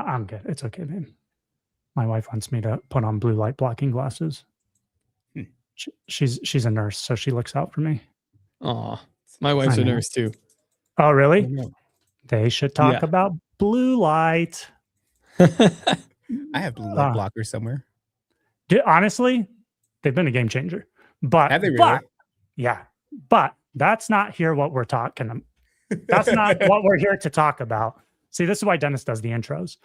I'm good. It's okay, man. My wife wants me to put on blue light blocking glasses. She's a nurse, so she looks out for me. Aw, my wife's a nurse too. Oh, really? They should talk about blue light. I have blue light blockers somewhere. Honestly, they've been a game changer. But have they really? But that's not here what we're talking. That's not what we're here to talk about. See, this is why Dennis does the intros.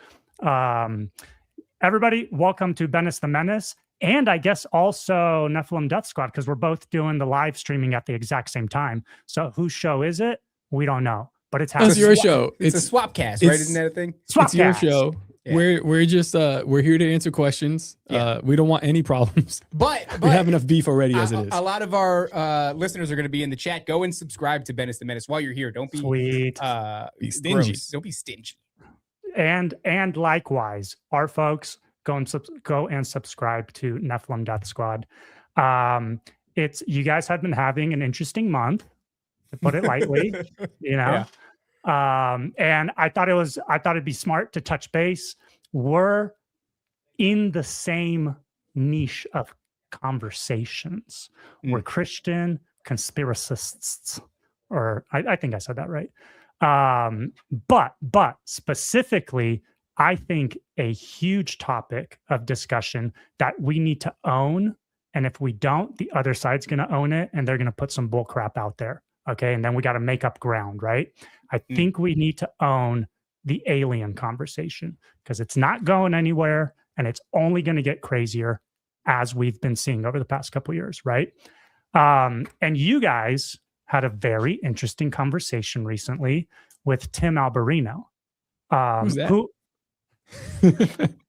Everybody, welcome to Bennis the Menace. And I guess also Nephilim Death Squad, because we're both doing the live streaming at the exact same time. So whose show is it? We don't know, but it's happening. It's your show. It's a swap cast, right? Isn't that a thing? It's your show. Yeah. We're just we're here to answer questions. We don't want any problems. But we have enough beef already as it is. A lot of our listeners are going to be in the chat. Go and subscribe to Bennis the Menace while you're here. Don't be stingy. Don't be stingy. And likewise, our folks go and subscribe to Nephilim Death Squad. You guys have been having an interesting month, to put it lightly, you know. Yeah. And I thought it'd be smart to touch base. We're in the same niche of conversations. We're Christian conspiracists, or I think I said that right. But specifically, I think a huge topic of discussion that we need to own. And if we don't, the other side's going to own it and they're going to put some bull crap out there. Okay. And then we got to make up ground, right? I think we need to own the alien conversation because it's not going anywhere and it's only going to get crazier as we've been seeing over the past couple of years, right? And you guys had a very interesting conversation recently with Tim Alberino. Who's that?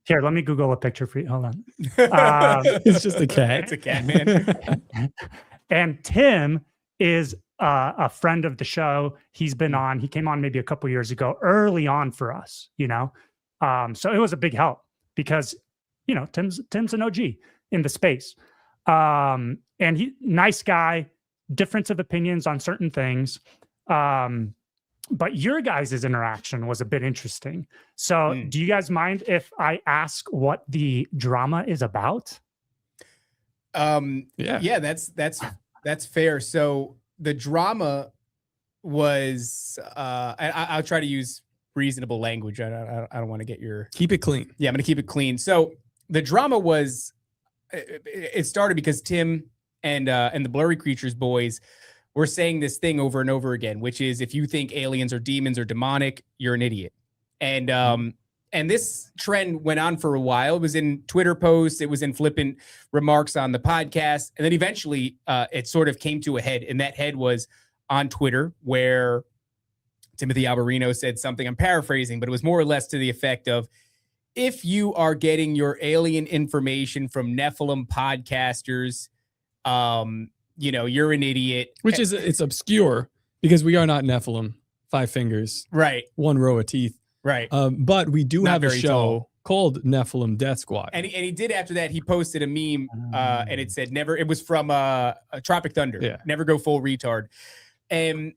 Here, let me Google a picture for you. Hold on. It's just a cat. It's a cat, man. And Tim is a friend of the show. He's been on. He came on maybe a couple years ago, early on for us, you know. So it was a big help because, you know, Tim's an OG in the space. And nice guy, difference of opinions on certain things. But your guys' interaction was a bit interesting. So do you guys mind if I ask what the drama is about? Yeah, that's fair. So the drama was, I'll try to use reasonable language. I don't want to get your... Keep it clean. Yeah, I'm going to keep it clean. So the drama was, it started because Tim and the Blurry Creatures boys were saying this thing over and over again, which is if you think aliens or demons or demonic, you're an idiot. And this trend went on for a while. It was in Twitter posts. It was in flippant remarks on the podcast. And then eventually it sort of came to a head. And that head was on Twitter where Timothy Alberino said something, I'm paraphrasing, but it was more or less to the effect of, if you are getting your alien information from Nephilim podcasters, you know, you're an idiot. Which is, it's obscure because we are not Nephilim. 5 fingers. Right. 1 row of teeth. Right. But we do have a show called Nephilim Death Squad. And he did after that, he posted a meme and it said never, it was from Tropic Thunder. Yeah. Never go full retard. And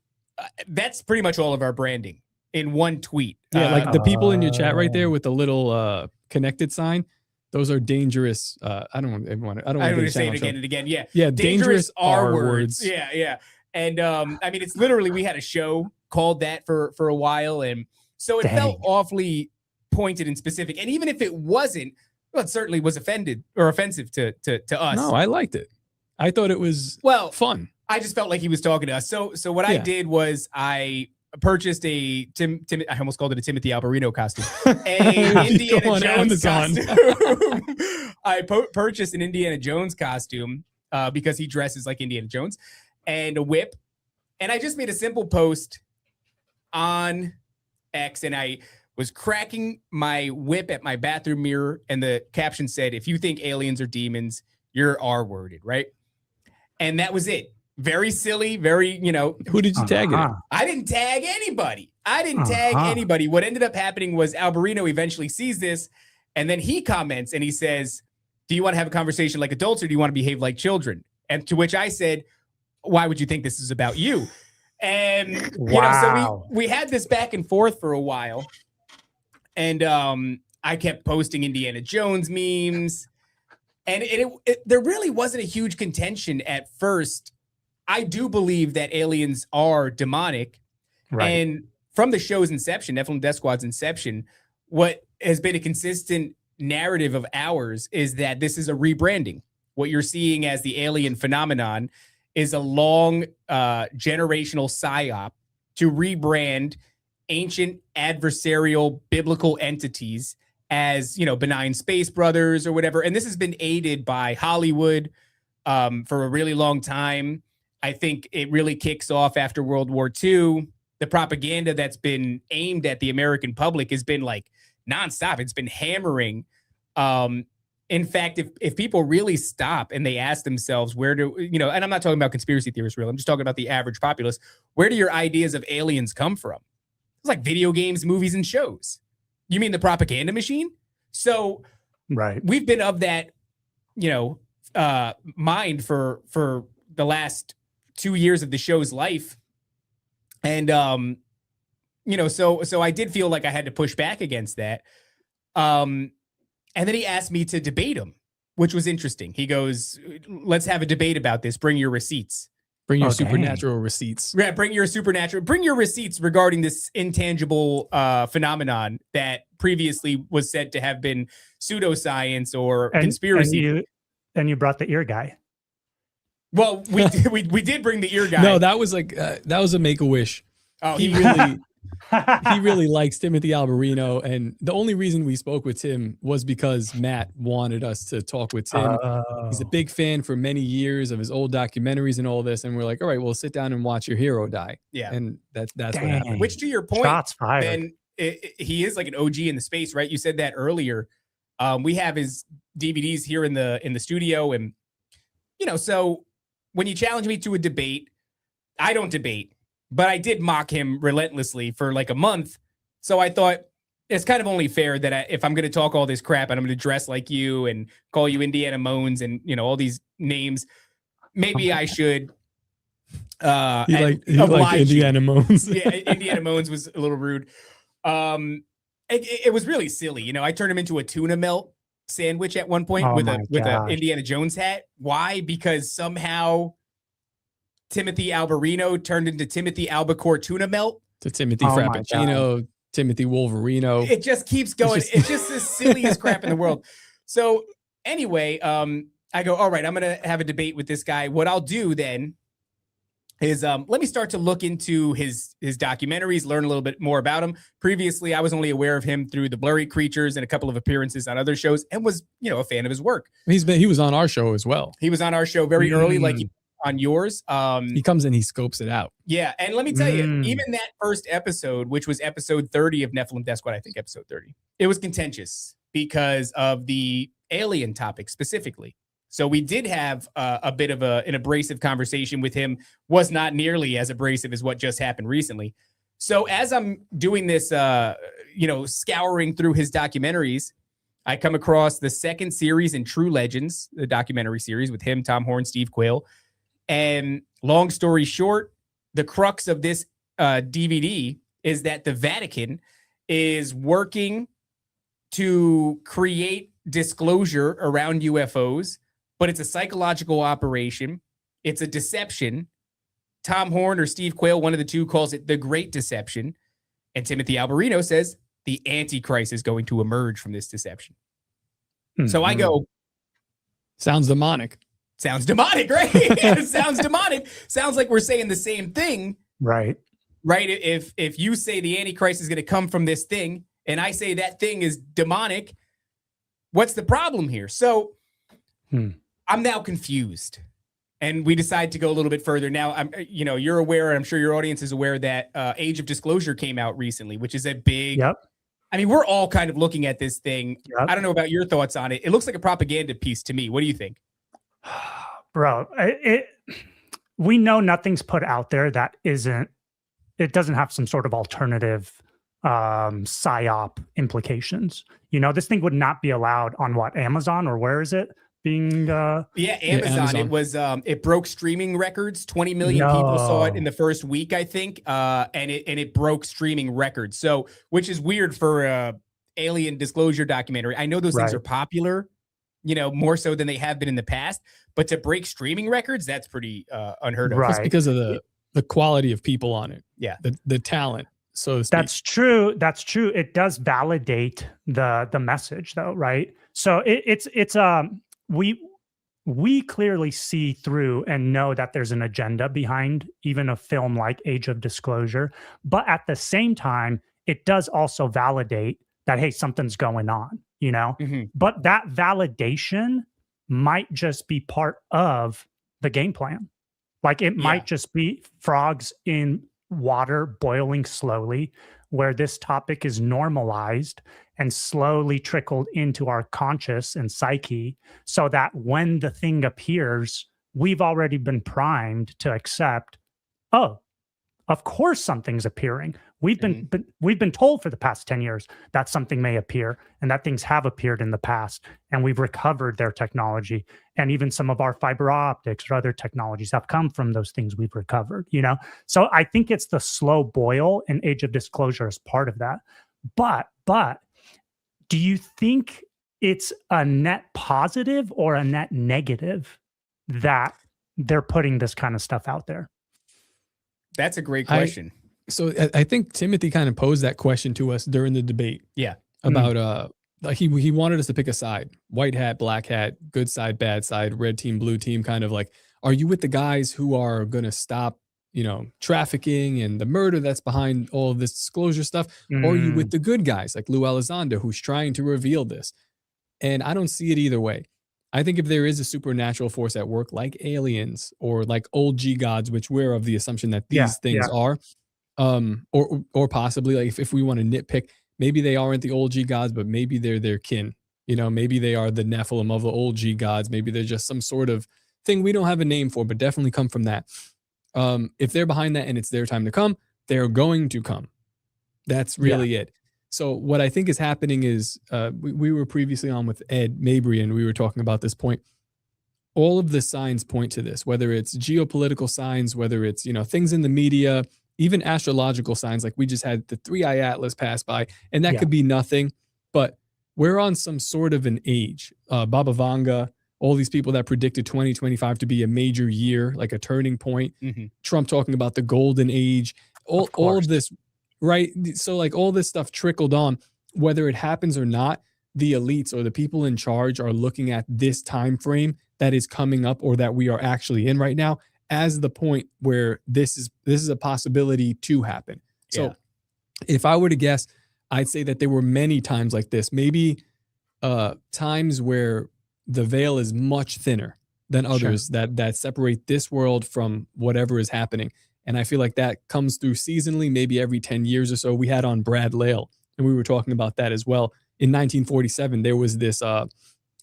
that's pretty much all of our branding in one tweet. Yeah, like the people in your chat right there with the little connected sign. Those are dangerous. I don't want to say it again and again. Yeah. Yeah. Dangerous R words. Yeah. Yeah. And I mean, it's literally, we had a show called that for a while. And so it felt awfully pointed and specific. And even if it wasn't, well, it certainly was offensive to us. No, I liked it. I thought it was fun. I just felt like he was talking to us. So what I did was I purchased a I almost called it a Timothy Alberino costume. A Indiana Jones costume. I purchased an Indiana Jones costume because he dresses like Indiana Jones, and a whip. And I just made a simple post on X, and I was cracking my whip at my bathroom mirror, and the caption said, if you think aliens are demons, you're R-worded, right? And that was it. Very silly, very, you know. Who did you tag it? I didn't tag anybody. What ended up happening was Alberino eventually sees this, and then he comments and he says, do you want to have a conversation like adults or do you want to behave like children? And to which I said, why would you think this is about you? And, you know, so we had this back and forth for a while. And I kept posting Indiana Jones memes. And there really wasn't a huge contention at first. I do believe that aliens are demonic. Right. And from the show's inception, Nephilim Death Squad's inception, what has been a consistent narrative of ours is that this is a rebranding. What you're seeing as the alien phenomenon is a long generational psyop to rebrand ancient adversarial biblical entities as, benign space brothers or whatever. And this has been aided by Hollywood for a really long time. I think it really kicks off after World War II. The propaganda that's been aimed at the American public has been like nonstop. It's been hammering. In fact, if people really stop and they ask themselves, where do, and I'm not talking about conspiracy theorists, real, I'm just talking about the average populace. Where do your ideas of aliens come from? It's like video games, movies, and shows. You mean the propaganda machine? So right. We've been of that, mind for the last 2 years of the show's life. And, so I did feel like I had to push back against that. And then he asked me to debate him, which was interesting. He goes, let's have a debate about this. Bring your receipts. Bring your supernatural receipts. Yeah, bring your receipts regarding this intangible phenomenon that previously was said to have been pseudoscience or conspiracy. And you brought the ear guy. Well, we did bring the ear guy. No, that was that was a Make-A-Wish. Oh, he really likes Timothy Alberino, and the only reason we spoke with Tim was because Matt wanted us to talk with Tim. He's a big fan for many years of his old documentaries and all this, and we're like, all right, well, sit down and watch your hero die. Yeah, and that's what happened. Which, to your point, shots fired. Ben, he is like an OG in the space, right? You said that earlier. We have his DVDs here in the studio, and so when you challenge me to a debate, I don't debate. But I did mock him relentlessly for like a month. So I thought it's kind of only fair that if I'm going to talk all this crap and I'm going to dress like you and call you Indiana Moans and, all these names, maybe I should. You like Indiana Moans. Yeah, Indiana Moans was a little rude. It was really silly. I turned him into a tuna melt sandwich at one point with a Indiana Jones hat. Why? Because somehow Timothy Alberino turned into Timothy Albacore Tuna Melt. To Timothy Frappuccino, Timothy Wolverino. It just keeps going. It's just the silliest crap in the world. So anyway, I go, all right, I'm going to have a debate with this guy. What I'll do then is let me start to look into his documentaries, learn a little bit more about him. Previously, I was only aware of him through the Blurry Creatures and a couple of appearances on other shows and was, a fan of his work. He was on our show as well. He was on our show very early, like on yours. He comes and he scopes it out. Yeah. And let me tell you, even that first episode, which was episode 30 of Nephilim Death Squad, I think episode 30, it was contentious because of the alien topic specifically. So we did have a bit of an abrasive conversation with him, was not nearly as abrasive as what just happened recently. So as I'm doing this, scouring through his documentaries, I come across the second series in True Legends, the documentary series with him, Tom Horn, Steve Quayle. And long story short, the crux of this DVD is that the Vatican is working to create disclosure around UFOs, but it's a psychological operation. It's a deception. Tom Horn or Steve Quayle, one of the two, calls it the Great Deception. And Timothy Alberino says the Antichrist is going to emerge from this deception. Mm-hmm. So I go, sounds demonic. Sounds demonic, right? It sounds demonic. Sounds like we're saying the same thing. Right. Right. If you say the Antichrist is going to come from this thing and I say that thing is demonic, what's the problem here? So I'm now confused. And we decide to go a little bit further. Now, you're aware, I'm sure your audience is aware that Age of Disclosure came out recently, which is a big, I mean, we're all kind of looking at this thing. I don't know about your thoughts on it. It looks like a propaganda piece to me. What do you think? Bro, we know nothing's put out there that it doesn't have some sort of alternative psyop implications. This thing would not be allowed on Amazon, or where is it being? Amazon. Amazon. It was it broke streaming records. 20 million people saw it in the first week, I think, and it broke streaming records. So, which is weird for alien disclosure documentary. I know those things Right. are popular, more so than they have been in the past, but to break streaming records, that's pretty unheard of. Right. Just because of the quality of people on it. Yeah. The talent, so to speak. That's true. That's true. It does validate the message, though, right? So we clearly see through and know that there's an agenda behind even a film like Age of Disclosure, but at the same time, it does also validate that, hey, something's going on, But that validation might just be part of the game plan. Like it might just be frogs in water boiling slowly, where this topic is normalized and slowly trickled into our conscious and psyche, so that when the thing appears, we've already been primed to accept, oh, of course something's appearing. We've been told for the past 10 years that something may appear, and that things have appeared in the past, and we've recovered their technology. And even some of our fiber optics or other technologies have come from those things we've recovered, So I think it's the slow boil, and Age of Disclosure is part of that. But do you think it's a net positive or a net negative that they're putting this kind of stuff out there? That's a great question. So I think Timothy kind of posed that question to us during the debate. Yeah. About he wanted us to pick a side: white hat, black hat, good side, bad side, red team, blue team. Kind of like, are you with the guys who are going to stop, trafficking and the murder that's behind all of this disclosure stuff, or are you with the good guys like Lou Elizondo, who's trying to reveal this? And I don't see it either way. I think if there is a supernatural force at work, like aliens or like old G gods, which we're of the assumption that these things are, or possibly, like if we want to nitpick, maybe they aren't the old G gods, but maybe they're their kin. Maybe they are the Nephilim of the old G gods. Maybe they're just some sort of thing we don't have a name for, but definitely come from that. If they're behind that and it's their time to come, they're going to come. That's really it. So what I think is happening is we were previously on with Ed Mabry, and we were talking about this point. All of the signs point to this, whether it's geopolitical signs, whether it's, things in the media, even astrological signs. Like we just had the 3-eye atlas pass by, and that could be nothing, but we're on some sort of an age. Baba Vanga, all these people that predicted 2025 to be a major year, like a turning point. Trump talking about the golden age, all of this, right? So like all this stuff trickled on, whether it happens or not, the elites or the people in charge are looking at this time frame that is coming up, or that we are actually in right now, as the point where this is a possibility to happen. So if I were to guess, I'd say that there were many times like this, maybe times where the veil is much thinner than others that separate this world from whatever is happening. And I feel like that comes through seasonally, maybe every 10 years or so. We had on Brad Lale, and we were talking about that as well. In 1947, there was this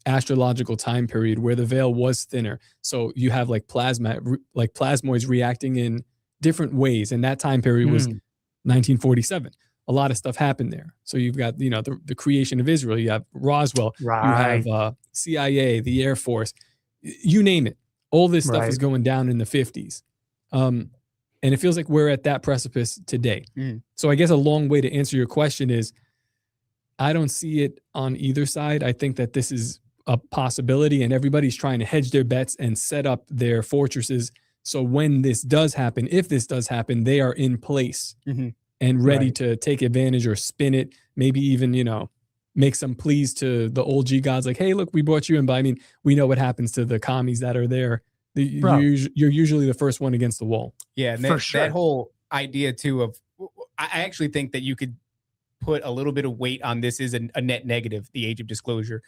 astrological time period where the veil was thinner. So you have like plasmoids reacting in different ways. And that time period was 1947. A lot of stuff happened there. So you've got, the creation of Israel, you have Roswell, you have CIA, the Air Force, you name it. All this stuff is going down in the 50s. And it feels like we're at that precipice today. So I guess a long way to answer your question is, I don't see it on either side. I think that this is a possibility, and everybody's trying to hedge their bets and set up their fortresses. So when this does happen, if this does happen, they are in place and ready to take advantage or spin it, maybe even, make some pleas to the old G gods, like, hey, look, we brought you in. But I mean, we know what happens to the commies that are there. You're usually the first one against the wall. Yeah, and that whole idea too of, I actually think that you could put a little bit of weight on this is a net negative, the Age of Disclosure.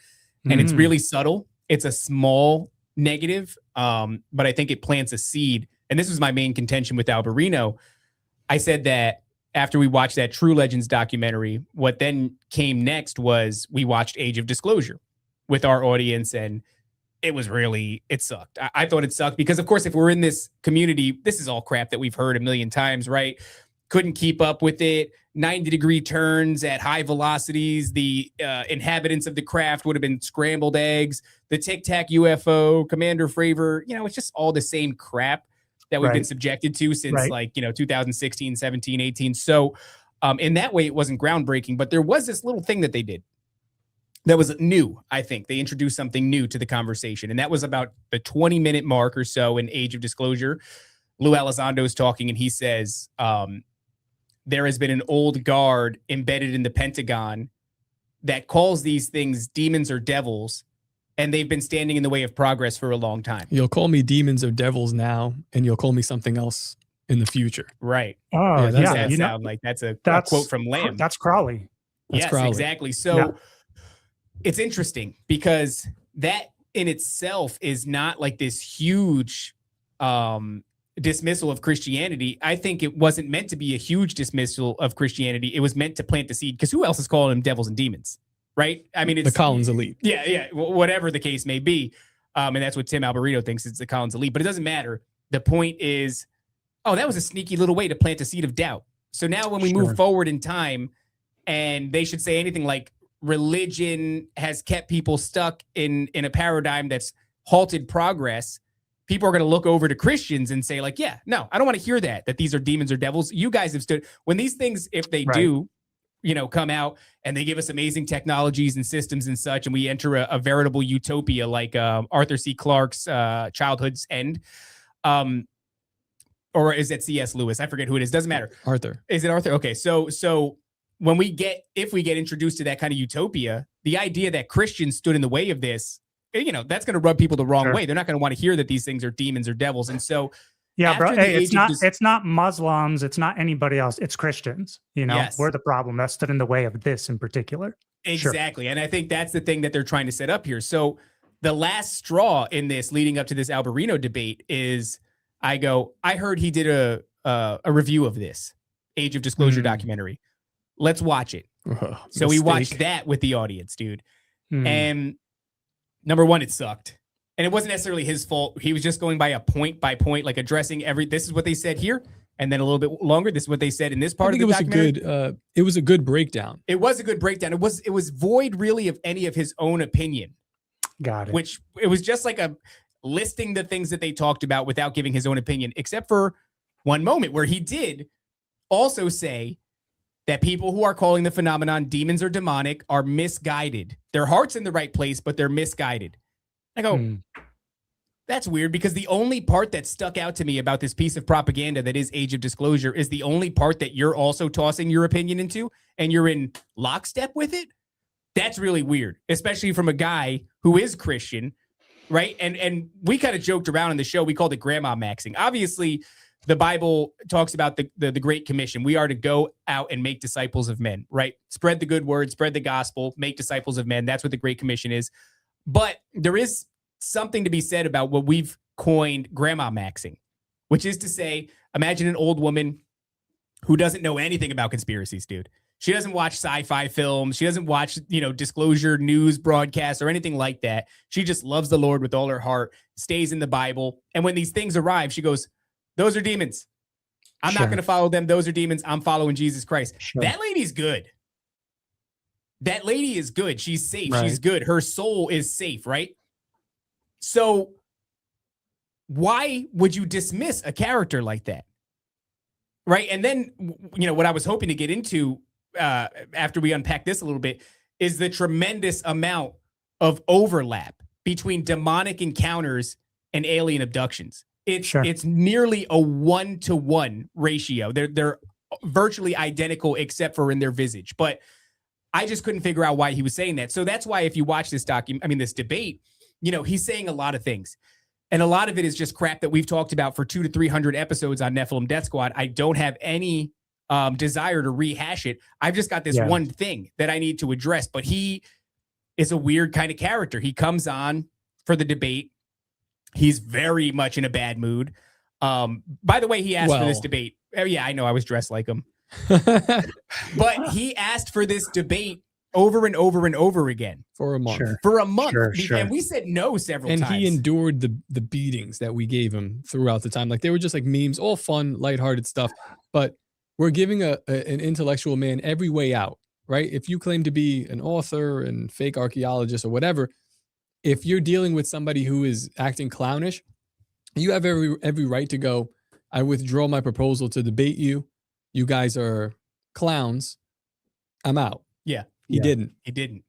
And it's really subtle. It's a small negative, but I think it plants a seed. And this was my main contention with Alberino. I said that after we watched that True Legends documentary, what then came next was we watched Age of Disclosure with our audience, and it sucked. I thought it sucked because, of course, if we're in this community, this is all crap that we've heard a million times, right? Couldn't keep up with it. 90-degree turns at high velocities. The inhabitants of the craft would have been scrambled eggs. The Tic Tac UFO, Commander Fravor, it's just all the same crap that we've been subjected to since 2016, 17, 18. So In that way, it wasn't groundbreaking, but there was this little thing that they did that was new. I think they introduced something new to the conversation, and that was about the 20-minute mark or so in Age of Disclosure. Lou Elizondo is talking, and he says, there has been an old guard embedded in the Pentagon that calls these things demons or devils, and they've been standing in the way of progress for a long time. You'll call me demons or devils now, and you'll call me something else in the future. Right. Oh, That sound like that's a quote from Lamb. That's Crowley. Yes, Crowley. Exactly. So it's interesting because that in itself is not like this huge dismissal of Christianity. I think it wasn't meant to be a huge dismissal of Christianity. It was meant to plant the seed, because who else is calling them devils and demons? Right. I mean, it's the Collins elite. Yeah. Whatever the case may be. And that's what Tim Alberino thinks, it's the Collins elite, but it doesn't matter. The point is, that was a sneaky little way to plant a seed of doubt. So now when we move forward in time, and they should say anything like religion has kept people stuck in a paradigm that's halted progress, people are going to look over to Christians and say like, yeah, no, I don't want to hear that these are demons or devils. You guys have stood when these things, if they do, come out and they give us amazing technologies and systems and such, and we enter a veritable utopia like Arthur C. Clarke's Childhood's End. Or is it C.S. Lewis? I forget who it is. Doesn't matter. Arthur. Is it Arthur? Okay. So if we get introduced to that kind of utopia, the idea that Christians stood in the way of this, that's going to rub people the wrong way. They're not going to want to hear that these things are demons or devils. And so, bro, it's not Muslims. It's not anybody else. It's Christians. We're the problem that stood in the way of this in particular. Exactly. Sure. And I think that's the thing that they're trying to set up here. So the last straw in this leading up to this Alberino debate is, I heard he did a review of this Age of Disclosure documentary. Let's watch it. So we watched that with the audience, dude. And number one, it sucked. And it wasn't necessarily his fault. He was just going by by point, like addressing this is what they said here. And then a little bit longer, this is what they said in this part of the documentary. It was a good breakdown. It was a good breakdown. It was void really of any of his own opinion. Got it. Which it was just like listing the things that they talked about without giving his own opinion, except for one moment where he did also say that people who are calling the phenomenon demons or demonic are misguided. Their heart's in the right place, but they're misguided. I go, that's weird, because the only part that stuck out to me about this piece of propaganda that is Age of Disclosure is the only part that you're also tossing your opinion into, and you're in lockstep with it. That's really weird, especially from a guy who is Christian, right? And we kind of joked around in the show. We called it grandma maxing. Obviously, the Bible talks about the Great Commission. We are to go out and make disciples of men, right? Spread the good word, spread the gospel, make disciples of men. That's what the Great Commission is. But there is something to be said about what we've coined grandma maxing, which is to say, imagine an old woman who doesn't know anything about conspiracies, dude. She doesn't watch sci-fi films. She doesn't watch, disclosure news broadcasts or anything like that. She just loves the Lord with all her heart, stays in the Bible. And when these things arrive, she goes, those are demons. I'm not going to follow them. Those are demons. I'm following Jesus Christ. Sure. That lady's good. That lady is good. She's safe. Right. She's good. Her soul is safe, right? So why would you dismiss a character like that? Right. And then, what I was hoping to get into after we unpack this a little bit is the tremendous amount of overlap between demonic encounters and alien abductions. It's nearly a 1-to-1 ratio. They're virtually identical except for in their visage. But I just couldn't figure out why he was saying that. So that's why if you watch this this debate, he's saying a lot of things. And a lot of it is just crap that we've talked about for 200 to 300 episodes on Nephilim Death Squad. I don't have any desire to rehash it. I've just got this one thing that I need to address. But he is a weird kind of character. He comes on for the debate. He's very much in a bad mood. By the way, he asked for this debate. Oh, yeah, I know I was dressed like him. But he asked for this debate over and over and over again for a month. For a month. And we said no several times. And he endured the beatings that we gave him throughout the time. Like, they were just like memes, all fun, lighthearted stuff. But we're giving an intellectual man every way out, right? If you claim to be an author and fake archaeologist or whatever, if you're dealing with somebody who is acting clownish, you have every right to go, I withdraw my proposal to debate you. You guys are clowns, I'm out. Yeah. He didn't. He didn't.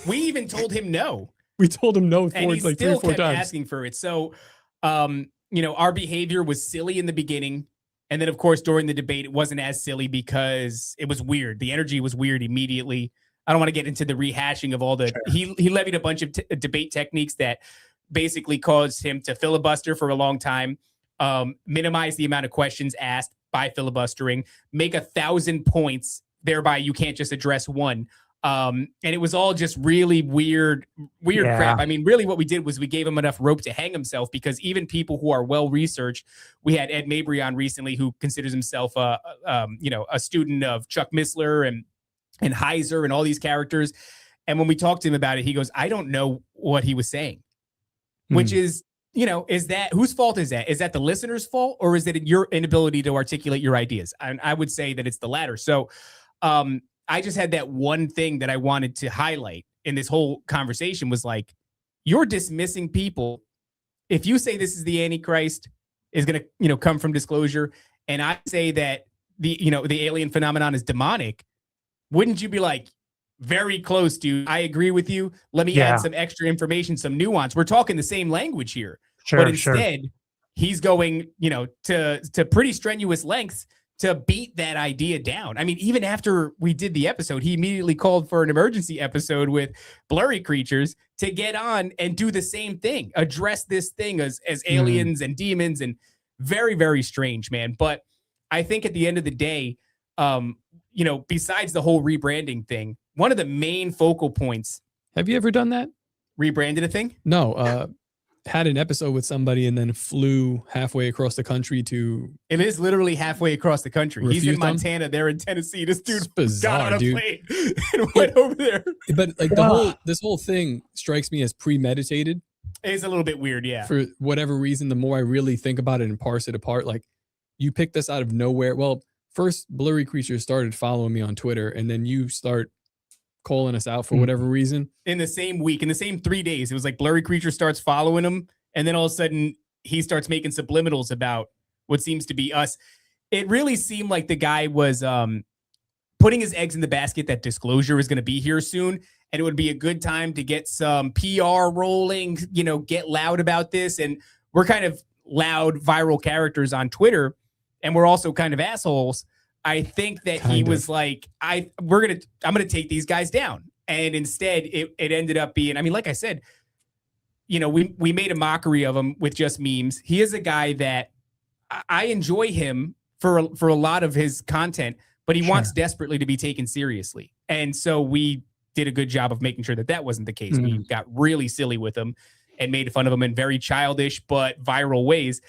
We even told him no. We told him no And he like 3 still or 4 kept times. asking for it. So, our behavior was silly in the beginning. And then, of course, during the debate, it wasn't as silly because it was weird. The energy was weird immediately. I don't want to get into the rehashing of all the... Sure. He levied a bunch of debate techniques that basically caused him to filibuster for a long time, minimize the amount of questions asked by filibustering, make 1,000 points, thereby you can't just address one. And it was all just really weird crap. I mean, really what we did was we gave him enough rope to hang himself, because even people who are well-researched, we had Ed Mabry on recently, who considers himself a student of Chuck Missler and Heiser and all these characters. And when we talked to him about it, he goes, I don't know what he was saying, which is, is that, whose fault is that? Is that the listener's fault, or is it your inability to articulate your ideas? And I would say that it's the latter. So, I just had that one thing that I wanted to highlight in this whole conversation was like, you're dismissing people. If you say this is the Antichrist is going to, come from disclosure, and I say that the alien phenomenon is demonic, wouldn't you be like, very close, dude? I agree with you. Let me add some extra information, some nuance. We're talking the same language here, but instead he's going, to pretty strenuous lengths to beat that idea down. I mean, even after we did the episode, he immediately called for an emergency episode with Blurry Creatures to get on and do the same thing, address this thing as aliens and demons, and very, very strange, man. But I think at the end of the day, besides the whole rebranding thing, one of the main focal points. Have you ever done that? Rebranded a thing? No. Had an episode with somebody and then flew halfway across the country to... It is literally halfway across the country. He's in Montana. They're in Tennessee. This dude got on a plane and went over there. But like this whole thing strikes me as premeditated. It's a little bit weird, yeah. For whatever reason, the more I really think about it and parse it apart, like, you picked this out of nowhere. Well, first Blurry Creatures started following me on Twitter, and then you start calling us out for whatever reason. In the same week, in the same 3 days, it was like Blurry Creature starts following him, and then all of a sudden he starts making subliminals about what seems to be us. It really seemed like the guy was putting his eggs in the basket that disclosure is going to be here soon, and it would be a good time to get some PR rolling, get loud about this. And we're kind of loud, viral characters on Twitter, and we're also kind of assholes. I think that he was like, I'm going to take these guys down. And instead it ended up being, I mean, like I said, we made a mockery of him with just memes. He is a guy that I enjoy him for a lot of his content, but he wants desperately to be taken seriously. And so we did a good job of making sure that wasn't the case. We got really silly with him and made fun of him in very childish but viral ways.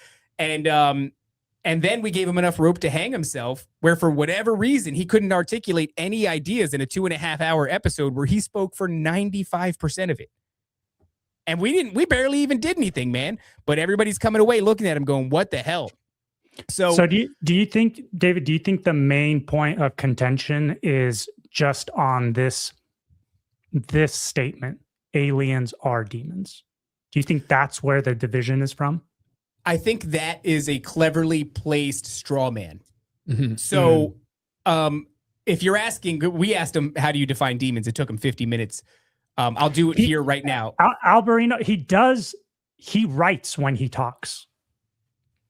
And then we gave him enough rope to hang himself, where for whatever reason, he couldn't articulate any ideas in a 2.5-hour episode where he spoke for 95% of it. And we barely even did anything, man. But everybody's coming away looking at him going, what the hell? So do you think, David, the main point of contention is just on this statement, aliens are demons? Do you think that's where the division is from? I think that is a cleverly placed straw man. So if you're asking, we asked him, how do you define demons? It took him 50 minutes. I'll do it here right now. Alberino, he writes when he talks.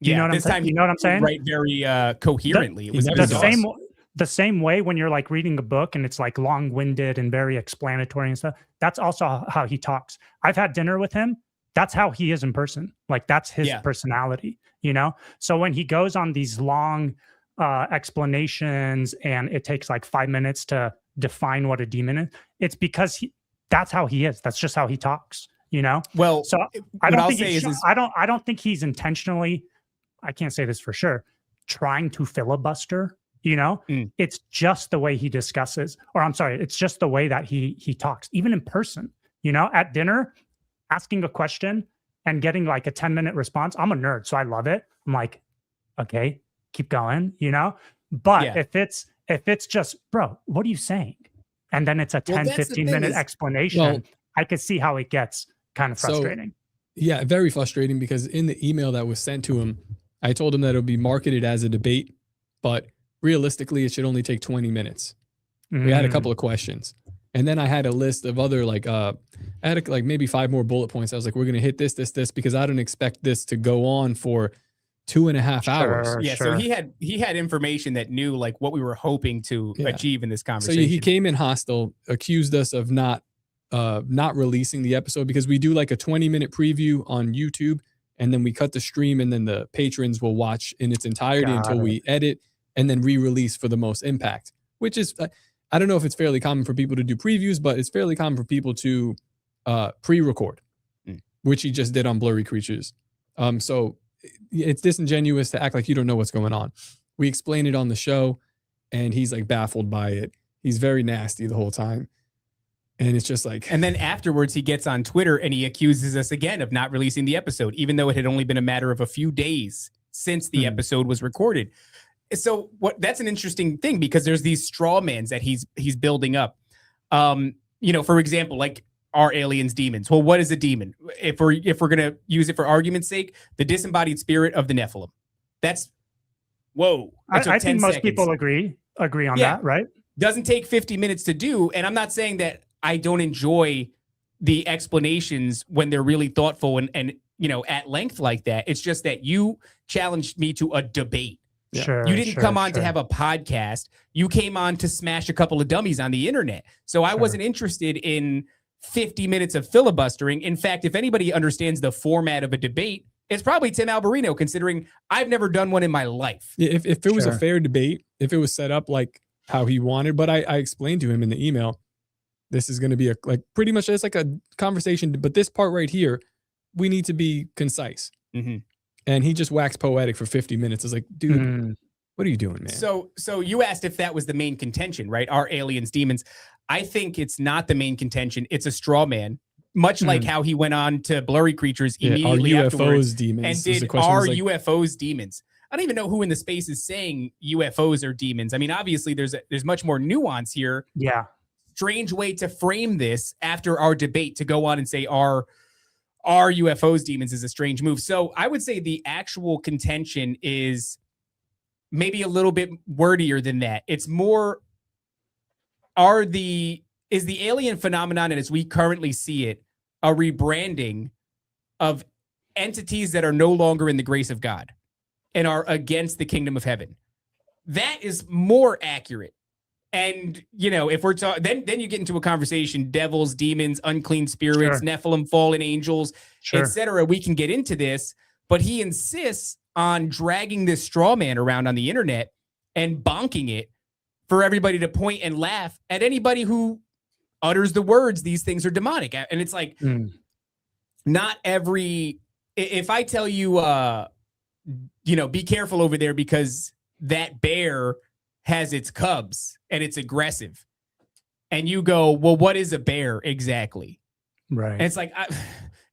You know what I'm saying? You know what I'm saying? Right, very coherently. It was the same way when you're like reading a book and it's like long-winded and very explanatory and stuff. That's also how he talks. I've had dinner with him. That's how he is in person. Like, that's his personality, So when he goes on these long explanations and it takes like 5 minutes to define what a demon is, it's because that's how he is. That's just how he talks, Well, so I don't think he's intentionally, I can't say this for sure, trying to filibuster, It's just the way he discusses, or I'm sorry, it's just the way that he talks, even in person, at dinner. Asking a question and getting like a 10-minute response. I'm a nerd, so I love it. I'm like, okay, keep going, But if it's just, bro, what are you saying? And then it's a 15-minute explanation. I could see how it gets kind of frustrating. Yeah, very frustrating, because in the email that was sent to him, I told him that it would be marketed as a debate, but realistically, it should only take 20 minutes. We had a couple of questions. And then I had a list of other I had like maybe 5 more bullet points. I was like, we're going to hit this, because I don't expect this to go on for 2.5 hours. Yeah. So he had information that knew like what we were hoping to achieve in this conversation. So he came in hostile, accused us of not releasing the episode, because we do like a 20-minute preview on YouTube, and then we cut the stream, and then the patrons will watch in its entirety until we edit and then re-release for the most impact, which is, I don't know if it's fairly common for people to do previews, but it's fairly common for people to pre-record, which he just did on Blurry Creatures. So it's disingenuous to act like you don't know what's going on. We explain it on the show, and he's like baffled by it. He's very nasty the whole time. And it's just like... And then afterwards, he gets on Twitter and he accuses us again of not releasing the episode, even though it had only been a matter of a few days since the episode was recorded. So that's an interesting thing, because there's these straw mans that he's building up. For example, like, are aliens demons? Well, what is a demon? If we're going to use it for argument's sake, the disembodied spirit of the Nephilim. That's whoa. I think most people agree on that, right? Doesn't take 50 minutes to do. And I'm not saying that I don't enjoy the explanations when they're really thoughtful and at length like that. It's just that you challenged me to a debate. Yeah. Sure, you didn't come on to have a podcast. You came on to smash a couple of dummies on the internet. So I wasn't interested in 50 minutes of filibustering. In fact, if anybody understands the format of a debate, it's probably Tim Alberino, considering I've never done one in my life. If it was a fair debate, if it was set up like how he wanted, but I explained to him in the email, this is going to be pretty much it's like a conversation, but this part right here, we need to be concise. And he just waxed poetic for 50 minutes. It's like, dude, what are you doing, man? So you asked if that was the main contention, right? Are aliens demons? I think it's not the main contention. It's a straw man, much like how he went on to Blurry Creatures immediately afterwards. Demons? And did, are UFOs demons? I don't even know who in the space is saying UFOs are demons. I mean, obviously there's much more nuance here. Yeah. Strange way to frame this after our debate, to go on and say are UFOs demons is a strange move. So I would say the actual contention is maybe a little bit wordier than that. It's more, is the alien phenomenon, and as we currently see it, a rebranding of entities that are no longer in the grace of God and are against the kingdom of heaven? That is more accurate. And, if we're talking, then you get into a conversation, devils, demons, unclean spirits, Nephilim, fallen angels, etc. We can get into this, but he insists on dragging this straw man around on the internet and bonking it for everybody to point and laugh at anybody who utters the words, these things are demonic. And it's like, not every, if I tell you, be careful over there because that bear has its cubs and it's aggressive, and you go, well, what is a bear exactly? Right. And it's like,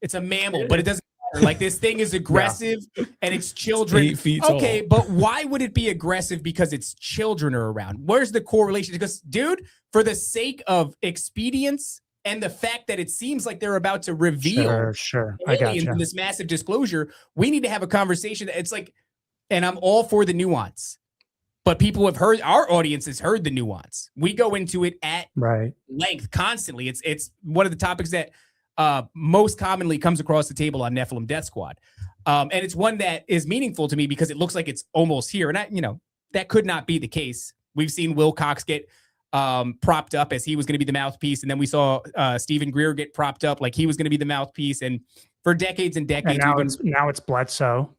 it's a mammal, but it doesn't matter. Like, this thing is aggressive and its children. 8 feet tall. Okay, but why would it be aggressive because its children are around? Where's the correlation? Because, dude, for the sake of expedience and the fact that it seems like they're about to reveal aliens in this massive disclosure, we need to have a conversation. It's like, and I'm all for the nuance. But people have heard, our audience has heard the nuance. We go into it at length constantly. It's one of the topics that most commonly comes across the table on Nephilim Death Squad. And it's one that is meaningful to me because it looks like it's almost here. And that could not be the case. We've seen Will Cox get propped up as he was going to be the mouthpiece. And then we saw Stephen Greer get propped up like he was going to be the mouthpiece. And for decades and decades. And now it's Bledsoe.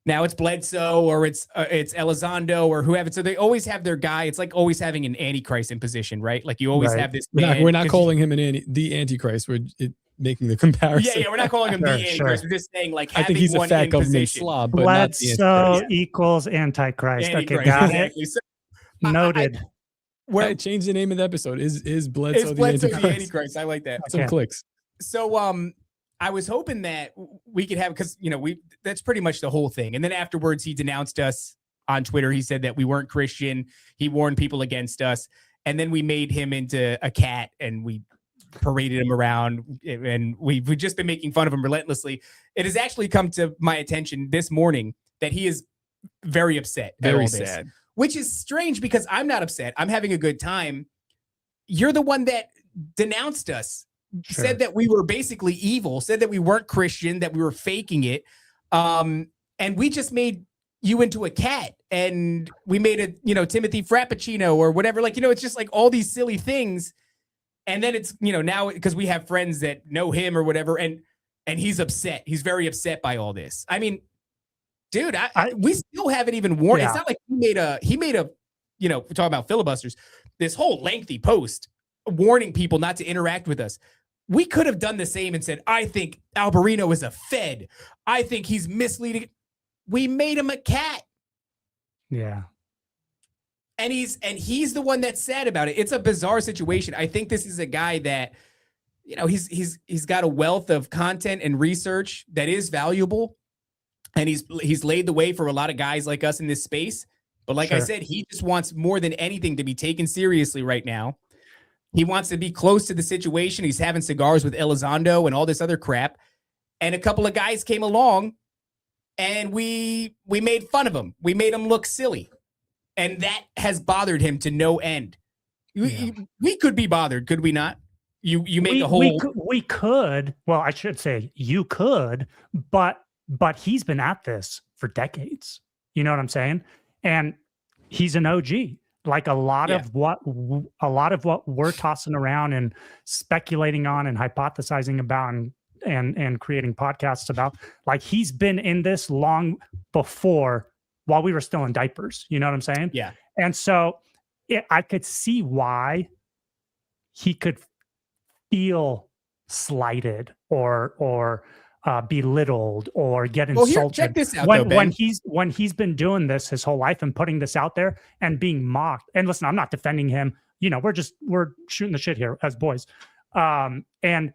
Now it's Bledsoe, or it's Elizondo, or whoever. So they always have their guy. It's like always having an Antichrist in position, right? Like you always have this. We're not calling him the Antichrist. We're making the comparison. Yeah, we're not calling him the Antichrist. We're just saying like having I think he's a fat government position. slob, but Bledsoe equals Antichrist. Okay, got exactly. it. So, noted. Where I changed the name of the episode. Is Bledsoe the Antichrist? I like that. Some clicks. So I was hoping that we could have, because that's pretty much the whole thing. And then afterwards, he denounced us on Twitter. He said that we weren't Christian. He warned people against us. And then we made him into a cat and we paraded him around. And we've just been making fun of him relentlessly. It has actually come to my attention this morning that he is very upset. Very sad. which is strange because I'm not upset. I'm having a good time. You're the one that denounced us, said that we were basically evil, said that we weren't Christian, that we were faking it. And we just made you into a cat, and we made a, Timothy Frappuccino or whatever. Like, it's just like all these silly things. And then it's, now because we have friends that know him or whatever, and he's upset. He's very upset by all this. I mean, dude, we still haven't even warned. Yeah. It's not like he made a, we're talking about filibusters, this whole lengthy post warning people not to interact with us. We could have done the same and said, I think Alberino is a Fed. I think he's misleading. We made him a cat. Yeah. And he's the one that's sad about it. It's a bizarre situation. I think this is a guy that, he's got a wealth of content and research that is valuable. And he's laid the way for a lot of guys like us in this space. But like I said, he just wants more than anything to be taken seriously right now. He wants to be close to the situation. He's having cigars with Elizondo and all this other crap. And a couple of guys came along and we made fun of him. We made him look silly. And that has bothered him to no end. Yeah. We could be bothered, could we not? You make a whole... We could. Well, I should say you could, but he's been at this for decades. You know what I'm saying? And he's an OG. Like a lot of what we're tossing around and speculating on and hypothesizing about and creating podcasts about, like he's been in this long before, while we were still in diapers. You know what I'm saying? Yeah. And so I could see why he could feel slighted or belittled or get insulted. Well, check this out, when he's been doing this his whole life and putting this out there and being mocked. And listen, I'm not defending him. We're shooting the shit here as boys. And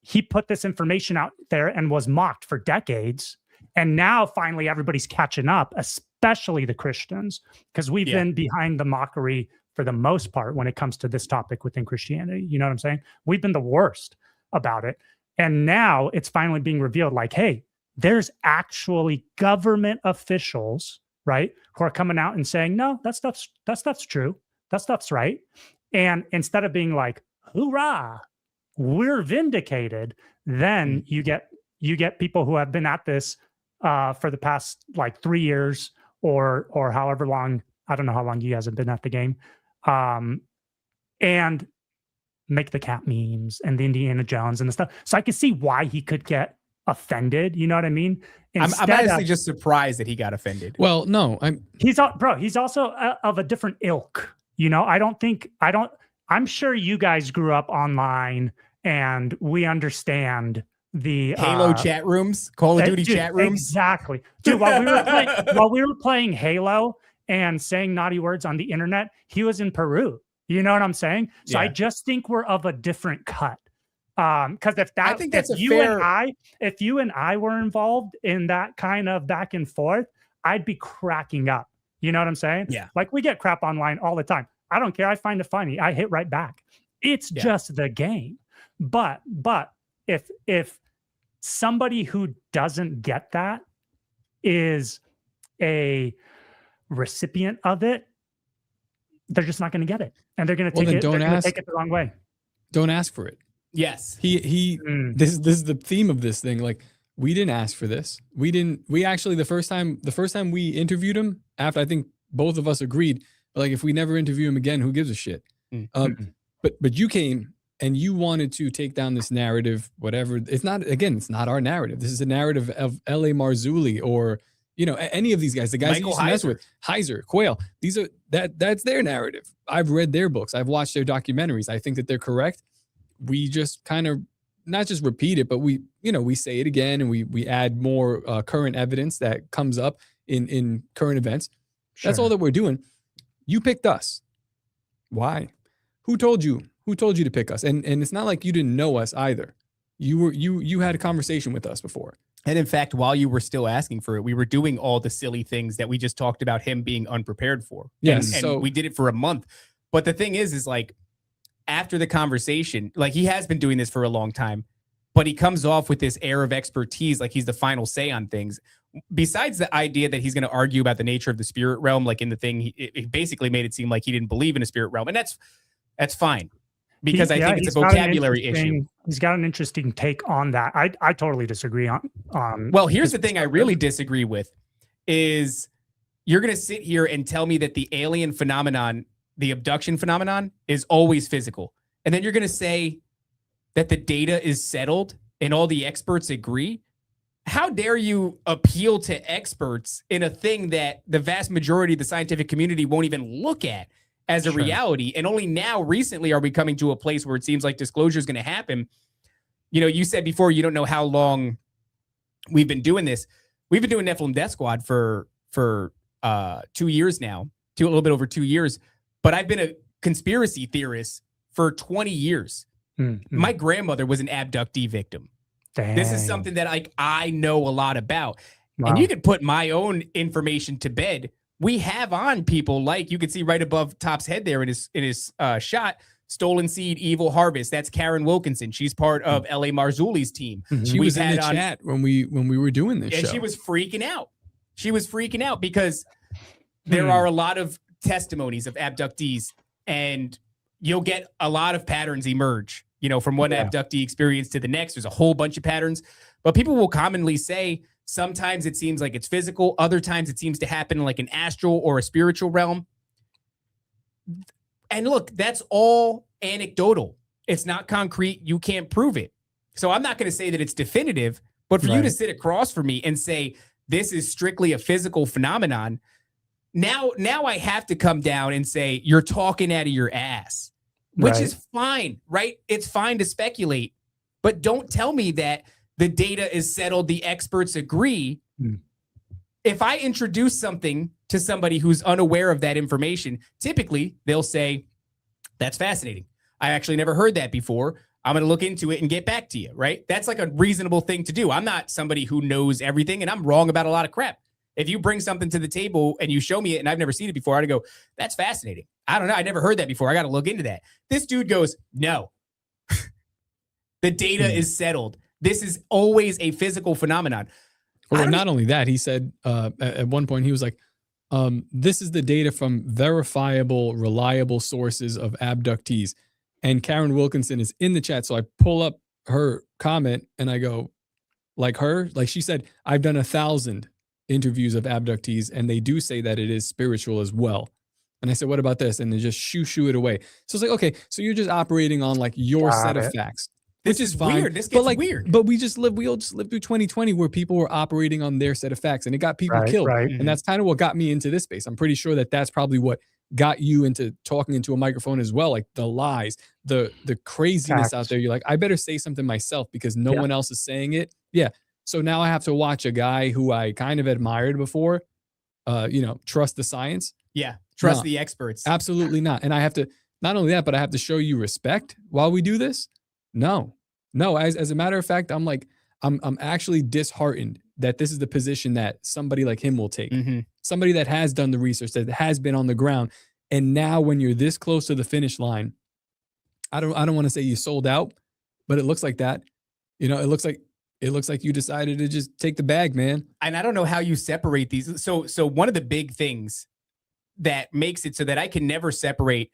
he put this information out there and was mocked for decades. And now finally everybody's catching up, especially the Christians, because we've been behind the mockery for the most part when it comes to this topic within Christianity. You know what I'm saying? We've been the worst about it. And now it's finally being revealed, like, hey, there's actually government officials, right, who are coming out and saying, no, that stuff's true. That stuff's right. And instead of being like, hoorah, we're vindicated, then you get people who have been at this for the past like 3 years or however long. I don't know how long you guys have been at the game. And make the cat memes and the Indiana Jones and the stuff. So I can see why he could get offended. You know what I mean? I'm honestly just surprised that he got offended. Well, no, he's also of a different ilk. I'm sure you guys grew up online and we understand the Halo chat rooms, Call of Duty chat rooms. Exactly. Dude, while we were playing Halo and saying naughty words on the internet, he was in Peru. You know what I'm saying? So I just think we're of a different cut. Because if you and I were involved in that kind of back and forth, I'd be cracking up. You know what I'm saying? Yeah. Like we get crap online all the time. I don't care. I find it funny. I hit right back. It's just the game. But if somebody who doesn't get that is a recipient of it, they're just not going to get it, and they're going to take it the wrong way. Don't ask for it. Yes, this is the theme of this thing. Like, we didn't ask for this. We actually the first time we interviewed him, after I think both of us agreed, like, if we never interview him again, who gives a shit? But you came and you wanted to take down this narrative, whatever. It's not our narrative. This is a narrative of L.A. Marzulli or, any of these guys, the guys you used to mess with, Heiser, Quayle. These are that's their narrative. I've read their books. I've watched their documentaries. I think that they're correct. We just kind of not just repeat it, but we say it again, and we add more current evidence that comes up in current events. Sure. That's all that we're doing. You picked us. Why? Who told you? Who told you to pick us? And it's not like you didn't know us either. You had a conversation with us before. And in fact, while you were still asking for it, we were doing all the silly things that we just talked about him being unprepared for. Yes. And so we did it for a month. But the thing is like, after the conversation, like, he has been doing this for a long time. but he comes off with this air of expertise, like he's the final say on things. Besides the idea that he's going to argue about the nature of the spirit realm, like in the thing, it basically made it seem like he didn't believe in a spirit realm. And that's fine, because I think it's a vocabulary issue. He's got an interesting take on that. I totally disagree on. Well, here's the thing I really disagree with is you're going to sit here and tell me that the alien phenomenon, the abduction phenomenon, is always physical. And then you're going to say that the data is settled and all the experts agree. How dare you appeal to experts in a thing that the vast majority of the scientific community won't even look at as a reality? And only now recently are we coming to a place where it seems like disclosure is going to happen. You know, you said before, you don't know how long we've been doing this. We've been doing Nephilim Death Squad for 2 years now, a little bit over 2 years. But I've been a conspiracy theorist for 20 years. Mm-hmm. My grandmother was an abductee victim. Dang. This is something that I know a lot about. Wow. And you can put my own information to bed. We have on people like you can see right above Top's head there in his shot, Stolen Seed, Evil Harvest. That's Karen Wilkinson. She's part of L.A. Marzulli's team. Mm-hmm. She was in the chat when we were doing this show. And she was freaking out. She was freaking out because there are a lot of testimonies of abductees, and you'll get a lot of patterns emerge. You know, from one abductee experience to the next, there's a whole bunch of patterns. But people will commonly say sometimes it seems like it's physical. Other times it seems to happen in like an astral or a spiritual realm. And look, that's all anecdotal. It's not concrete. You can't prove it. So I'm not going to say that it's definitive. But for you to sit across from me and say this is strictly a physical phenomenon, now I have to come down and say you're talking out of your ass. Which is fine, right? It's fine to speculate, but don't tell me that the data is settled, the experts agree. If I introduce something to somebody who's unaware of that information, typically they'll say, that's fascinating. I actually never heard that before. I'm going to look into it and get back to you, right? That's like a reasonable thing to do. I'm not somebody who knows everything, and I'm wrong about a lot of crap. If you bring something to the table and you show me it and I've never seen it before, I'd go, that's fascinating. I don't know. I never heard that before. I got to look into that. This dude goes, no. The data is settled. This is always a physical phenomenon. Well, not only that, he said at one point, he was like, this is the data from verifiable, reliable sources of abductees. And Karen Wilkinson is in the chat. So I pull up her comment and I go, like her, like she said, I've done 1,000 interviews of abductees, and they do say that it is spiritual as well. And I said, what about this? And they just shoo it away. So it's like, okay, so you're just operating on like your set of facts, which is fine. Weird. This gets weird. But we all just lived through 2020 where people were operating on their set of facts, and it got people killed. And that's kind of what got me into this space. I'm pretty sure that that's probably what got you into talking into a microphone as well. Like the lies, the craziness out there. You're like, I better say something myself because no one else is saying it. Yeah. So now I have to watch a guy who I kind of admired before, trust the science. Yeah. Trust the experts. Absolutely not. And I have to, not only that, but I have to show you respect while we do this. No. As a matter of fact, I'm actually disheartened that this is the position that somebody like him will take. Mm-hmm. Somebody that has done the research, that has been on the ground. And now when you're this close to the finish line, I don't want to say you sold out, but it looks like that. You know, it looks like you decided to just take the bag, man. And I don't know how you separate these. So one of the big things that makes it so that I can never separate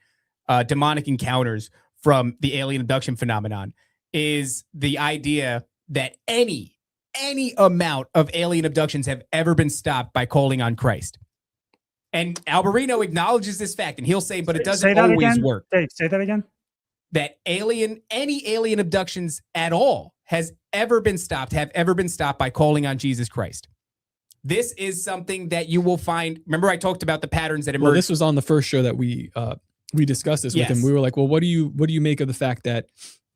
demonic encounters from the alien abduction phenomenon is the idea that any amount of alien abductions have ever been stopped by calling on Christ. And Alberino acknowledges this fact, and he'll say, but it doesn't always work. Say that again. That any alien abductions at all have ever been stopped by calling on Jesus Christ. This is something that you will find. Remember, I talked about the patterns that emerge. Well, this was on the first show that we discussed this with him. We were like, well, what do you make of the fact that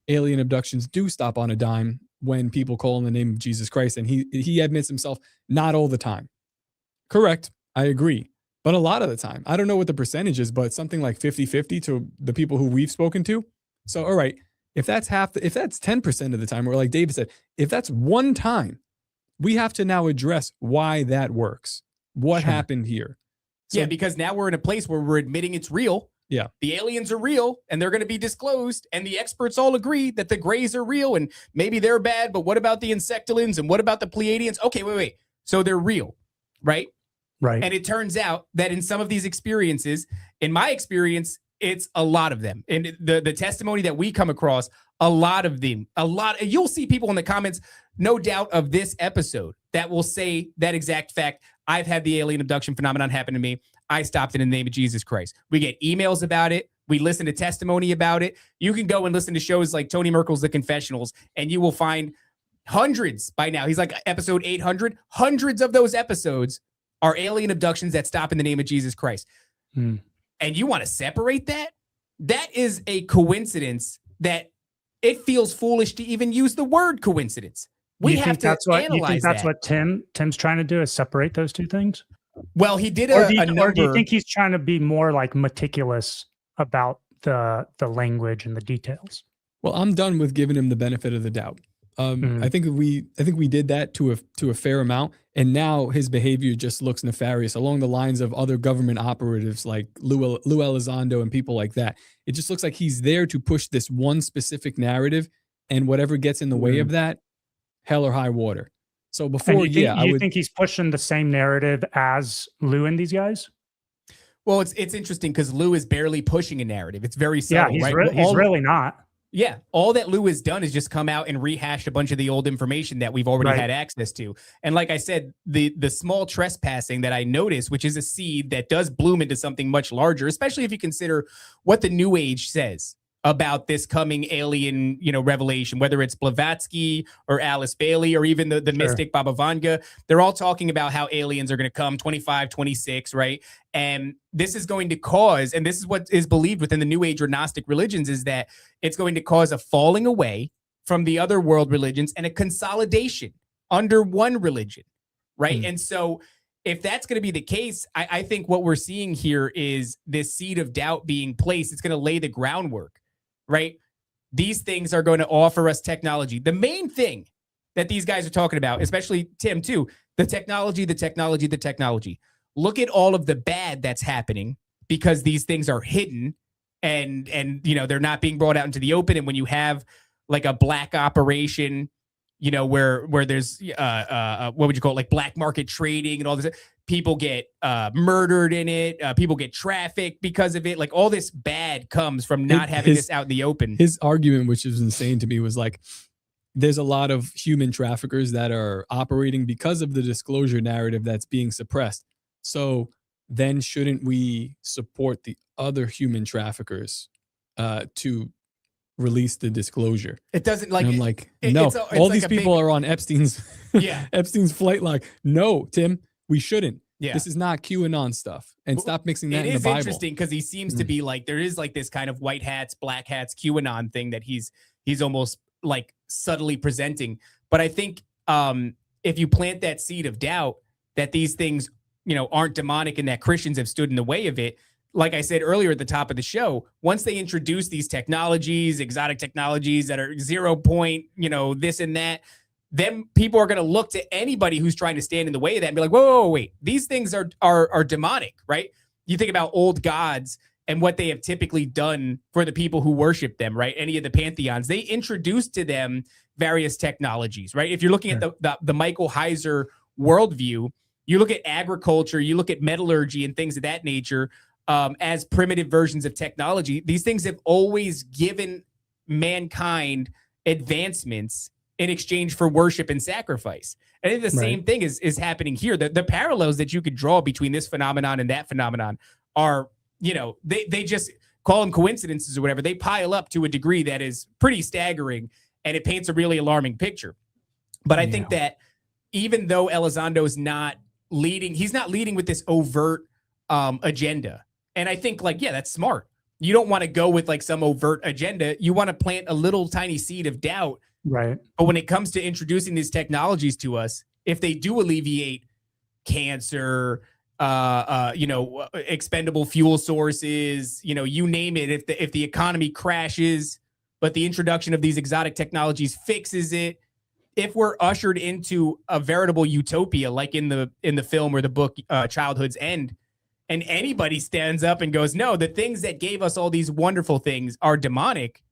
alien abductions do stop on a dime when people call in the name of Jesus Christ? And he admits himself, not all the time. Correct. I agree. But a lot of the time, I don't know what the percentage is, but something like 50-50 to the people who we've spoken to. So, all right, if that's 10% of the time, or like David said, if that's one time, we have to now address why that works. What happened here? So, because now we're in a place where we're admitting it's real. Yeah. The aliens are real and they're going to be disclosed. And the experts all agree that the Greys are real and maybe they're bad. But what about the Insectolins and what about the Pleiadians? Okay, wait. So they're real, right? Right. And it turns out that in some of these experiences, in my experience, it's a lot of them. And the testimony that we come across, a lot of them, you'll see people in the comments, no doubt, of this episode that will say that exact fact. I've had the alien abduction phenomenon happen to me. I stopped it in the name of Jesus Christ. We get emails about it. We listen to testimony about it. You can go and listen to shows like Tony Merkel's The Confessionals, and you will find hundreds by now. He's like episode 800. Hundreds of those episodes are alien abductions that stop in the name of Jesus Christ. And you want to separate that? That is a coincidence that it feels foolish to even use the word coincidence. We have to analyze you think that's that. what Tim's trying to do, is separate those two things? Well, he did or do you think he's trying to be more like meticulous about the language and the details? Well, I'm done with giving him the benefit of the doubt. I think we did that to a fair amount, and now his behavior just looks nefarious along the lines of other government operatives like Lou Elizondo and people like that. It just looks like he's there to push this one specific narrative, and whatever gets in the way of that, hell or high water. So before, you think he's pushing the same narrative as Lou and these guys? Well, it's interesting because Lou is barely pushing a narrative. It's very subtle, he's right? He's really not. Yeah, all that Lou has done is just come out and rehash a bunch of the old information that we've already had access to. And like I said, the small trespassing that I noticed, which is a seed that does bloom into something much larger, especially if you consider what the New Age says about this coming alien, revelation, whether it's Blavatsky or Alice Bailey or even the mystic Baba Vanga. They're all talking about how aliens are going to come 25, 26, right? And this is going to cause, and this is what is believed within the New Age or Gnostic religions, is that it's going to cause a falling away from the other world religions and a consolidation under one religion, right? And so if that's going to be the case, I think what we're seeing here is this seed of doubt being placed. It's going to lay the groundwork, right? These things are going to offer us technology. The main thing that these guys are talking about, especially Tim too, the technology. Look at all of the bad that's happening because these things are hidden and they're not being brought out into the open. And when you have like a black operation, where there's what would you call it, like black market trading and all this, people get murdered in it, people get trafficked because of it. Like all this bad comes from not having this out in the open. His argument, which is insane to me, was like, there's a lot of human traffickers that are operating because of the disclosure narrative that's being suppressed. So then shouldn't we support the other human traffickers to release the disclosure? It doesn't and I'm like, no, all these people are on Epstein's Epstein's flight log. No, Tim, we shouldn't. Yeah. This is not QAnon stuff. And stop mixing that in the Bible. It is interesting because he seems to be like, there is like this kind of white hats, black hats, QAnon thing that he's almost like subtly presenting. But I think if you plant that seed of doubt that these things, aren't demonic and that Christians have stood in the way of it, like I said earlier at the top of the show, once they introduce these technologies, exotic technologies that are 0 point, this and that, then people are going to look to anybody who's trying to stand in the way of that and be like, whoa, wait, these things are demonic, right? You think about old gods and what they have typically done for the people who worship them, right? Any of the pantheons, they introduced to them various technologies, right? If you're looking at the Michael Heiser worldview, you look at agriculture, you look at metallurgy and things of that nature as primitive versions of technology. These things have always given mankind advancements in exchange for worship and sacrifice. And I think the same thing is happening here. The parallels that you could draw between this phenomenon and that phenomenon are, they just call them coincidences or whatever. They pile up to a degree that is pretty staggering, and it paints a really alarming picture. But I think that even though Elizondo is not leading, he's not leading with this overt agenda. And I think that's smart. You don't want to go with like some overt agenda. You want to plant a little tiny seed of doubt. Right. But when it comes to introducing these technologies to us, if they do alleviate cancer, expendable fuel sources, you name it, if the economy crashes, but the introduction of these exotic technologies fixes it, if we're ushered into a veritable utopia, like in the film or the book Childhood's End, and anybody stands up and goes, no, the things that gave us all these wonderful things are demonic,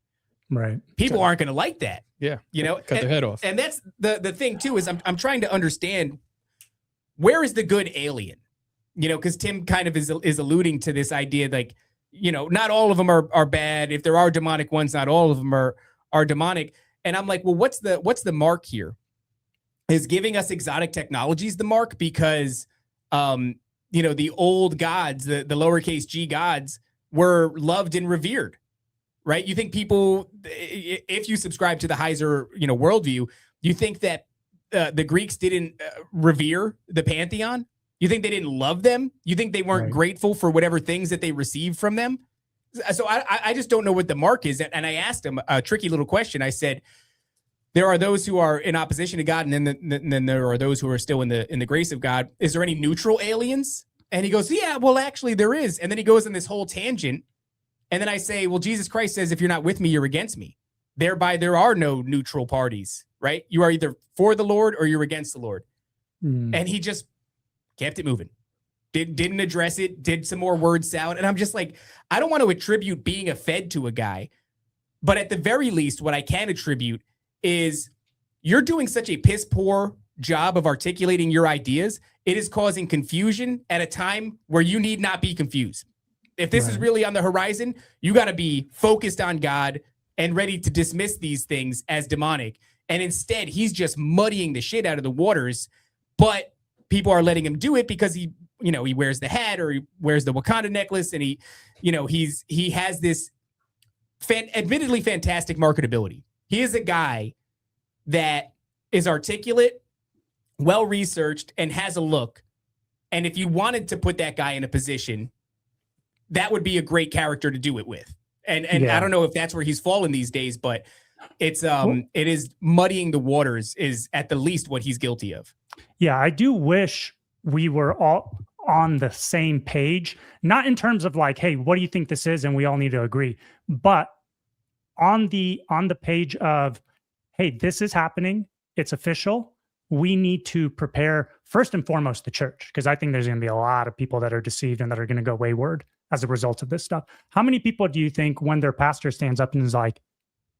right? People aren't going to like that. Yeah. You know, Cut their head off. And that's the thing too, is I'm trying to understand, where is the good alien? You know, because Tim kind of is alluding to this idea, like, you know, not all of them are bad. If there are demonic ones, not all of them are demonic. And I'm like, well, what's the mark here? Is giving us exotic technologies the mark? Because you know, the old gods, the lowercase g gods, were loved and revered, right? You think people, if you subscribe to the Heiser, you know, worldview, you think that the Greeks didn't revere the pantheon? You think they didn't love them? You think they weren't grateful for whatever things that they received from them? So I just don't know what the mark is. And I asked him a tricky little question. I said, there are those who are in opposition to God, and then there are those who are still in the grace of God. Is there any neutral aliens? And he goes, yeah, well, actually there is. And then he goes on this whole tangent. And then I say, well, Jesus Christ says, if you're not with me, you're against me. Thereby, there are no neutral parties, right? You are either for the Lord or you're against the Lord. And he just kept it moving. Didn't address it, did some more word salad. And I'm just like, I don't want to attribute being a Fed to a guy. But at the very least, what I can attribute is you're doing such a piss poor job of articulating your ideas. It is causing confusion at a time where you need not be confused. If this is really on the horizon, you got to be focused on God and ready to dismiss these things as demonic. And instead, he's just muddying the shit out of the waters. But people are letting him do it because he wears the hat, or he wears the Wakanda necklace, and he has this admittedly fantastic marketability. He is a guy that is articulate, well-researched, and has a look. And if you wanted to put that guy in a position, that would be a great character to do it with. And I don't know if that's where he's fallen these days, but it is muddying the waters is at the least what he's guilty of. Yeah, I do wish we were all on the same page, not in terms of like, hey, what do you think this is? And we all need to agree, but on the page of, hey, this is happening. It's official. We need to prepare, first and foremost, the church, because I think there's going to be a lot of people that are deceived and that are going to go wayward as a result of this stuff. How many people do you think when their pastor stands up and is like,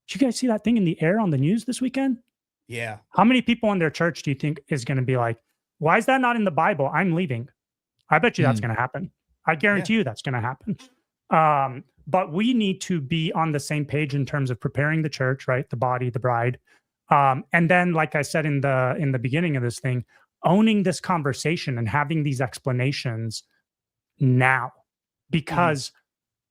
did you guys see that thing in the air on the news this weekend? Yeah. How many people in their church do you think is going to be like, why is that not in the Bible? I'm leaving. I bet you that's going to happen. I guarantee you that's going to happen. But we need to be on the same page in terms of preparing the church, right? The body, the bride. And then, like I said in the beginning of this thing, owning this conversation and having these explanations now. Because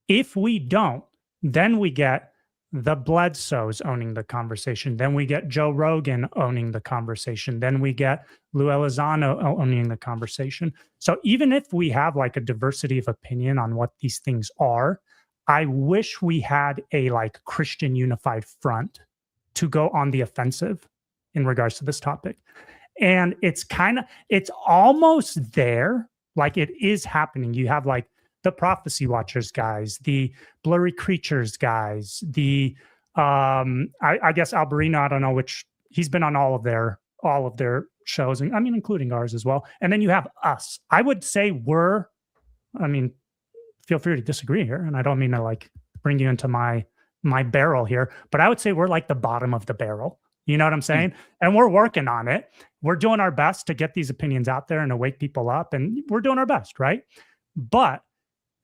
if we don't, then we get the Bledsoes owning the conversation. Then we get Joe Rogan owning the conversation. Then we get Lou Elizondo owning the conversation. So even if we have like a diversity of opinion on what these things are, I wish we had a like Christian unified front to go on the offensive in regards to this topic. And it's almost there. Like it is happening. You have like the Prophecy Watchers guys, the Blurry Creatures guys, the I guess Alberino, I don't know which, he's been on all of their shows, and I mean including ours as well. And then you have us. I would say feel free to disagree here, and I don't mean to like bring you into my barrel here, but I would say we're like the bottom of the barrel. You know what I'm saying? And we're working on it. We're doing our best to get these opinions out there and to wake people up, and we're doing our best, right? But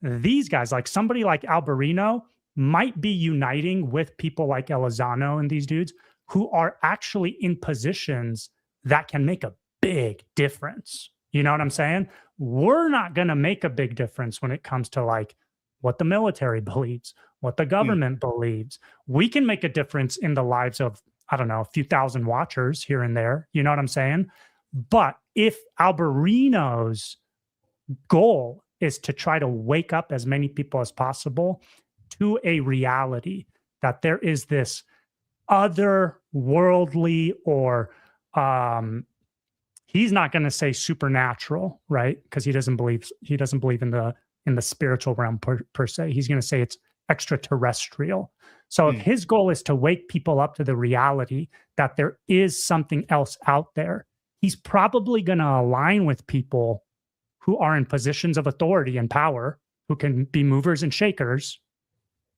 these guys, like somebody like Alberino, might be uniting with people like Elizondo and these dudes who are actually in positions that can make a big difference. You know what I'm saying? We're not going to make a big difference when it comes to like what the military believes, what the government believes. We can make a difference in the lives of, I don't know, a few thousand watchers here and there. You know what I'm saying? But if Alberino's goal is to try to wake up as many people as possible to a reality that there is this otherworldly, or he's not going to say supernatural, right? Because he doesn't believe in the spiritual realm per se. He's going to say it's extraterrestrial. So if his goal is to wake people up to the reality that there is something else out there, he's probably going to align with people who are in positions of authority and power, who can be movers and shakers,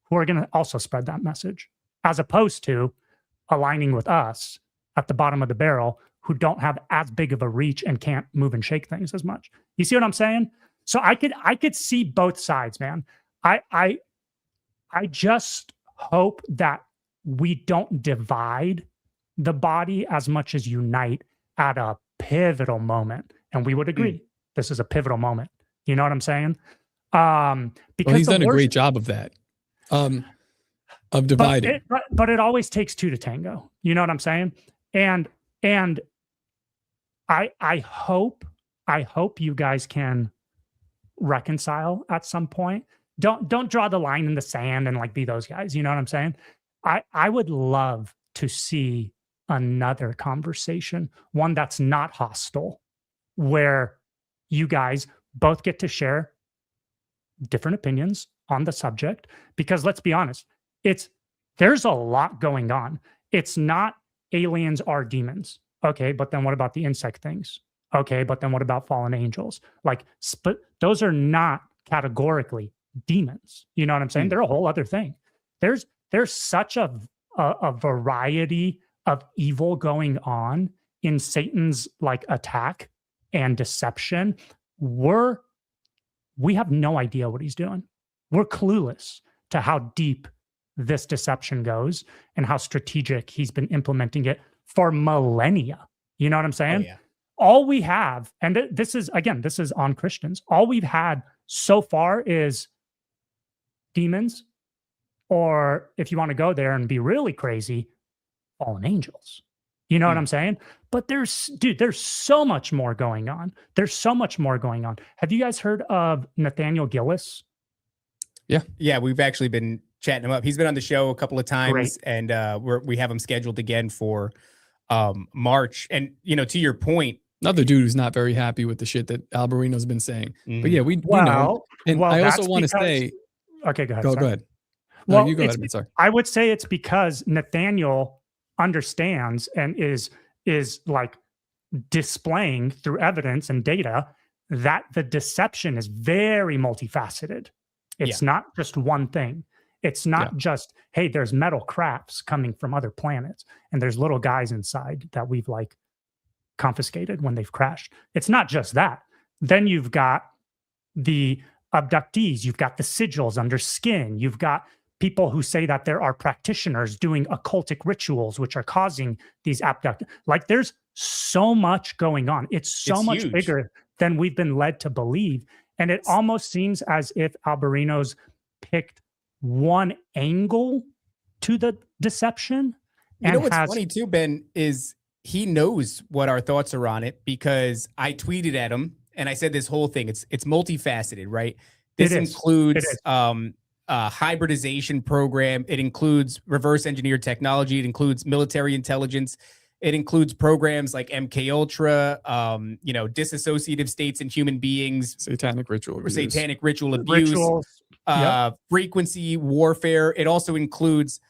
who are going to also spread that message, as opposed to aligning with us at the bottom of the barrel who don't have as big of a reach and can't move and shake things as much. You see what I'm saying? So I could see both sides, man. I just hope that we don't divide the body as much as unite at a pivotal moment. And we would agree, this is a pivotal moment. You know what I'm saying? Because he's done a great job of that, of dividing. But it always takes two to tango. You know what I'm saying? And I hope you guys can reconcile at some point. Don't draw the line in the sand and like be those guys. You know what I'm saying? I would love to see another conversation, one that's not hostile, where you guys both get to share different opinions on the subject. Because let's be honest, there's a lot going on. It's not aliens are demons. Okay, but then what about the insect things? Okay, but then what about fallen angels? Like, those are not categorically demons. You know what I'm saying? They're a whole other thing. There's such a variety of evil going on in Satan's like attack and deception. We have no idea what he's doing. We're clueless to how deep this deception goes and how strategic he's been implementing it for millennia. You know what I'm saying? Oh, yeah. All we have, and this is on Christians, all we've had so far is demons, or if you want to go there and be really crazy, fallen angels. You know what I'm saying? But there's so much more going on. There's so much more going on. Have you guys heard of Nathaniel Gillis? Yeah, we've actually been chatting him up. He's been on the show a couple of times. Great. And we have him scheduled again for March. And, you know, to your point, another dude who's not very happy with the shit that Alberino's been saying. But yeah, we know. And I also want to say, okay, go ahead. Go ahead. No, well, you go ahead. I'm sorry. I would say it's because Nathaniel understands and is like displaying through evidence and data that the deception is very multifaceted. It's not just one thing. It's not just, hey, there's metal crafts coming from other planets and there's little guys inside that we've like confiscated when they've crashed. It's not just that. Then you've got the abductees, you've got the sigils under skin, you've got people who say that there are practitioners doing occultic rituals which are causing these abduct. Like, there's so much going on. It's much huge. Bigger than we've been led to believe. And it almost seems as if Alberino's picked one angle to the deception. You know what's funny too, Ben, is he knows what our thoughts are on it, because I tweeted at him and I said this whole thing, it's multifaceted, right? This includes hybridization program. It includes reverse engineered technology. It includes military intelligence. It includes programs like MK Ultra, disassociative states in human beings, satanic ritual abuse, frequency warfare. It also includes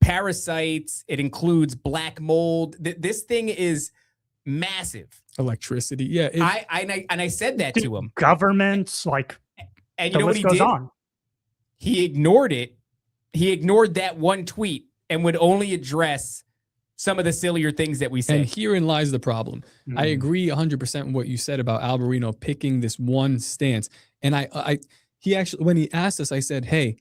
parasites. It includes black mold. This thing is massive. Electricity. Yeah. I said that to him. Governments, like, and you know what he did? He ignored it. He ignored that one tweet and would only address some of the sillier things that we say. And herein lies the problem. I agree 100% with what you said about Alberino picking this one stance. And he actually, when he asked us, I said, hey,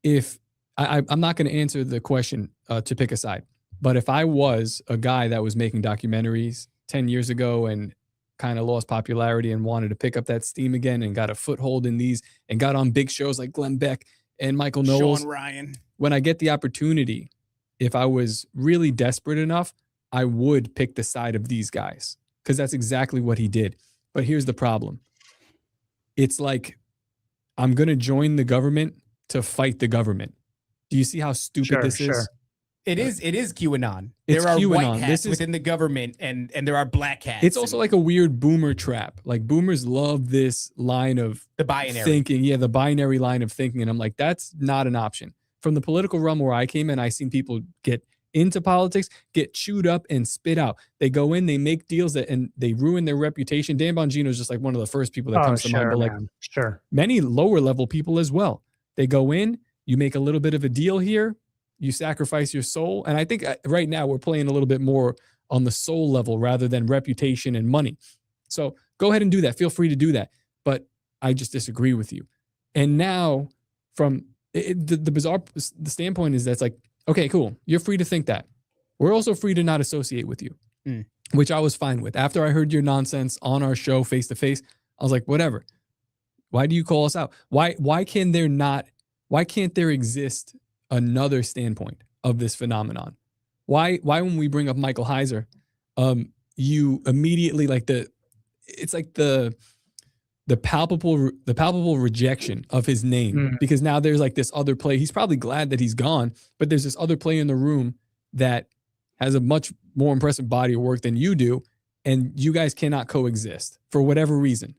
if I'm not going to answer the question to pick a side, but if I was a guy that was making documentaries 10 years ago and kind of lost popularity and wanted to pick up that steam again and got a foothold in these and got on big shows like Glenn Beck and Michael Knowles, Sean Ryan, when I get the opportunity, if I was really desperate enough, I would pick the side of these guys, because that's exactly what he did. But here's the problem. It's like, I'm going to join the government to fight the government. Do you see how stupid this is? It is QAnon. There are white hats within the government, and there are black hats. It's also like a weird boomer trap. Like, boomers love this line of the binary thinking. Yeah, the binary line of thinking. And I'm like, that's not an option. From the political realm where I came in, I seen people get into politics get chewed up and spit out. They go in, they make deals and they ruin their reputation. Dan Bongino is just like one of the first people that comes to mind, but like many lower level people as well. They go in, you make a little bit of a deal here, you sacrifice your soul. And I think right now we're playing a little bit more on the soul level rather than reputation and money. So go ahead and do that. Feel free to do that. But I just disagree with you. And now from the standpoint is that's like, okay, cool. You're free to think that. We're also free to not associate with you, which I was fine with. After I heard your nonsense on our show face to face, I was like, whatever. Why do you call us out? Why can't there exist another standpoint of this phenomenon? Why when we bring up Michael Heiser, you immediately it's like the palpable rejection of his name, because now there's like this other player. He's probably glad that he's gone, but there's this other player in the room that has a much more impressive body of work than you do, and you guys cannot coexist for whatever reason.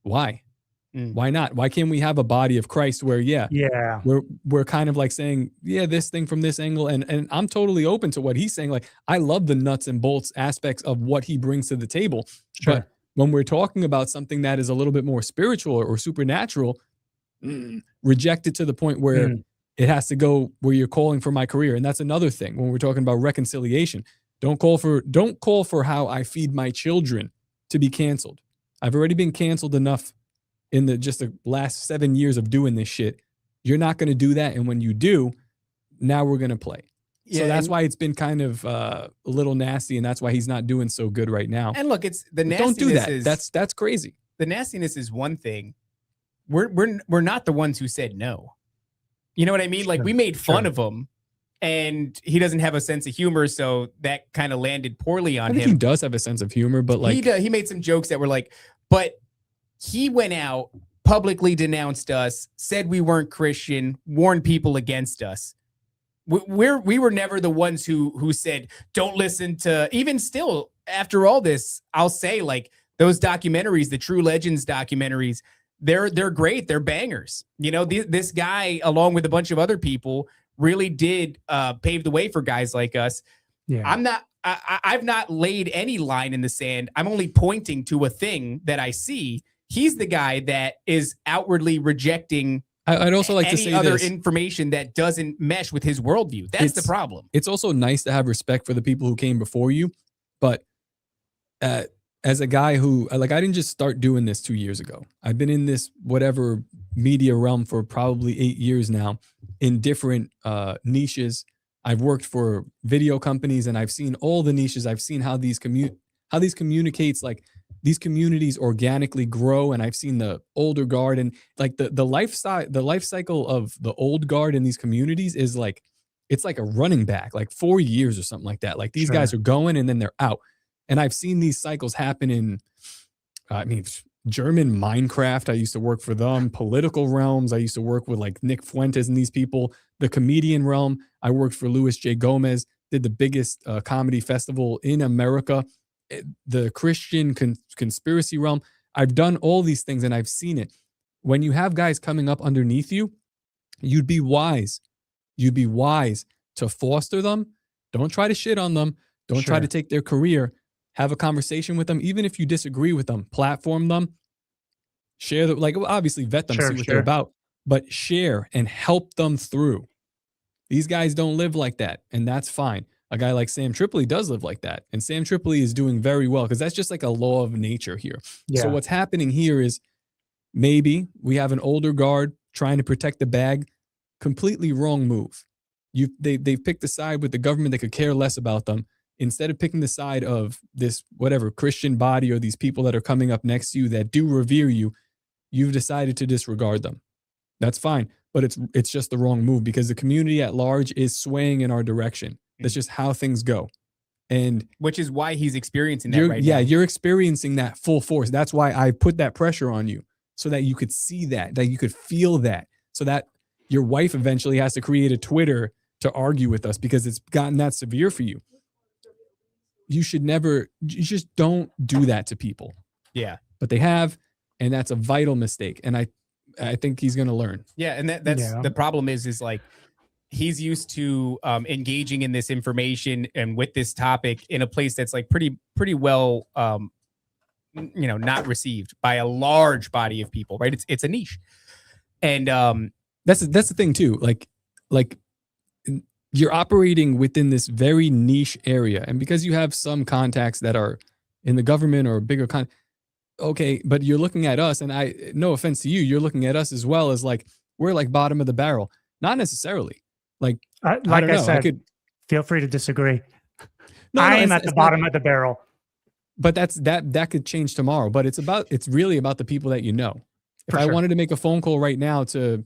Why? Why not? Why can't we have a body of Christ where, we're kind of like saying, this thing from this angle, and I'm totally open to what he's saying. Like, I love the nuts and bolts aspects of what he brings to the table. Sure. But when we're talking about something that is a little bit more spiritual or supernatural, reject it to the point where it has to go where you're calling for my career. And that's another thing when we're talking about reconciliation. Don't call for how I feed my children to be canceled. I've already been canceled enough in the last 7 years of doing this shit. You're not going to do that. And when you do, now we're going to play. So that's why it's been kind of a little nasty, and that's why he's not doing so good right now. And look, it's the nastiness. Don't do that. That's crazy. The nastiness is one thing. We're not the ones who said no. You know what I mean? Like, we made fun of him, and he doesn't have a sense of humor, so that kind of landed poorly on him. He does have a sense of humor, but like he made some jokes that were like, but he went out, publicly denounced us, said we weren't Christian, warned people against us. We were never the ones who said, don't listen to, even still, after all this, I'll say, like, those documentaries, the True Legends documentaries, they're great. They're bangers. You know, this guy, along with a bunch of other people, really did pave the way for guys like us. Yeah. I've not laid any line in the sand. I'm only pointing to a thing that I see. He's the guy that is outwardly rejecting I'd also like to say other information that doesn't mesh with his worldview. That's the problem. It's also nice to have respect for the people who came before you, but as a guy who, like, I didn't just start doing this 2 years ago. I've been in this whatever media realm for probably 8 years now in different niches. I've worked for video companies, and I've seen all the niches. I've seen how these communicates, like, these communities organically grow, and I've seen the older guard, and like the life cycle of the old guard in these communities is like, it's like a running back, like 4 years or something like that. Like, these guys are going and then they're out. And I've seen these cycles happen in, German Minecraft. I used to work for them. Political realms. I used to work with like Nick Fuentes and these people. The comedian realm. I worked for Louis J. Gomez, did the biggest comedy festival in America. The Christian conspiracy realm. I've done all these things and I've seen it. When you have guys coming up underneath you, you'd be wise to foster them. Don't try to shit on them. Don't try to take their career. Have a conversation with them, even if you disagree with them. Platform them. Share the, like, obviously vet them, see what they're about, but share and help them through. These guys don't live like that, and that's fine. A guy like Sam Tripoli does live like that, and Sam Tripoli is doing very well because that's just like a law of nature here. Yeah. So what's happening here is maybe we have an older guard trying to protect the bag. Completely wrong move. They've picked a side with the government that could care less about them. Instead of picking the side of this whatever Christian body or these people that are coming up next to you that do revere you, you've decided to disregard them. That's fine, but it's just the wrong move because the community at large is swaying in our direction. That's just how things go. And which is why he's experiencing that right now. Yeah, you're experiencing that full force. That's why I put that pressure on you so that you could see that you could feel that, so that your wife eventually has to create a Twitter to argue with us because it's gotten that severe for you. You just don't do that to people. Yeah. But they have, and that's a vital mistake. And I think he's going to learn. Yeah. And that's the problem is like he's used to engaging in this information and with this topic in a place that's like pretty well, not received by a large body of people, right? It's a niche. And that's the thing too. Like you're operating within this very niche area, and because you have some contacts that are in the government or bigger okay, but you're looking at us, and no offense to you, you're looking at us as well as like we're like bottom of the barrel. Not necessarily. Like I said, feel free to disagree. I am at the bottom of the barrel. But that could change tomorrow. But it's really about the people that you know. If I wanted to make a phone call right now to,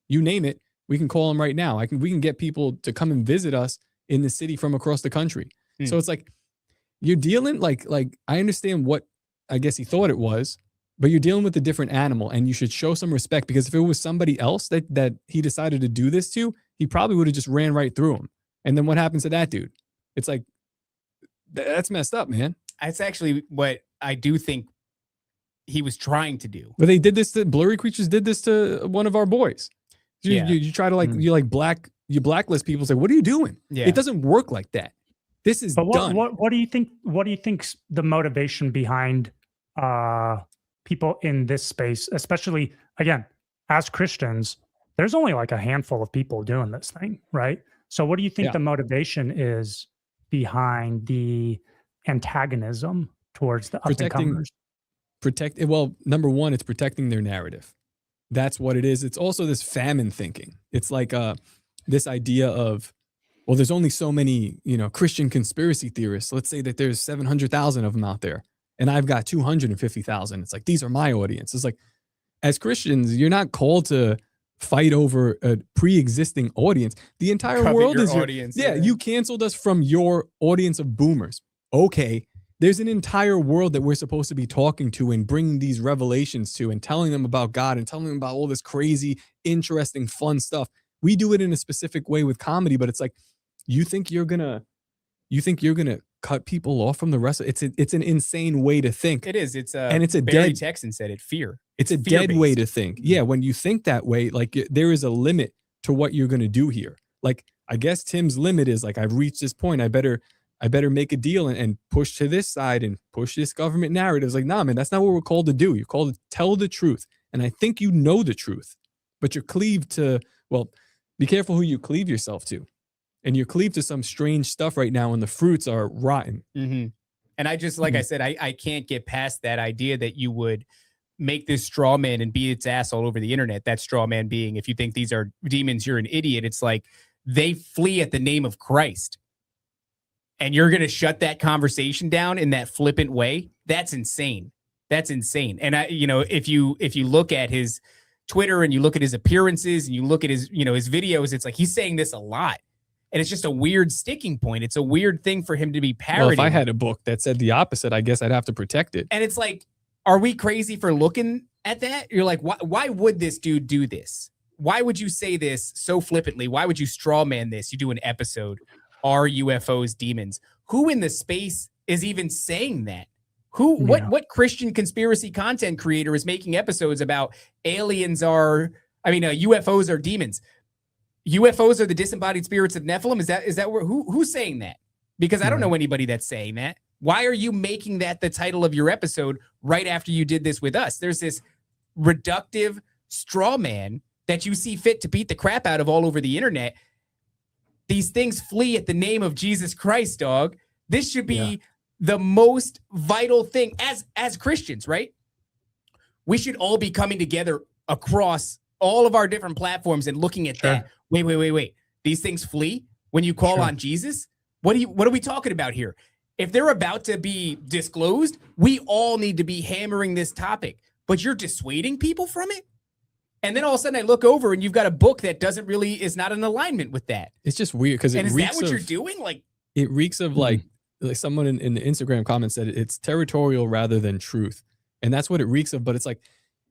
you name it, we can call them right now. We can get people to come and visit us in the city from across the country. So it's like you're dealing like I understand what I guess he thought it was, but you're dealing with a different animal, and you should show some respect, because if it was somebody else that he decided to do this to, he probably would have just ran right through him. And then what happens to that dude? It's like that's messed up, man. That's actually what I do think he was trying to do. But they did this to Blurry Creatures. Did this to one of our boys. You try to you blacklist people. Say, what are you doing? Yeah. It doesn't work like that. This is done. What do you think? What do you think's the motivation behind people in this space, especially again as Christians? There's only like a handful of people doing this thing, right? So, what do you think the motivation is behind the antagonism towards the up-and-comers? Well, number one, it's protecting their narrative. That's what it is. It's also this famine thinking. It's like this idea of, well, there's only so many, Christian conspiracy theorists. Let's say that there's 700,000 of them out there, and I've got 250,000. It's like, these are my audience. It's like, as Christians, you're not called to fight over a pre-existing audience. The entire world is your audience. Yeah, you canceled us from your audience of boomers. Okay, there's an entire world that we're supposed to be talking to and bringing these revelations to and telling them about God and telling them about all this crazy, interesting, fun stuff. We do it in a specific way with comedy, but it's like, you think you're gonna cut people off from the rest of it? It's an insane way to think. It is. It's and it's a Barry dead Texan said it. Fear. It's a dead way to think. Yeah, when you think that way, like there is a limit to what you're gonna do here. Like, I guess Tim's limit is like, I've reached this point. I better make a deal and push to this side and push this government narrative. It's like, nah, man, that's not what we're called to do. You're called to tell the truth. And I think you know the truth, but you're cleaved to, well, be careful who you cleave yourself to. And you're cleaved to some strange stuff right now, and the fruits are rotten. Mm-hmm. And I just, like I said, I can't get past that idea that you would make this straw man and be its ass all over the internet. That straw man being, if you think these are demons, you're an idiot. It's like they flee at the name of Christ. And you're going to shut that conversation down in that flippant way? That's insane. That's insane. And if you look at his Twitter and you look at his appearances and you look at his, his videos, it's like he's saying this a lot. And it's just a weird sticking point. It's a weird thing for him to be parodying. Well, if I had a book that said the opposite, I guess I'd have to protect it. And it's like, are we crazy for looking at that? You're like, why would this dude do this? Why would you say this so flippantly? Why would you straw man this? You do an episode, Are UFOs demons? Who in the space is even saying that? What Christian conspiracy content creator is making episodes about UFOs are demons? UFOs are the disembodied spirits of Nephilim. Is that who's saying that? Because I don't know anybody that's saying that. Why are you making that the title of your episode right after you did this with us? There's this reductive straw man that you see fit to beat the crap out of all over the internet. These things flee at the name of Jesus Christ, dog. This should be the most vital thing as Christians, right? We should all be coming together across all of our different platforms and looking at that. Wait. These things flee when you call on Jesus? What are we talking about here? If they're about to be disclosed, we all need to be hammering this topic, but you're dissuading people from it? And then all of a sudden I look over and you've got a book that is not in alignment with that. It's just weird because is that what you're doing? Like, it reeks of like someone in the Instagram comments said it's territorial rather than truth. And that's what it reeks of. But it's like,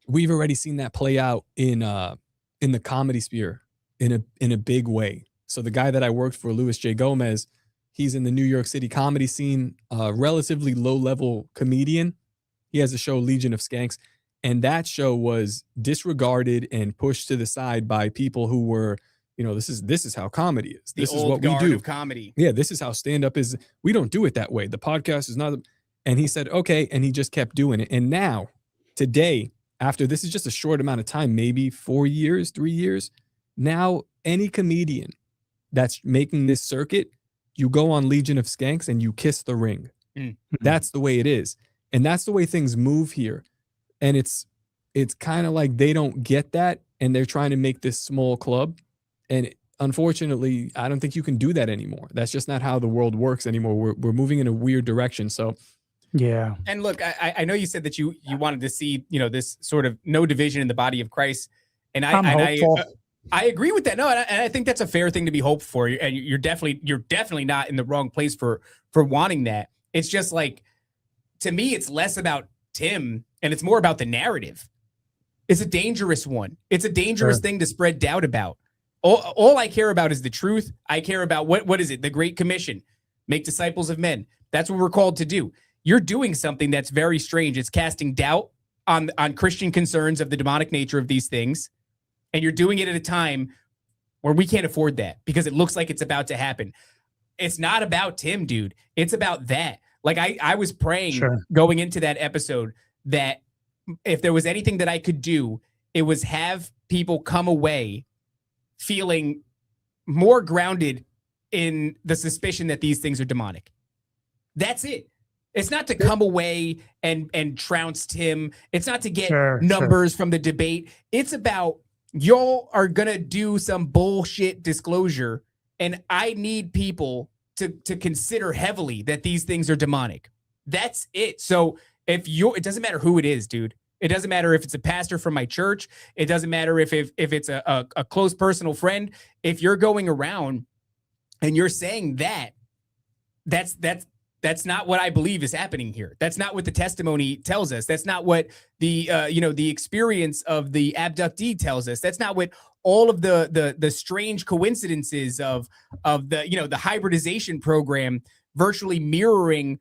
we've already seen that play out in the comedy sphere in a big way. So the guy that I worked for, Louis J. Gomez, he's in the New York City comedy scene, relatively low-level comedian. He has a show, Legion of Skanks, and that show was disregarded and pushed to the side by people who were You know, this is how comedy is. This The is old what we guard do. of comedy. Yeah, this is how stand-up is. We don't do it that way. The podcast is not. And he said, okay. And he just kept doing it. And now, today, after this is just a short amount of time, maybe 4 years, 3 years, now any comedian that's making this circuit, you go on Legion of Skanks and you kiss the ring. That's the way it is. And that's the way things move here. And it's kind of like they don't get that, and they're trying to make this small club. And unfortunately, I don't think you can do that anymore. That's just not how the world works anymore. We're moving in a weird direction. So yeah. And look, I know you said that you wanted to see, you know, this sort of no division in the body of Christ. And I'm hopeful. I agree with that. No, and I think that's a fair thing to be hopeful for. And you're definitely not in the wrong place for wanting that. It's just like, to me, it's less about Tim and it's more about the narrative. It's a dangerous one. It's a dangerous thing to spread doubt about. All I care about is the truth. I care about what is it? The Great Commission, make disciples of men. That's what we're called to do. You're doing something that's very strange. It's casting doubt on Christian concerns of the demonic nature of these things. And you're doing it at a time where we can't afford that because it looks like it's about to happen. It's not about Tim, dude. It's about that. Like I was praying going into that episode that if there was anything that I could do, it was have people come away feeling more grounded in the suspicion that these things are demonic. That's it. It's not to come away and trounce Tim. It's not to get numbers from the debate. It's about y'all are going to do some bullshit disclosure, and I need people to consider heavily that these things are demonic. That's it. So it doesn't matter who it is, dude. It doesn't matter if it's a pastor from my church. It doesn't matter if it's a close personal friend. If you're going around and you're saying that's not what I believe is happening here. That's not what the testimony tells us. That's not what the experience of the abductee tells us. That's not what all of the strange coincidences of the hybridization program virtually mirroring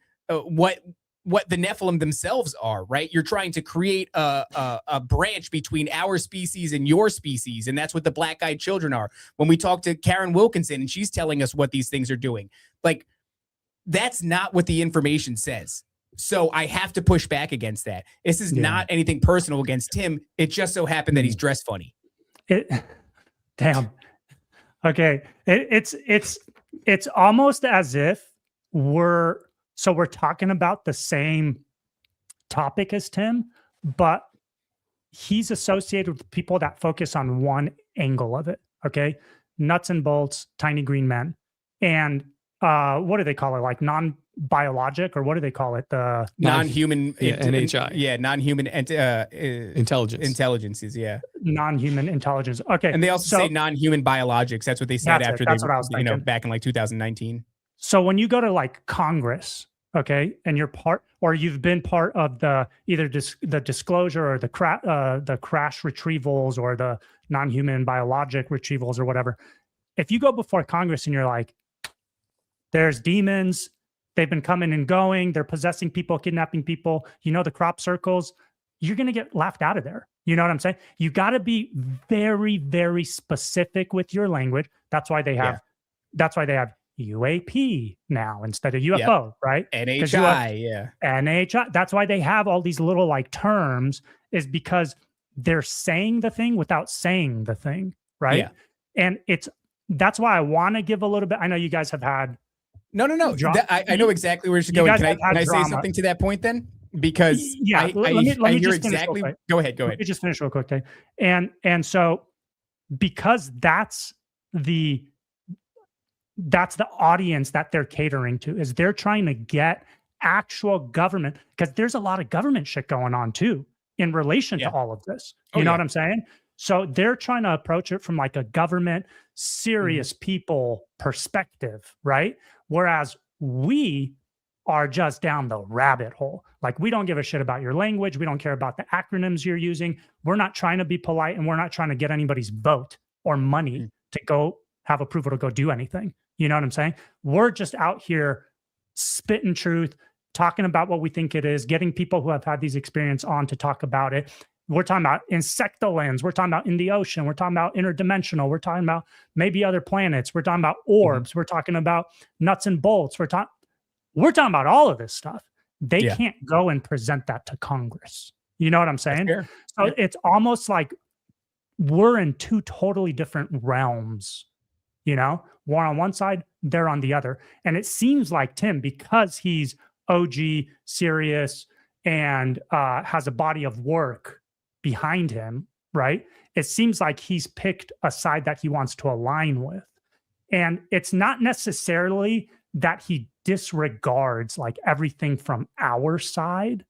what the Nephilim themselves are, right? You're trying to create a branch between our species and your species, and that's what the black-eyed children are. When we talk to Karen Wilkinson and she's telling us what these things are doing, like, that's not what the information says. So I have to push back against that. This is not anything personal against Tim. It just so happened that he's dressed funny. Damn. Okay. It's almost as if we're talking about the same topic as Tim, but he's associated with people that focus on one angle of it. Okay. Nuts and bolts, tiny green men. And what do they call it? Like non-biologic, or what do they call it? The non-human NHI. Yeah, non-human intelligences. Yeah, non-human intelligence. Okay, and they also say non-human biologics. That's what they said after that's what I was thinking. Back in like 2019. So when you go to like Congress, okay, and you're part, or you've been part of the either the disclosure or the crash retrievals or the non-human biologic retrievals or whatever. If you go before Congress and you're like, there's demons, they've been coming and going, they're possessing people, kidnapping people, the crop circles, you're going to get laughed out of there. You know what I'm saying? You got to be very, very specific with your language. That's why they have UAP now instead of UFO, right? NHI, NHI. That's why they have all these little like terms, is because they're saying the thing without saying the thing, right? Yeah. And that's why I want to give a little bit. I know you guys have had. No. I know exactly where you should go. Can I say something to that point then? Because I hear exactly. Go ahead. Let me just finish real quick, okay? And so because that's the audience that they're catering to, is they're trying to get actual government, because there's a lot of government shit going on too in relation to all of this. You know what I'm saying? So they're trying to approach it from like a government, serious people perspective, right? Whereas we are just down the rabbit hole. Like, we don't give a shit about your language. We don't care about the acronyms you're using. We're not trying to be polite, and we're not trying to get anybody's vote or money to go have approval to go do anything. You know what I'm saying? We're just out here spitting truth, talking about what we think it is, getting people who have had these experiences on to talk about it. We're talking about insectolands. We're talking about in the ocean. We're talking about interdimensional. We're talking about maybe other planets. We're talking about orbs. We're talking about nuts and bolts. We're talking about all of this stuff. They can't go and present that to Congress. You know what I'm saying? So it's almost like we're in two totally different realms. You know, we're on one side, they're on the other. And it seems like Tim, because he's OG, serious, and has a body of work behind him, right? It seems like he's picked a side that he wants to align with. And it's not necessarily that he disregards like everything from our side,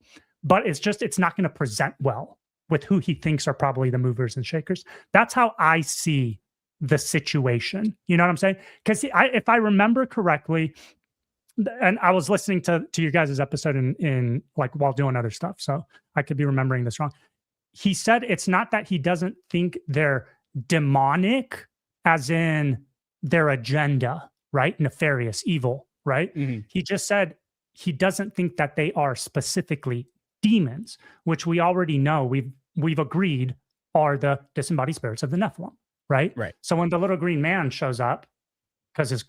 but it's not going to present well with who he thinks are probably the movers and shakers. That's how I see the situation. You know what I'm saying? Because if I remember correctly, and I was listening to you guys' episode in like while doing other stuff, so I could be remembering this wrong. He said it's not that he doesn't think they're demonic, as in their agenda, right? Nefarious, evil, right? He just said he doesn't think that they are specifically demons, which we already know, we've agreed are the disembodied spirits of the Nephilim, right? Right. So when the little green man shows up because his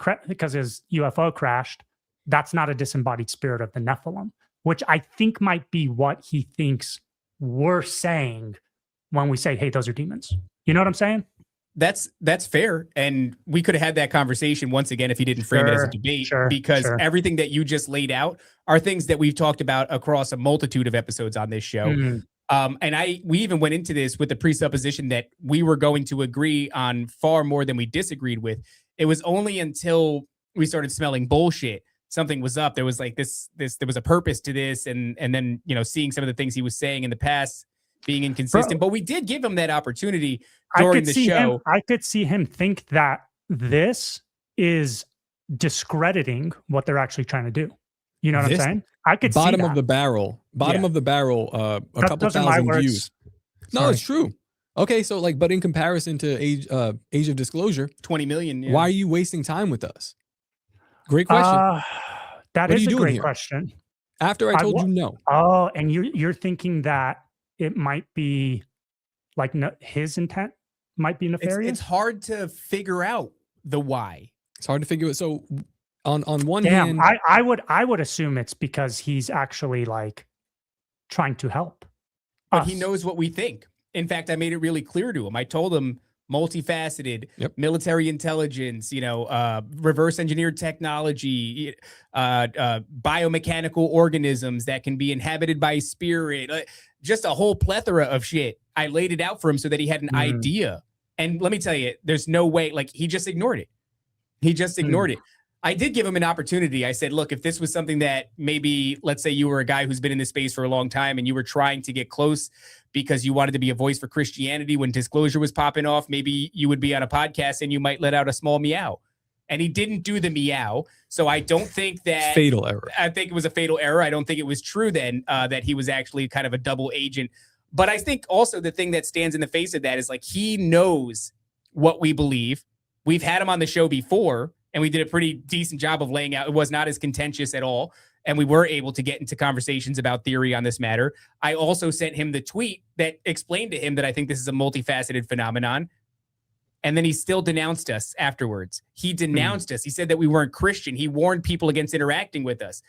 UFO crashed, that's not a disembodied spirit of the Nephilim, which I think might be what he thinks we're saying when we say, hey, those are demons. You know what I'm saying? That's fair. And we could have had that conversation once again if he didn't frame it as a debate, because everything that you just laid out are things that we've talked about across a multitude of episodes on this show. And we even went into this with the presupposition that we were going to agree on far more than we disagreed with. It was only until we started smelling bullshit, something was up. There was like there was a purpose to this. And then, you know, seeing some of the things he was saying in the past being inconsistent, but we did give him that opportunity during the show. I could see him think that this is discrediting what they're actually trying to do. You know what I'm saying? I could bottom see that. of the barrel, a couple thousand views. No, it's true. Okay, so like, but in comparison to Age of Disclosure, 20 million. Why are you wasting time with us? Great question. That is a great question. After I told you no. Oh, and you're thinking that it might be like his intent might be nefarious? It's hard to figure out the why. It's hard to figure it. So on one hand, I would assume it's because he's actually like trying to help. But he knows what we think. In fact, I made it really clear to him. I told him multifaceted, military intelligence, reverse engineered technology, biomechanical organisms that can be inhabited by spirit, just a whole plethora of shit. I laid it out for him so that he had an idea. And let me tell you, there's no way, like, he just ignored it. He just ignored it. I did give him an opportunity. I said, look, if this was something that maybe, let's say you were a guy who's been in this space for a long time and you were trying to get close because you wanted to be a voice for Christianity when Disclosure was popping off, maybe you would be on a podcast and you might let out a small meow. And he didn't do the meow. So I don't think that... Fatal error. I think it was a fatal error. I don't think it was true then that he was actually kind of a double agent. But I think also the thing that stands in the face of that is like he knows what we believe. We've had him on the show before, and we did a pretty decent job of laying out. It was not as contentious at all. And we were able to get into conversations about theory on this matter. I also sent him the tweet that explained to him that I think this is a multifaceted phenomenon. And then he still denounced us afterwards. He denounced us. He said that we weren't Christian. He warned people against interacting with us.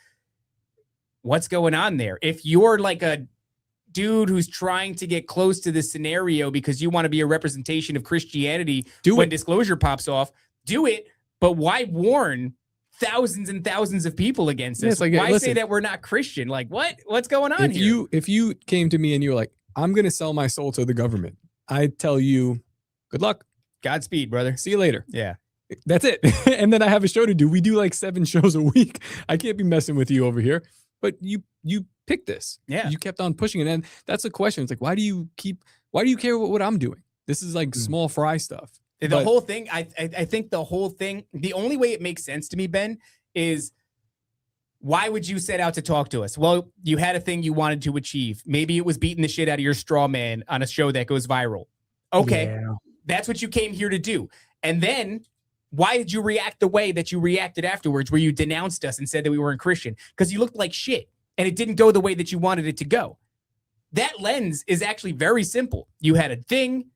What's going on there? If you're like a dude who's trying to get close to this scenario because you want to be a representation of Christianity when Disclosure pops off, do it. But why warn thousands and thousands of people against us? Like, why say that we're not Christian? Like, what's going on here? If you came to me and you were like, I'm going to sell my soul to the government, I'd tell you, good luck. Godspeed, brother. See you later. Yeah. That's it. And then I have a show to do. We do like 7 shows a week. I can't be messing with you over here. But you picked this. Yeah. You kept on pushing it. And that's the question. It's like, why do you care about what I'm doing? This is like small fry stuff. The whole thing, I think the whole thing, the only way it makes sense to me, Ben, is why would you set out to talk to us? Well, you had a thing you wanted to achieve. Maybe it was beating the shit out of your straw man on a show that goes viral. Okay, that's what you came here to do. And then why did you react the way that you reacted afterwards, where you denounced us and said that we weren't Christian? Because you looked like shit and it didn't go the way that you wanted it to go. That lens is actually very simple. You had a thing,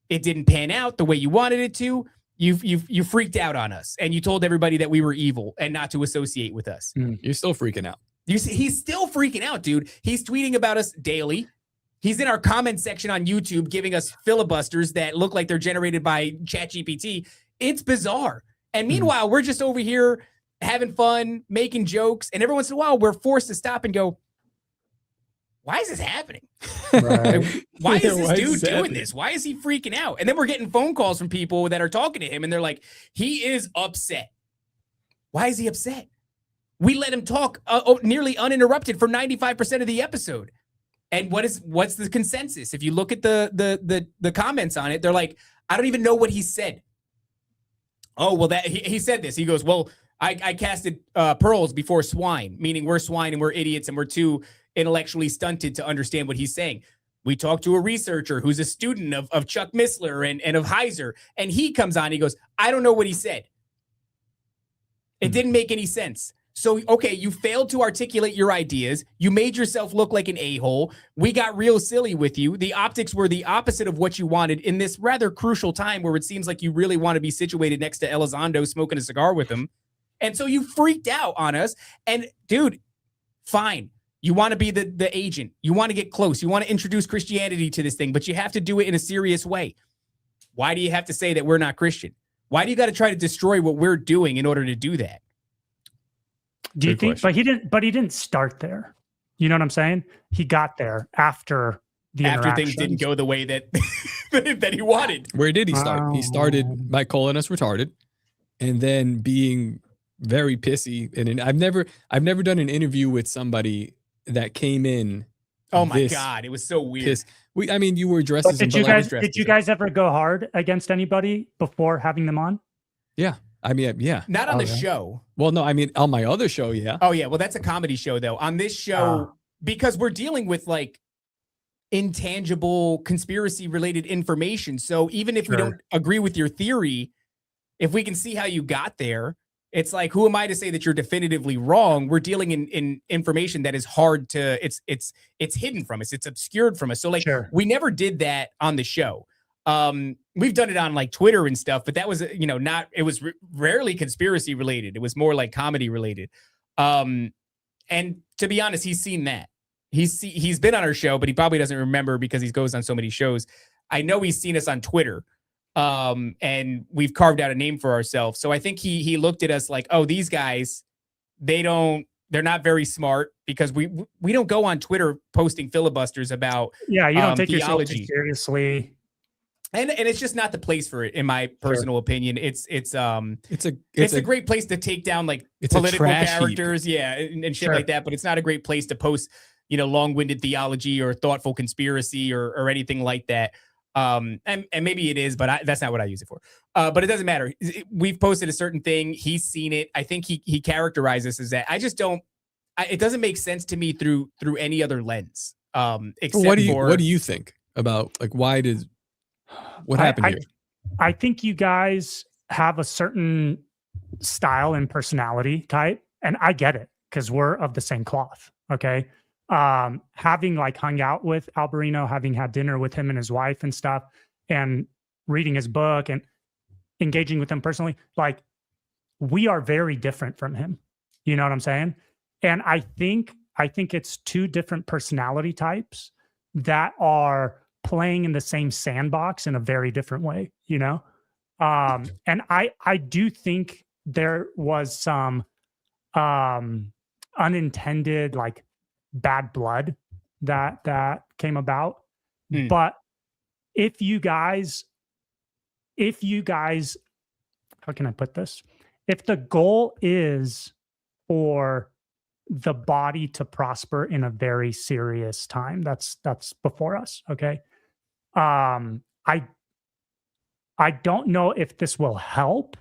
it didn't pan out the way you wanted it to. You freaked out on us, and you told everybody that we were evil and not to associate with us. You're still freaking out. You see, he's still freaking out, dude. He's tweeting about us daily. He's in our comment section on YouTube giving us filibusters that look like they're generated by ChatGPT. It's bizarre. And meanwhile, we're just over here having fun, making jokes, and every once in a while, we're forced to stop and go, why is this happening? Right. Why is this dude doing this? Why is he freaking out? And then we're getting phone calls from people that are talking to him, and they're like, he is upset. Why is he upset? We let him talk nearly uninterrupted for 95% of the episode. And what's the consensus? If you look at the comments on it, they're like, I don't even know what he said. Oh, well, that he said this. He goes, well, I casted pearls before swine, meaning we're swine and we're idiots and we're too intellectually stunted to understand what he's saying. We talked to a researcher who's a student of Chuck Missler and of Heiser, and he comes on, he goes, I don't know what he said. It didn't make any sense. So, okay, you failed to articulate your ideas. You made yourself look like an a-hole. We got real silly with you. The optics were the opposite of what you wanted in this rather crucial time where it seems like you really want to be situated next to Elizondo smoking a cigar with him. And so you freaked out on us. And, dude, fine. You want to be the agent. You want to get close. You want to introduce Christianity to this thing, but you have to do it in a serious way. Why do you have to say that we're not Christian? Why do you got to try to destroy what we're doing in order to do that? Do you think? But he didn't start there. You know what I'm saying? He got there after things didn't go the way that that he wanted. Where did he start? He started by calling us retarded, and then being very pissy. And I've never done an interview with somebody that came in. Oh my God, it was so weird. Pissed. I mean, you were dressed as did you guys ever go hard against anybody before having them on? Yeah. I mean, yeah. Not on the show. Well, no, I mean, on my other show, yeah. Oh, yeah. Well, that's a comedy show, though. On this show, because we're dealing with, like, intangible conspiracy-related information. So even if we don't agree with your theory, if we can see how you got there, it's like, who am I to say that you're definitively wrong? We're dealing in information that is hard to, it's hidden from us. It's obscured from us. So, like, we never did that on the show. We've done it on like Twitter and stuff, but that was, it was rarely conspiracy related. It was more like comedy related. And to be honest, he's seen that. He's been on our show, but he probably doesn't remember because he goes on so many shows. I know he's seen us on Twitter. And we've carved out a name for ourselves. So I think he looked at us like, oh, these guys, they're not very smart because we don't go on Twitter posting filibusters about you don't take theology yourself seriously. And it's just not the place for it, in my personal opinion. It's a great place to take down like political characters, and shit like that. But it's not a great place to post, long-winded theology or thoughtful conspiracy or anything like that. And maybe it is, but that's not what I use it for. But it doesn't matter. We've posted a certain thing. He's seen it. I think he characterizes as that. I just don't. It doesn't make sense to me through any other lens. Except what do you think about like what happened here? I think you guys have a certain style and personality type, and I get it because we're of the same cloth. Okay. Having like hung out with Alberino, having had dinner with him and his wife and stuff, and reading his book and engaging with him personally, like we are very different from him. You know what I'm saying? And I think it's two different personality types that are playing in the same sandbox in a very different way, and I do think there was some unintended like bad blood that came about. But if you guys, how can I put this? If the goal is for the body to prosper in a very serious time, that's before us. Okay. I don't know if this will help,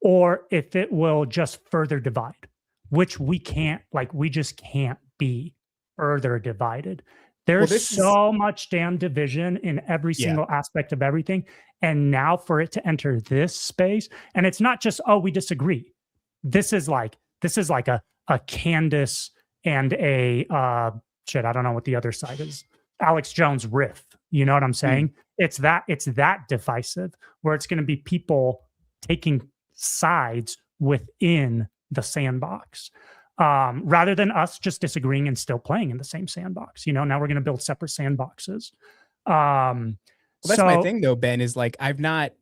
or if it will just further divide, which we just can't be further divided. There's so much damn division in every single aspect of everything. And now for it to enter this space, and it's not just, oh, we disagree. This is like a Candace and a shit, I don't know what the other side is. Alex Jones riff. You know what I'm saying? It's that divisive, where it's going to be people taking sides within the sandbox, rather than us just disagreeing and still playing in the same sandbox. You know, now we're going to build separate sandboxes. Well, that's my thing though, Ben, is like, I've not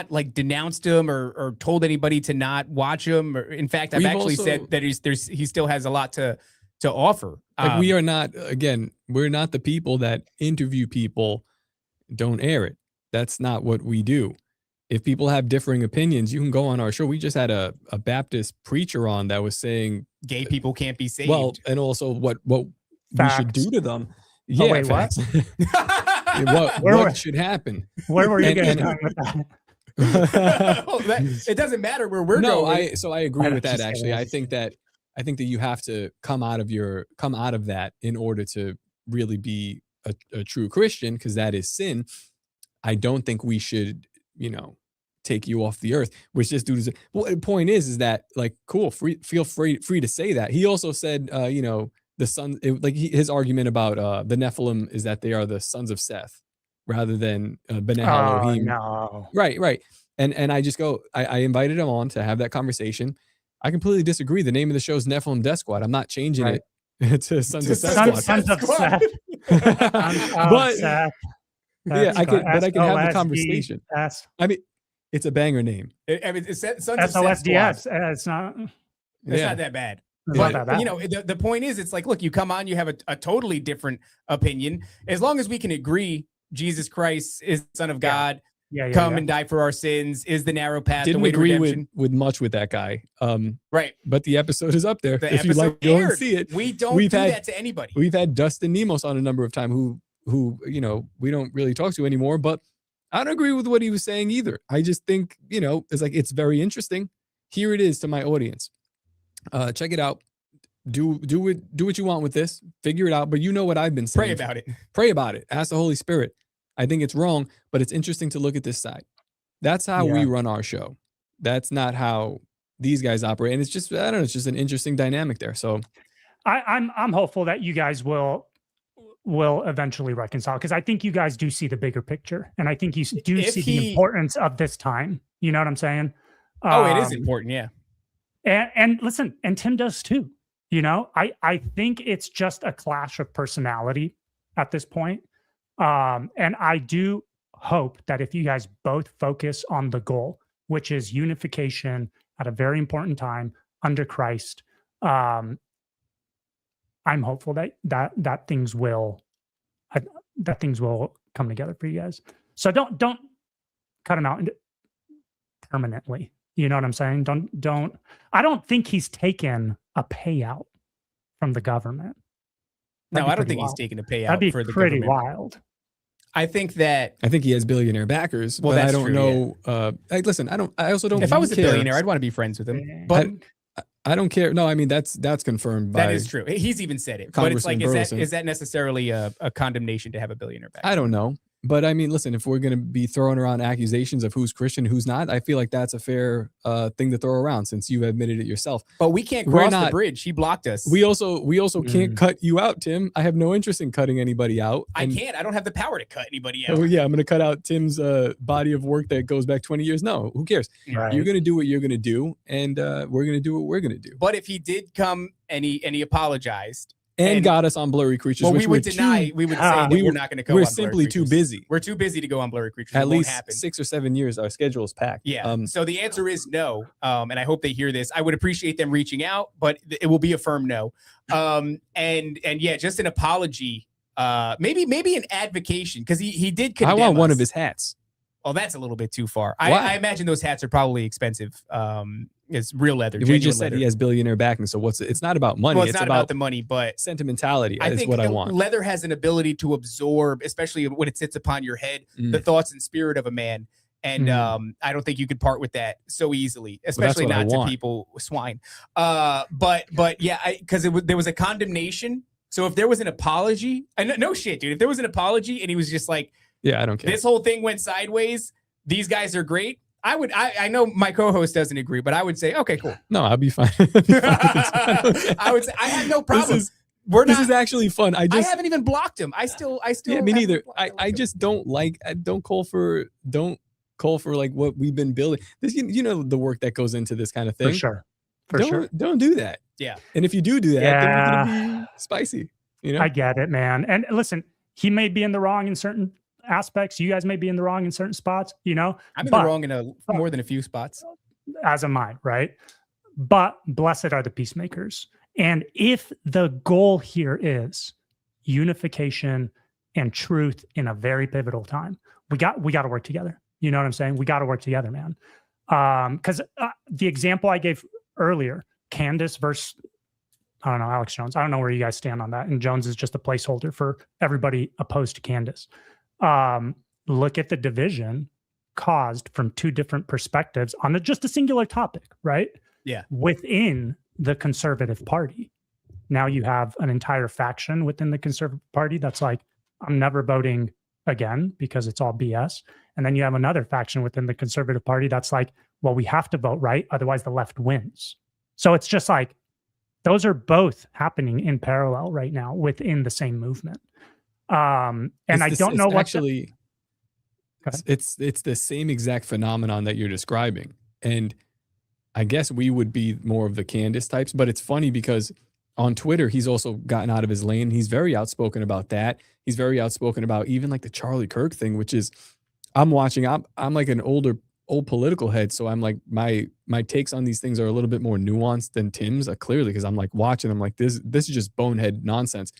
like denounced him or told anybody to not watch him. Or in fact, I've actually said that he still has a lot to offer. Like, we are not, again, we're not the people that interview people, don't air it. That's not what we do. If people have differing opinions, you can go on our show. We just had a Baptist preacher on that was saying gay people can't be saved. Well, and also what we should do to them. Yeah, wait, facts. What should happen? Where were you guys going with that? It doesn't matter where we're going. I agree with that. Actually, I think that you have to come out of that in order to really be a true Christian, because that is sin. I don't think we should, take you off the earth, which this dude is. Well, the point is that, like, cool, feel free to say that. He also said, the son, his argument about the Nephilim is that they are the sons of Seth rather than Bennis Elohim. No. Right. And I just go, I invited him on to have that conversation. I completely disagree. The name of the show is Nephilim Death Squad. I'm not changing it to Sons of Seth. Sons of Seth. But Seth. Yeah, I can have the conversation. I mean, it's a banger name. It's Sons of SOSDS. It's not. It's not that bad. But the point is, it's like, look, you come on, you have a totally different opinion. As long as we can agree, Jesus Christ is the Son of God. Come and die for our sins, is the narrow path. Didn't the way to agree redemption. with much with that guy. Right. But the episode is up there. If you like, go and see it. We don't do that to anybody. We've had Dustin Nemos on a number of times who we don't really talk to anymore, but I don't agree with what he was saying either. I just think, it's like, it's very interesting. Here it is to my audience. Check it out. Do what you want with this. Figure it out. But you know what I've been saying. Pray about it. Ask the Holy Spirit. I think it's wrong, but it's interesting to look at this side. That's how we run our show. That's not how these guys operate. And it's just, I don't know, it's just an interesting dynamic there. So I'm hopeful that you guys will eventually reconcile, because I think you guys do see the bigger picture, and I think you do see the importance of this time. You know what I'm saying? It is important, yeah. And listen, and Tim does too. I think it's just a clash of personality at this point. And I do hope that if you guys both focus on the goal, which is unification at a very important time under Christ, I'm hopeful that things will come together for you guys. So don't cut him out permanently. You know what I'm saying? Don't. I don't think he's taken a payout from the government. No, I don't think he's taken a payout. That'd be for the pretty government. wild. I think he has billionaire backers. Well, but that's I don't true, know. Listen, I also don't. If I was a billionaire, I'd want to be friends with him. But I don't care. No, I mean that's confirmed. That is true. He's even said it. But it's like, is that necessarily a condemnation to have a billionaire backer? I don't know. But I mean, listen, if we're going to be throwing around accusations of who's Christian, who's not, I feel like that's a fair thing to throw around, since you admitted it yourself. But we can't cross the bridge. He blocked us. We also can't cut you out, Tim. I have no interest in cutting anybody out. I can't. I don't have the power to cut anybody out. Oh yeah, I'm going to cut out Tim's body of work that goes back 20 years. No, who cares? Right. You're going to do what you're going to do, and we're going to do what we're going to do. But if he did come and he apologized. And got us on Blurry Creatures. Well, which we would deny. We would say that we're not going to go. We're simply too busy. We're too busy to go on Blurry Creatures. At least 6 or 7 years, our schedule is packed. Yeah. So the answer is no. And I hope they hear this. I would appreciate them reaching out, but it will be a firm no. And yeah, just an apology. Maybe an advocation, because he did condemn I want one us. of his hats. Oh, that's a little bit too far. I imagine those hats are probably expensive. It's real leather. We just said he has billionaire backing. So it's not about money. Well, it's not about the money, but sentimentality. I think what I want. Leather has an ability to absorb, especially when it sits upon your head, the thoughts and spirit of a man. And I don't think you could part with that so easily, especially not to people swine. But yeah, because there was a condemnation. So if there was an apology, no shit, dude. If there was an apology and he was just like, yeah, I don't care. This whole thing went sideways. These guys are great. I know my co-host doesn't agree, but I would say, okay, cool. No, I'll be fine. I would say I have no problem. This is actually fun. I haven't even blocked him. I still. Yeah, me neither. I just don't call for like what we've been building. This, you know, the work that goes into this kind of thing. For sure. Don't do that. Yeah. And if you do that, then you're gonna be spicy. You know. I get it, man. And listen, he may be in the wrong in certain aspects. You guys may be in the wrong in certain spots. You know, I'm in the wrong in more than a few spots. As am I, right? But blessed are the peacemakers. And if the goal here is unification and truth in a very pivotal time, we got to work together. You know what I'm saying? We got to work together, man. Because the example I gave earlier, Candace versus, I don't know, Alex Jones. I don't know where you guys stand on that. And Jones is just a placeholder for everybody opposed to Candace. Look at the division caused from two different perspectives on just a singular topic, right? Yeah. Within the Conservative Party. Now you have an entire faction within the Conservative Party that's like, I'm never voting again because it's all BS. And then you have another faction within the Conservative Party that's like, well, we have to vote right, otherwise the left wins. So it's just like, those are both happening in parallel right now within the same movement. And I don't know what actually it's the same exact phenomenon that you're describing. And I guess we would be more of the Candace types, but it's funny because on Twitter, he's also gotten out of his lane. He's very outspoken about that. He's very outspoken about even like the Charlie Kirk thing, which is I'm like an old political head. So I'm like, my takes on these things are a little bit more nuanced than Tim's, clearly, because I'm like watching them like this is just bonehead nonsense.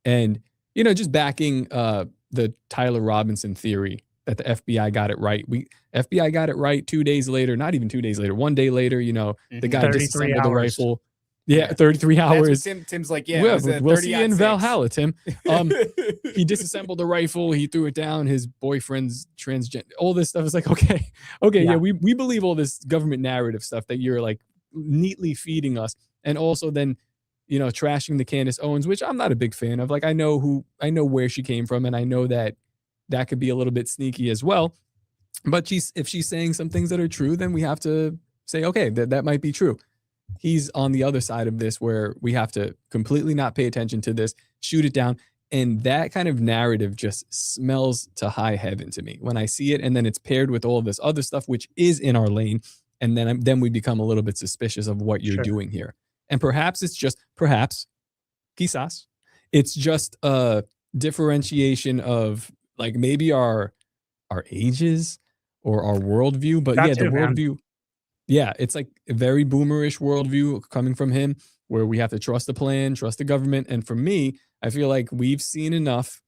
And, you know, just backing the Tyler Robinson theory that the FBI got it right. FBI got it right 2 days later, not even 2 days later, 1 day later, you know, the guy disassembled the rifle. Yeah, 33 hours. Tim's like, we'll see you in Valhalla, Tim. He disassembled the rifle. He threw it down. His boyfriend's transgender. All this stuff is like, okay, yeah, we believe all this government narrative stuff that you're like neatly feeding us. And also then, you know, trashing the Candace Owens, which I'm not a big fan of. Like, I know where she came from, and I know that could be a little bit sneaky as well. But if she's saying some things that are true, then we have to say, okay, that might be true. He's on the other side of this where we have to completely not pay attention to this, shoot it down. And that kind of narrative just smells to high heaven to me when I see it. And then it's paired with all of this other stuff, which is in our lane. And then we become a little bit suspicious of what you're doing here. And quizás, it's just a differentiation of like maybe our ages or our worldview. But the worldview, it's like a very boomerish worldview coming from him where we have to trust the plan, trust the government. And for me, I feel like we've seen enough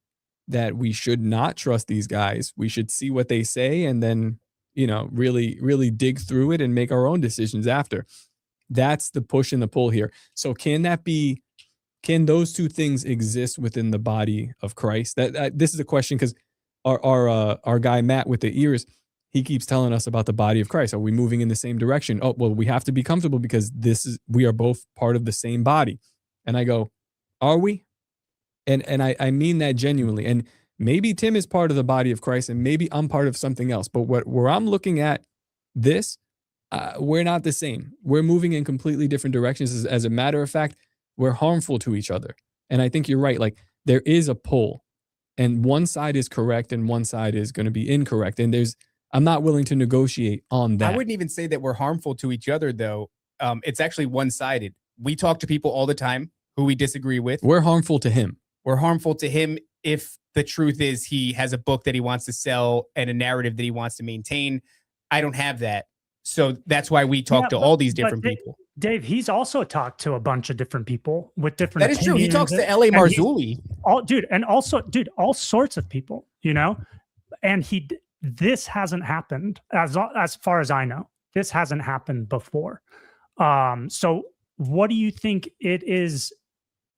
that we should not trust these guys. We should see what they say and then, you know, really, really dig through it and make our own decisions after. That's the push and the pull here. So can those two things exist within the body of Christ? This is a question because our guy Matt with the ears, he keeps telling us about the body of Christ. Are we moving in the same direction? Oh, well, we have to be comfortable because we are both part of the same body. And I go, are we? And I mean that genuinely. And maybe Tim is part of the body of Christ and maybe I'm part of something else. But where I'm looking at this, we're not the same. We're moving in completely different directions. As a matter of fact, we're harmful to each other. And I think you're right. Like there is a pull and one side is correct and one side is going to be incorrect. And I'm not willing to negotiate on that. I wouldn't even say that we're harmful to each other though. It's actually one-sided. We talk to people all the time who we disagree with. We're harmful to him. We're harmful to him if the truth is he has a book that he wants to sell and a narrative that he wants to maintain. I don't have that. So that's why we talk to all these different people. Dave, he's also talked to a bunch of different people with different opinions. That is true. He talks to L.A. Marzulli. All sorts of people, you know? And this hasn't happened, as far as I know. This hasn't happened before. So what do you think it is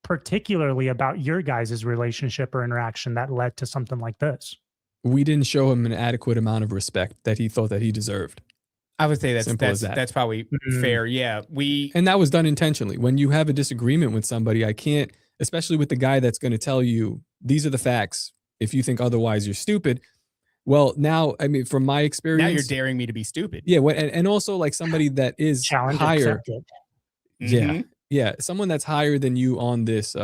particularly about your guys' relationship or interaction that led to something like this? We didn't show him an adequate amount of respect that he thought that he deserved. I would say that's probably fair. Yeah. And that was done intentionally. When you have a disagreement with somebody, I can't, especially with the guy that's going to tell you, these are the facts. If you think otherwise, you're stupid. Well, now, I mean, from my experience. Now you're daring me to be stupid. Yeah. And also like somebody that is challenge higher. Accepted. Yeah. Yeah. Someone that's higher than you on this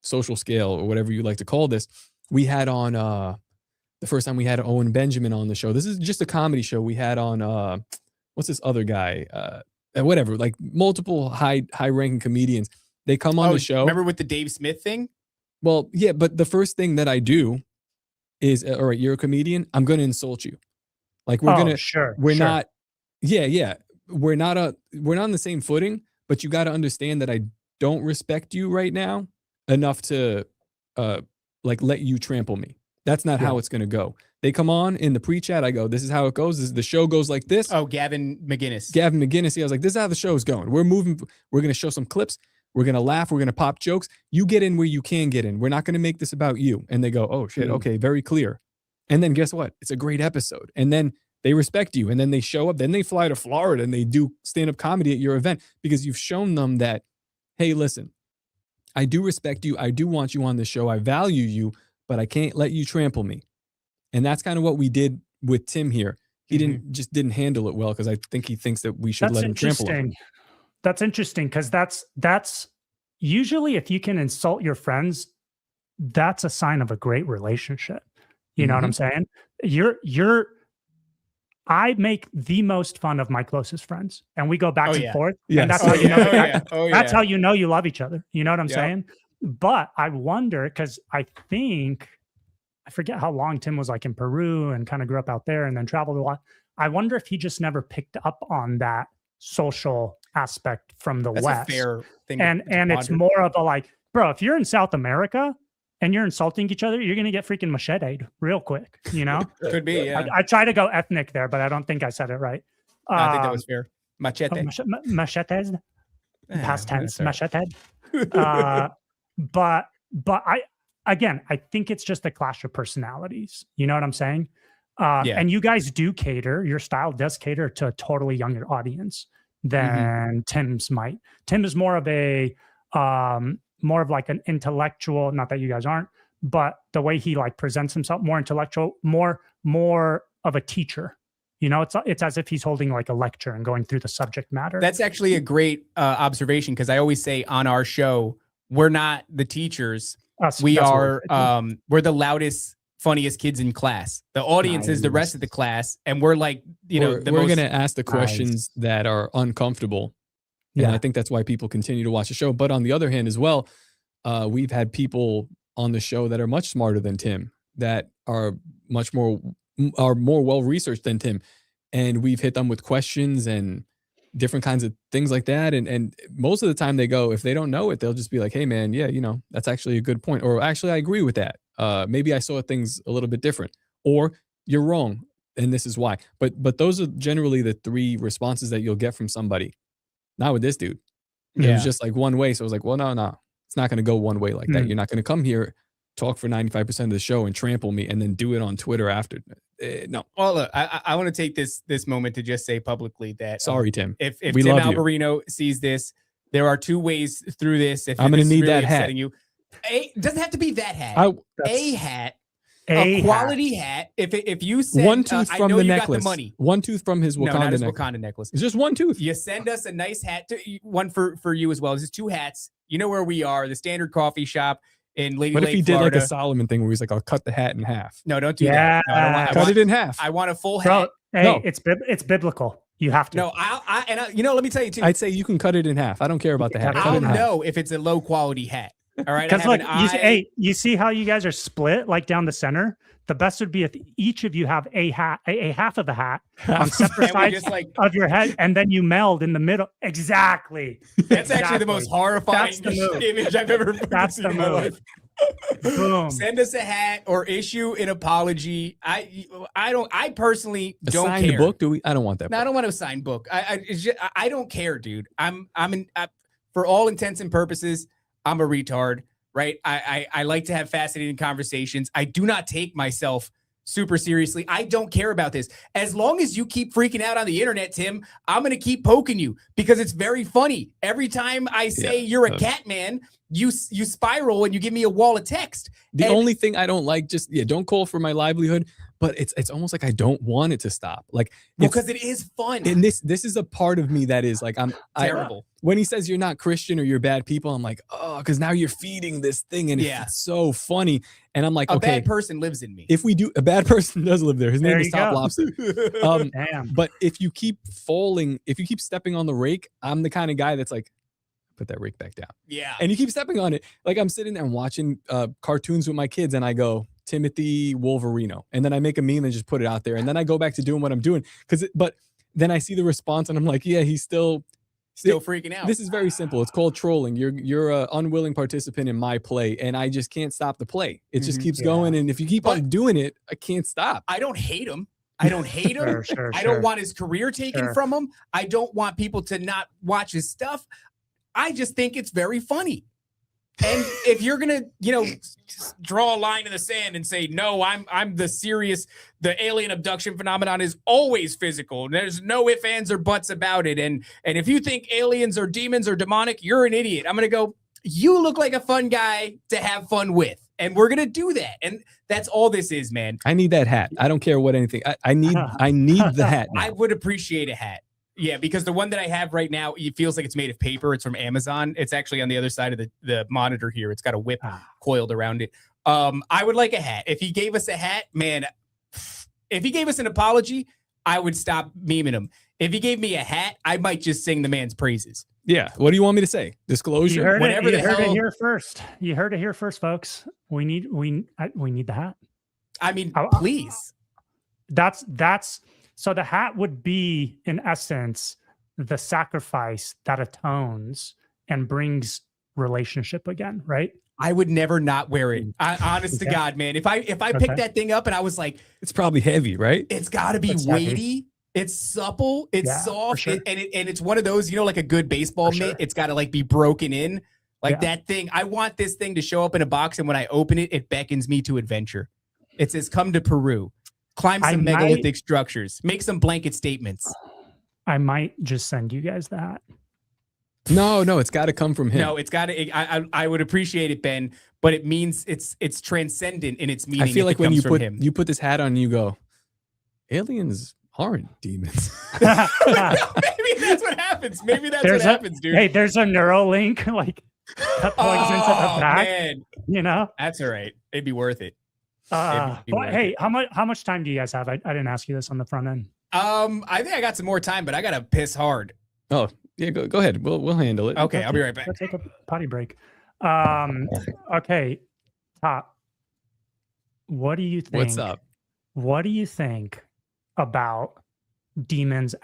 social scale or whatever you like to call this. We had on the first time we had Owen Benjamin on the show. This is just a comedy show. We had on what's this other guy? Whatever, like multiple high ranking comedians. They come on the show. Remember with the Dave Smith thing? Well, yeah, but the first thing that I do is, all right, you're a comedian. I'm going to insult you. Like we're not, we're not on the same footing, but you got to understand that I don't respect you right now enough to like let you trample me. That's not how it's going to go. They come on in the pre-chat. I go, this is how it goes. The show goes like this. Oh, Gavin McGinnis. Yeah, I was like, this is how the show is going. We're moving. We're going to show some clips. We're going to laugh. We're going to pop jokes. You get in where you can get in. We're not going to make this about you. And they go, oh shit. Okay. Very clear. And then guess what? It's a great episode. And then they respect you. And then they show up. Then they fly to Florida and they do stand-up comedy at your event because you've shown them that, hey, listen, I do respect you. I do want you on the show. I value you, but I can't let you trample me. And that's kind of what we did with Tim here. He didn't handle it well because I think he thinks that we should let him trample him. That's interesting because that's usually if you can insult your friends, that's a sign of a great relationship. You know what I'm saying? I make the most fun of my closest friends, and we go back and forth. Yes. And that's how you know. That's how you know you love each other. You know what I'm saying? But I wonder because I forget how long Tim was like in Peru and kind of grew up out there and then traveled a lot. I wonder if he just never picked up on that social aspect from the West. A fair thing and it's more of a like, bro, if you're in South America and you're insulting each other, you're gonna get freaking machete'd real quick, you know? Could be, yeah. I try to go ethnic there, but I don't think I said it right. I think that was fair. Machete. Machetes. Past tense, machete. But I think it's just a clash of personalities. You know what I'm saying? And you guys do cater, your style does cater to a totally younger audience than Tim's might. Tim is more of like an intellectual, not that you guys aren't, but the way he like presents himself, more intellectual, more of a teacher. You know, it's as if he's holding like a lecture and going through the subject matter. That's actually a great observation because I always say on our show, we're not the teachers. We're the loudest, funniest kids in class. The audience is the rest of the class, and we're like, we're going to ask the questions that are uncomfortable. And I think that's why people continue to watch the show. But on the other hand as well, we've had people on the show that are much smarter than Tim, that are more well-researched than Tim. And we've hit them with questions and different kinds of things like that. And most of the time they go, if they don't know it, they'll just be like, hey man, yeah, that's actually a good point. Or actually I agree with that. Maybe I saw things a little bit different, or you're wrong. And this is why, but those are generally the three responses that you'll get from somebody. Not with this dude. It was just like one way. So I was like, well, no, it's not going to go one way like that. You're not going to come here, talk for 95% of the show and trample me and then do it on Twitter after. No. Well, look, I want to take this moment to just say publicly that sorry, Tim. If Tim Alberino sees this, there are two ways through this. If I'm going to need that hat. It doesn't have to be that hat. A quality hat. If you send one tooth from the necklace, got the money. One tooth from his Wakanda necklace. It's just one tooth. You send us a nice hat, one for you as well. This is two hats. You know where we are, the Standard Coffee Shop in Lady Lake, What if he Florida. did like a Solomon thing where he's like, I'll cut the hat in half? No, don't do that. No, I don't cut it in half. I want a full hat. Hey, it's biblical. You have to. No, let me tell you too. I'd say you can cut it in half. I don't care about the hat. I'll know if it's a low quality hat. All right. Because like, you see how you guys are split like down the center? The best would be if each of you have a hat, a half of the hat on separate sides of your head, and then you meld in the middle. Exactly. That's actually the most horrifying image I've ever That's the move. Boom. Send us a hat or issue an apology. I personally don't sign care. The book? I don't want that. No, I don't want a signed book. I don't care, dude. For all intents and purposes, I'm a retard. Right. I like to have fascinating conversations. I do not take myself super seriously. I don't care about this. As long as you keep freaking out on the internet, Tim, I'm going to keep poking you because it's very funny. Every time I say you're a cat man, you spiral and you give me a wall of text. The only thing I don't like, don't call for my livelihood, but it's almost like I don't want it to stop. Like, because it is fun. And this is a part of me that is like, terrible. When he says you're not Christian or you're bad people, I'm like, oh, because now you're feeding this thing, and it's so funny. And I'm like, a okay, bad person lives in me. If we do, a bad person does live there. His name is Top Lobster. Damn. But if you keep stepping on the rake, I'm the kind of guy that's like, put that rake back down. Yeah. And you keep stepping on it. Like, I'm sitting there and watching cartoons with my kids, and I go, Timothy Wolverino. And then I make a meme and just put it out there. And then I go back to doing what I'm doing. But then I see the response and I'm like, yeah, he's still freaking out. This is very simple. It's called trolling. You're an unwilling participant in my play, and I just can't stop the play. It just keeps going. And if you keep on doing it, I can't stop. I don't hate him. I don't hate him. I don't want his career taken from him. I don't want people to not watch his stuff. I just think it's very funny. And if you're gonna, draw a line in the sand and say, no, I'm the alien abduction phenomenon is always physical. There's no ifs, ands, or buts about it. And if you think aliens or demons or demonic, you're an idiot. I'm gonna go, you look like a fun guy to have fun with. And we're gonna do that. And that's all this is, man. I need that hat. I don't care what anything. I need the hat now. I would appreciate a hat. Yeah, because the one that I have right now, it feels like it's made of paper. It's from Amazon. It's actually on the other side of the monitor here. It's got a whip coiled around it. I would like a hat. If he gave us a hat, man, if he gave us an apology, I would stop memeing him. If he gave me a hat, I might just sing the man's praises. Yeah. What do you want me to say? Disclosure? You heard it here first. You heard it here first, folks. We need the hat. I mean, please. So the hat would be, in essence, the sacrifice that atones and brings relationship again, right? I would never not wear it. Honest to God, man. If I picked that thing up and I was like, it's probably heavy, right? It's got to be weighty. Heavy. It's supple. It's soft. Sure. And it's one of those, like a good baseball mitt. It's got to like be broken in. Like that thing. I want this thing to show up in a box, and when I open it, it beckons me to adventure. It says, come to Peru. Climb some megalithic structures. Make some blanket statements. I might just send you guys that. No, it's got to come from him. No, it's got to. I would appreciate it, Ben, but it means it's transcendent in its meaning. I feel like when you put this hat on, you go, aliens aren't demons. Maybe that's what happens. Maybe that's what happens, dude. Hey, there's a neural link that plugs into the back. Man. That's all right. It'd be worth it. Hey, how much time do you guys have? I didn't ask you this on the front end. I think I got some more time, but I gotta piss hard. Oh yeah, go ahead. We'll handle it. Okay, I'll be right back. Let's take a potty break. Okay, Top. What do you think? What's up? What do you think about demons?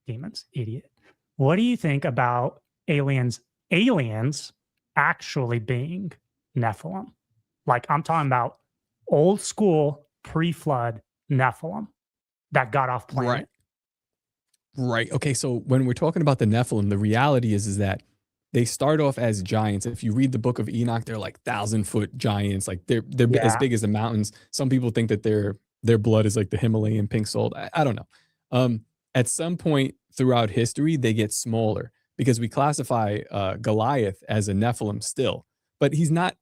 Demons, idiot. What do you think about aliens actually being Nephilim? Like, I'm talking about old school pre-flood Nephilim that got off planet. Right. Okay. So when we're talking about the Nephilim, the reality is that they start off as giants. If you read the book of Enoch, they're like 1,000-foot giants. Like they're as big as the mountains. Some people think that their blood is like the Himalayan pink salt. I don't know. At some point throughout history, they get smaller because we classify Goliath as a Nephilim still, but he's not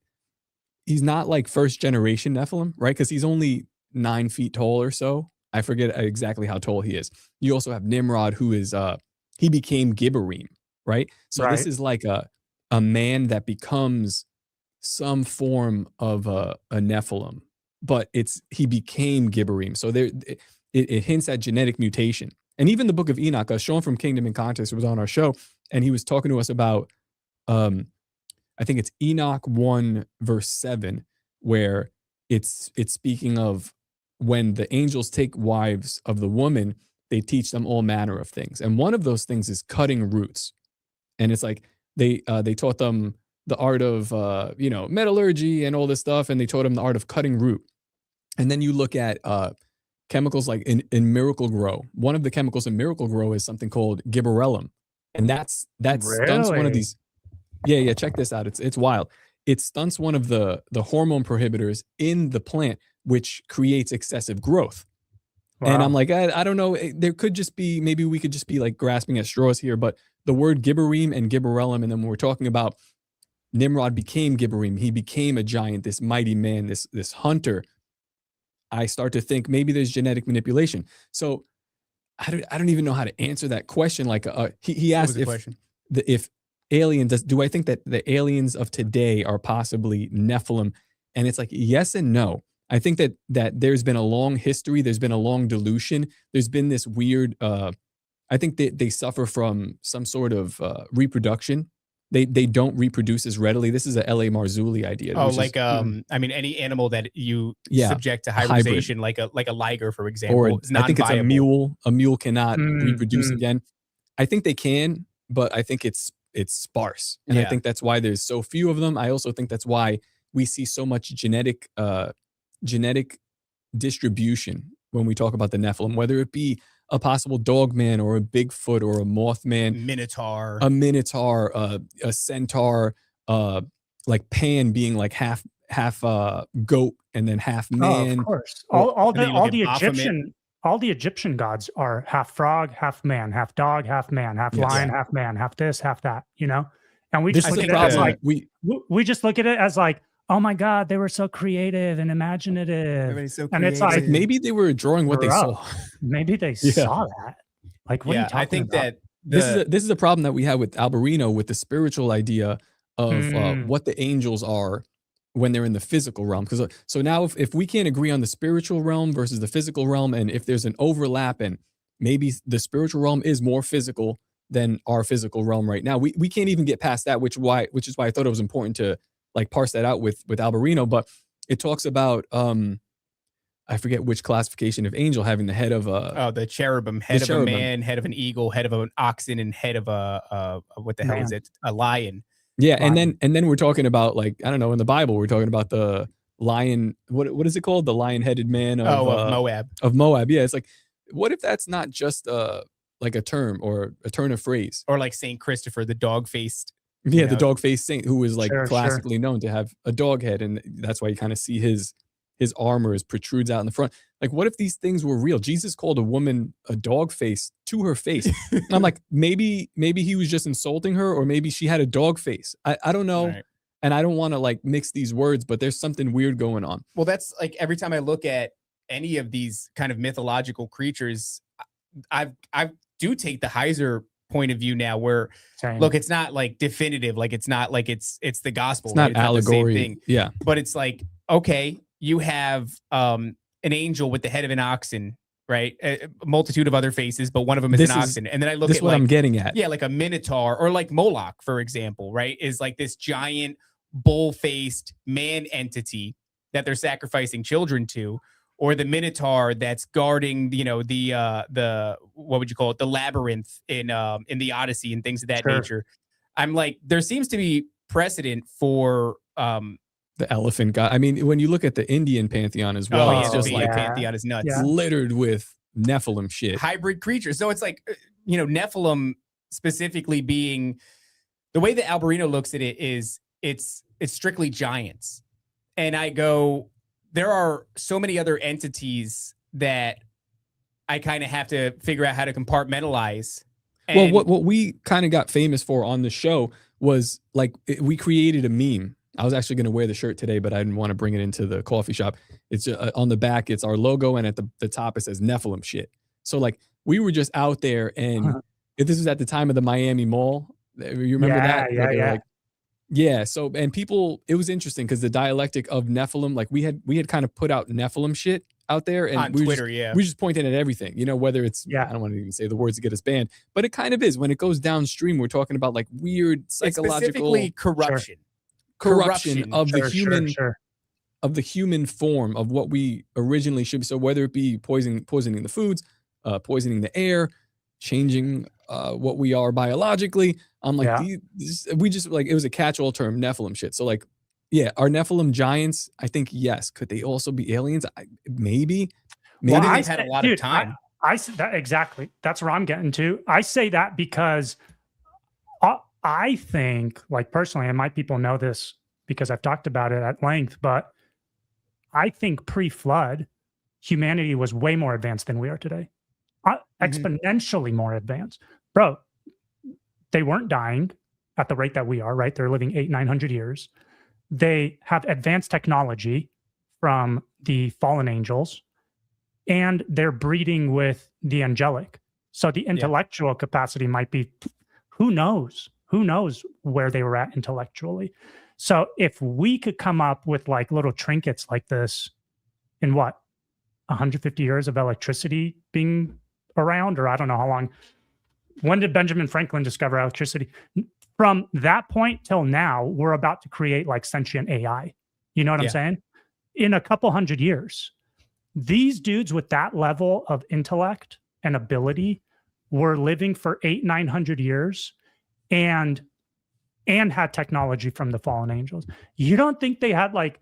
like first generation Nephilim, right? Because he's only 9 feet tall or so. I forget exactly how tall he is. You also have Nimrod, who is he became Gibberim, right? So this is like a man that becomes some form of a Nephilim, but he became Gibberim. So it hints at genetic mutation. And even the book of Enoch, Sean from Kingdom in Context was on our show, and he was talking to us about I think it's Enoch 1 verse 7, where it's speaking of when the angels take wives of the woman, they teach them all manner of things. And one of those things is cutting roots. And it's like they taught them the art of metallurgy and all this stuff, and they taught them the art of cutting root. And then you look at chemicals like in Miracle Grow. One of the chemicals in Miracle Grow is something called gibberellum. And that stunts one of these. Yeah, check this out. It's wild. It stunts one of the hormone prohibitors in the plant, which creates excessive growth. Wow. And I'm like, I don't know. There could just be, maybe we could just be like grasping at straws here, but the word Gibberim and Gibberellum, and then when we're talking about Nimrod became Gibberim, he became a giant, this mighty man, this hunter. I start to think maybe there's genetic manipulation. So I don't even know how to answer that question. Like he asked if aliens, do I think that the aliens of today are possibly Nephilim? And it's like yes and no. I think that there's been a long history. There's been a long dilution. There's been this weird. I think they suffer from some sort of reproduction. They don't reproduce as readily. This is a L.A. Marzulli idea. Oh, like I mean, any animal that you subject to hybridization, like a liger, for example, or is I think it's a mule. A mule cannot Mm, reproduce again. I think they can, but I think it's sparse, and I think that's why there's so few of them. I also think that's why we see so much genetic distribution when we talk about the Nephilim, whether it be a possible dogman or a Bigfoot or a Mothman, a Minotaur, a centaur, like Pan being like half goat and then half man. Oh, of course. All the Egyptian gods are half frog, half man, half dog, half man, half lion, half man, half this, half that. You know, and we just look at it as like we just look at it as like, oh my God, they were so creative and imaginative. Everybody's so and creative. it's like maybe they were drawing what they saw. Maybe they saw that. Like, what are you talking I think about? that this is a problem that we have with Alberino, with the spiritual idea of what the angels are when they're in the physical realm. Because so now if we can't agree on the spiritual realm versus the physical realm, and if there's an overlap, and maybe the spiritual realm is more physical than our physical realm right now, we can't even get past that, which is why I thought it was important to like parse that out with Alberino. But it talks about I forget which classification of angel, having the head of the cherubim, head of a man, head of an eagle, head of an oxen, and head of a what the hell is it? A lion. Yeah, lion. and then we're talking about, like, I don't know, in the Bible we're talking about the lion. What is it called? The lion-headed man of Moab. Of Moab. Yeah, it's like, what if that's not just like a term or a turn of phrase? Or like Saint Christopher, the dog-faced. Yeah, the dog-faced saint, who was like classically known to have a dog head, and that's why you kind of see his armor protrudes out in the front. Like, what if these things were real? Jesus called a woman a dog face to her face. And I'm like, maybe he was just insulting her, or maybe she had a dog face. I don't know. Right. And I don't want to like mix these words, but there's something weird going on. Well, that's like every time I look at any of these kind of mythological creatures, I do take the Heiser point of view now, where look, it's not like definitive, like it's not like it's the gospel. It's not allegory. Not the same thing. Yeah. But it's like, okay, you have an angel with the head of an oxen, right? A multitude of other faces, but one of them is an oxen. And then I look at what I'm getting at. Yeah, like a Minotaur, or like Moloch, for example, right? Is like this giant bull-faced man entity that they're sacrificing children to, or the Minotaur that's guarding, you know, the what would you call it? The labyrinth in the Odyssey and things of that nature. I'm like, there seems to be precedent for the elephant god. I mean, when you look at the Indian pantheon as well, it's just like pantheon is nuts. It's littered with Nephilim shit. Hybrid creatures. So it's like, you know, Nephilim specifically being, the way that Alberino looks at it is it's strictly giants. And I go, there are so many other entities that I kind of have to figure out how to compartmentalize. And well, what we kind of got famous for on the show was like, we created a meme. I was actually going to wear the shirt today, but I didn't want to bring it into the coffee shop. It's on the back, it's our logo, and at the top it says Nephilim shit. So like, we were just out there, and this was at the time of the Miami Mall. You remember that? Yeah. So, and people, it was interesting because the dialectic of Nephilim, like we had kind of put out Nephilim shit out there, and on Twitter, we just pointed at everything, you know, whether it's, I don't want to even say the words to get us banned, but it kind of is. When it goes downstream, we're talking about like weird psychological corruption. Corruption of the human of the human form of what we originally should be. So whether it be poisoning the foods, poisoning the air, changing what we are biologically, I'm like, we just like, it was a catch-all term, Nephilim shit. So like, yeah, are Nephilim giants? I think yes. Could they also be aliens? Maybe they've had a lot of time. I said that exactly. That's where I'm getting to. I say that because I think, like personally, and my people know this because I've talked about it at length, but I think pre-flood, humanity was way more advanced than we are today. Exponentially more advanced. Bro, they weren't dying at the rate that we are, right? They're living 800-900 years. They have advanced technology from the fallen angels, and they're breeding with the angelic. So the intellectual capacity might be, who knows? Who knows where they were at intellectually? So if we could come up with like little trinkets like this in what, 150 years of electricity being around, or I don't know how long. When did Benjamin Franklin discover electricity? From that point till now, we're about to create like sentient AI. You know what I'm saying? In a couple hundred years, these dudes with that level of intellect and ability were living for 800-900 years and had technology from the fallen angels. You don't think they had like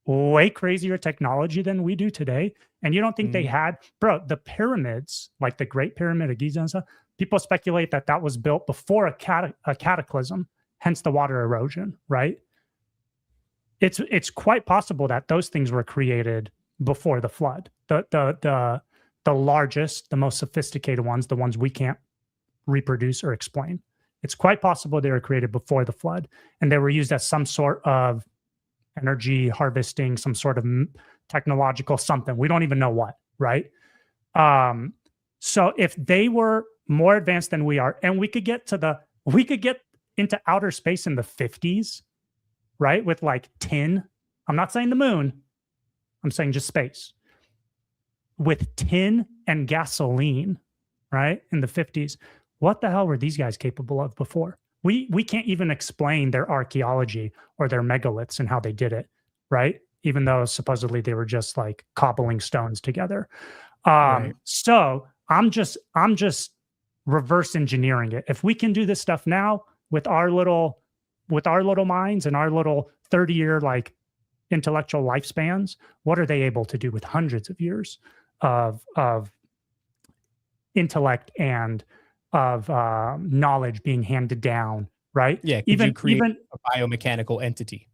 way crazier technology than we do today? And you don't think they had, bro, the pyramids, like the Great Pyramid of Giza and stuff, people speculate that that was built before a cataclysm, hence the water erosion, right? It's quite possible that those things were created before the flood. The largest, the most sophisticated ones, the ones we can't reproduce or explain. It's quite possible they were created before the flood, and they were used as some sort of energy harvesting, some sort of technological something. We don't even know what, right? So if they were more advanced than we are, and we could get into outer space in the 50s, right? With like tin. I'm not saying the moon. I'm saying just space. With tin and gasoline, right? In the 50s. What the hell were these guys capable of before? We can't even explain their archaeology or their megaliths and how they did it, right? Even though supposedly they were just like cobbling stones together. Right. So I'm just reverse engineering it. If we can do this stuff now with our little minds and our little 30-year like intellectual lifespans, what are they able to do with hundreds of years of intellect and of knowledge being handed down, right? Yeah, even a biomechanical entity.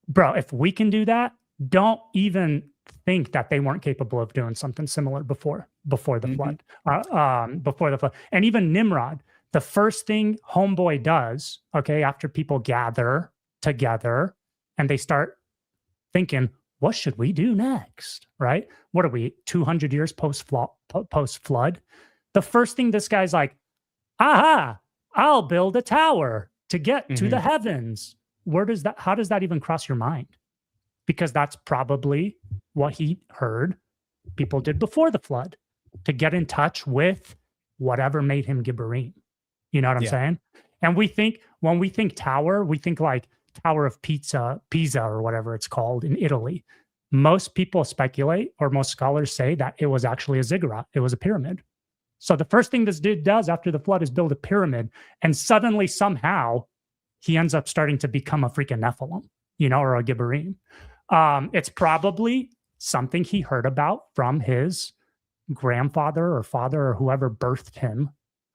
Bro, if we can do that, don't even think that they weren't capable of doing something similar before the flood. Before the flood. And even Nimrod, the first thing homeboy does, okay, after people gather together and they start thinking, what should we do next, right? What are we, 200 years post-flood? The first thing this guy's like, aha, I'll build a tower to get to the heavens. How does that even cross your mind? Because that's probably what he heard people did before the flood, to get in touch with whatever made him Gibberim. You know what I'm saying? And when we think tower, we think like Tower of Pisa or whatever it's called in Italy. Most people speculate, or most scholars say, that it was actually a ziggurat. It was a pyramid. So the first thing this dude does after the flood is build a pyramid, and suddenly somehow he ends up starting to become a freaking Nephilim, or a Gibberim. It's probably something he heard about from his grandfather or father or whoever birthed him,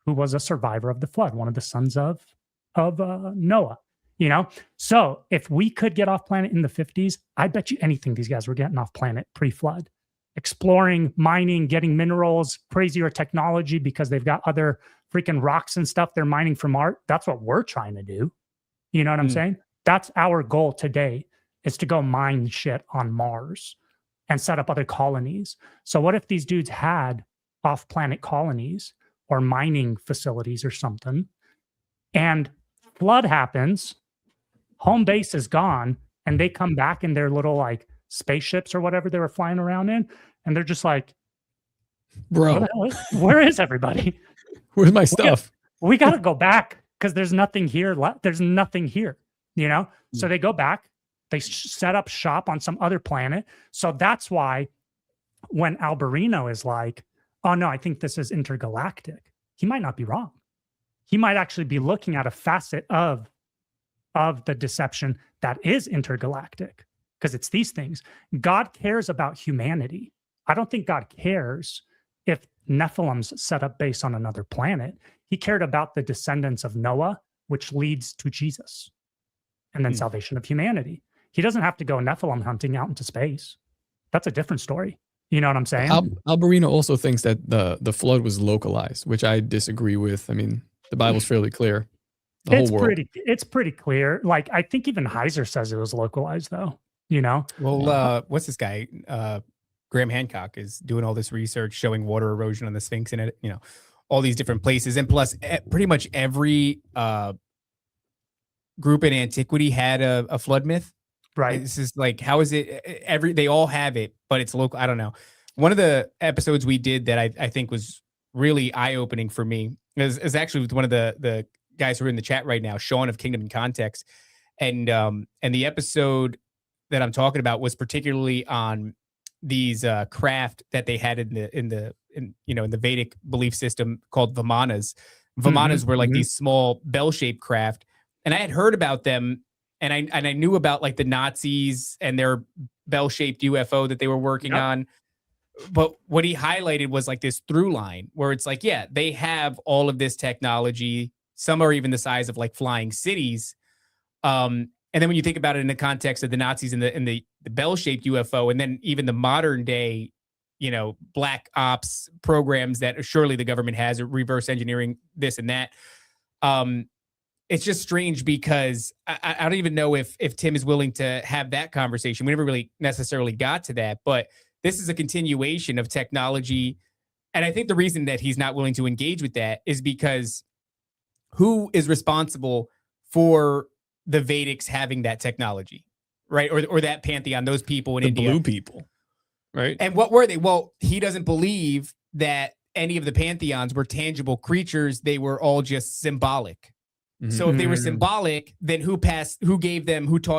who was a survivor of the flood, one of the sons of Noah. So if we could get off planet in the 50s, I bet you anything these guys were getting off planet pre-flood, exploring, mining, getting minerals, crazier technology, because they've got other freaking rocks and stuff they're mining from art. That's what we're trying to do. You know what I'm saying? That's our goal today, is to go mine shit on Mars and set up other colonies. So what if these dudes had off-planet colonies or mining facilities or something, and flood happens, home base is gone, and they come back in their little like spaceships or whatever they were flying around in, and they're just like, bro, where is everybody? Where's my stuff? We got to go back because there's nothing here left. There's nothing here, So they go back, they set up shop on some other planet. So that's why when Alberino is like, oh no, I think this is intergalactic, he might not be wrong. He might actually be looking at a facet of the deception that is intergalactic, because it's these things. God cares about humanity. I don't think God cares if Nephilim's set up base on another planet. He cared about the descendants of Noah, which leads to Jesus, and then salvation of humanity. He doesn't have to go Nephilim hunting out into space. That's a different story. You know what I'm saying? Alberino also thinks that the flood was localized, which I disagree with. I mean, the Bible's fairly clear. The whole world. It's pretty clear. Like, I think even Heiser says it was localized, though. you know? Well, what's this guy? Graham Hancock is doing all this research showing water erosion on the Sphinx and it, all these different places. And plus pretty much every group in antiquity had a flood myth. Right. This is like, how is it they all have it, but it's local. I don't know. One of the episodes we did that I think was really eye-opening for me is actually with one of the guys who are in the chat right now, Sean of Kingdom and Context. And the episode that I'm talking about was particularly on these craft that they had in the Vedic belief system called Vimanas. Vimanas were like these small bell-shaped craft. And I had heard about them, and I knew about like the Nazis and their bell-shaped UFO that they were working on. But what he highlighted was like this through line where it's like, yeah, they have all of this technology. Some are even the size of like flying cities. And then when you think about it in the context of the Nazis and the bell-shaped UFO, and then even the modern day, black ops programs that surely the government has, reverse engineering this and that. It's just strange because I don't even know if Tim is willing to have that conversation. We never really necessarily got to that, but this is a continuation of technology. And I think the reason that he's not willing to engage with that is because who is responsible for the Vedics having that technology, right? Or that pantheon, those people in India. The blue people, right? And what were they? Well, he doesn't believe that any of the pantheons were tangible creatures. They were all just symbolic. So if they were symbolic, then who taught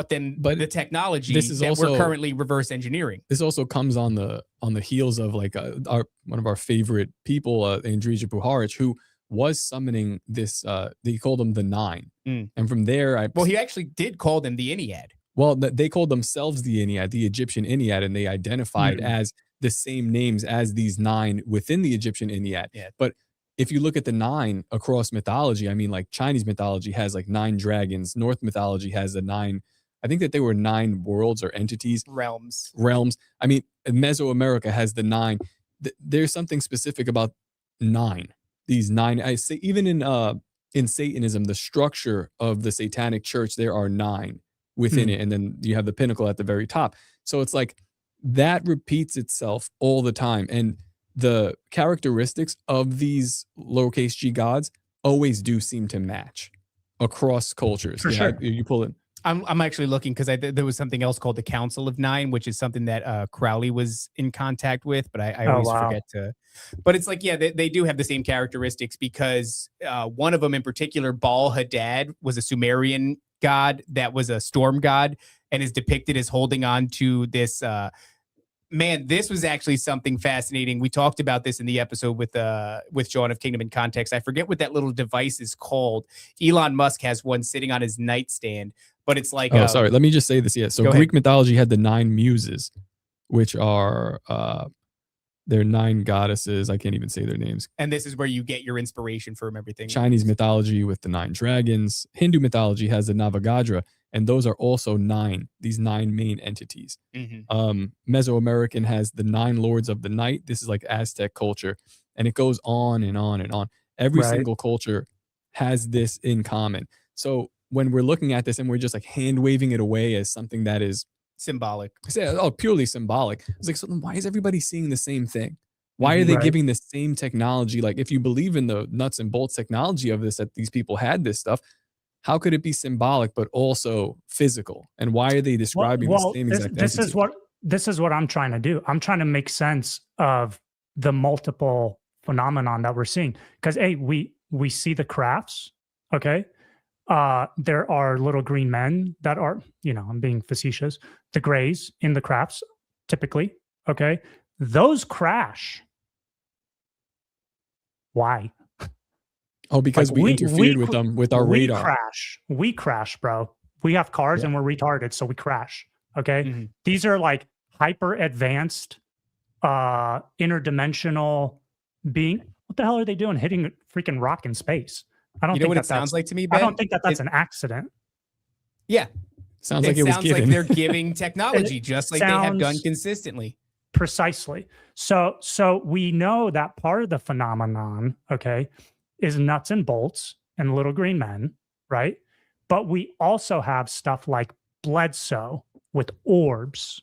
them the technology that we're currently reverse engineering? This also comes on the heels of like one of our favorite people, Andrija Puharich, who was summoning this. They called them the Nine, and from there, he actually did call them the Ennead. Well, they called themselves the Ennead, the Egyptian Ennead, and they identified as the same names as these 9 within the Egyptian Ennead. Yeah. But if you look at the 9 across mythology, I mean, like Chinese mythology has like 9 dragons. North mythology has the 9. I think that they were 9 worlds or entities. Realms. I mean, Mesoamerica has the 9. There's something specific about 9. These 9. I say even in Satanism, the structure of the Satanic Church, there are 9 within it, and then you have the pinnacle at the very top. So it's like that repeats itself all the time, and the characteristics of these lowercase g gods always do seem to match across cultures. For sure. You pull it. I'm actually looking because there was something else called the Council of 9, which is something that Crowley was in contact with, but I always forget to. But it's like, yeah, they do have the same characteristics because one of them in particular, Baal Hadad, was a Sumerian god that was a storm god and is depicted as holding on to this. Man, this was actually something fascinating. We talked about this in the episode with Sean of Kingdom and Context. I forget what that little device is called. Elon Musk has one sitting on his nightstand, but it's like... Oh, sorry. Let me just say this. Yeah. So Greek mythology had the 9 muses, which are... they're 9 goddesses. I can't even say their names. And this is where you get your inspiration from everything. Chinese mythology with the 9 dragons. Hindu mythology has the Navagadra, and those are also 9, these 9 main entities. Mesoamerican has the 9 lords of the night. This is like Aztec culture, and it goes on and on and on. Every single culture has this in common. So when we're looking at this and we're just like hand waving it away as something that is symbolic, purely symbolic, it's like, so then why is everybody seeing the same thing? Why are they giving the same technology? Like, if you believe in the nuts and bolts technology of this, that these people had this stuff, how could it be symbolic but also physical? And why are they describing the same exact entity? This is what I'm trying to do. I'm trying to make sense of the multiple phenomenon that we're seeing. Because we see the crafts, okay? There are little green men that are, I'm being facetious, the grays in the crafts, typically, okay? Those crash. Why? Oh, because we interfered with them with our radar. We crash, bro. We have cars and we're retarded, so we crash. Okay. These are like hyper advanced, interdimensional being. What the hell are they doing? Hitting a freaking rock in space. I don't think what it sounds like to me, Ben? I don't think that's an accident. Yeah. Sounds like it was given. Like they're giving technology just like they have done consistently. Precisely. So we know that part of the phenomenon, okay, is nuts and bolts and little green men, right? But we also have stuff like Bledsoe with orbs,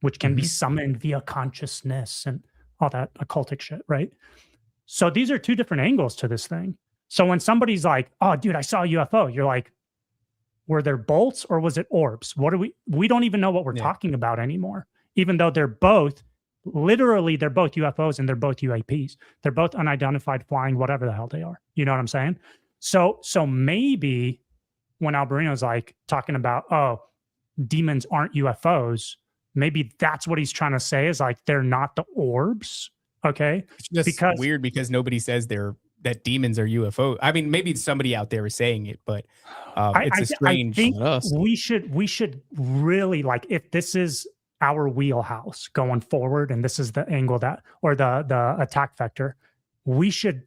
which can be summoned via consciousness and all that occultic shit, right? So these are two different angles to this thing. So when somebody's like, oh, dude, I saw a UFO, you're like, were there bolts or was it orbs? What do we don't even know what we're talking about anymore, even though they're both, literally, they're both UFOs and they're both UAPs. They're both unidentified flying, whatever the hell they are. You know what I'm saying? So maybe when Alberino's like talking about, oh, demons aren't UFOs, maybe that's what he's trying to say is like, they're not the orbs. Okay. It's just because weird because nobody says that demons are UFO. I mean, maybe somebody out there is saying it, but it's a strange. I think we should really, like, if this is our wheelhouse going forward, and this is the angle that, or the attack vector, we should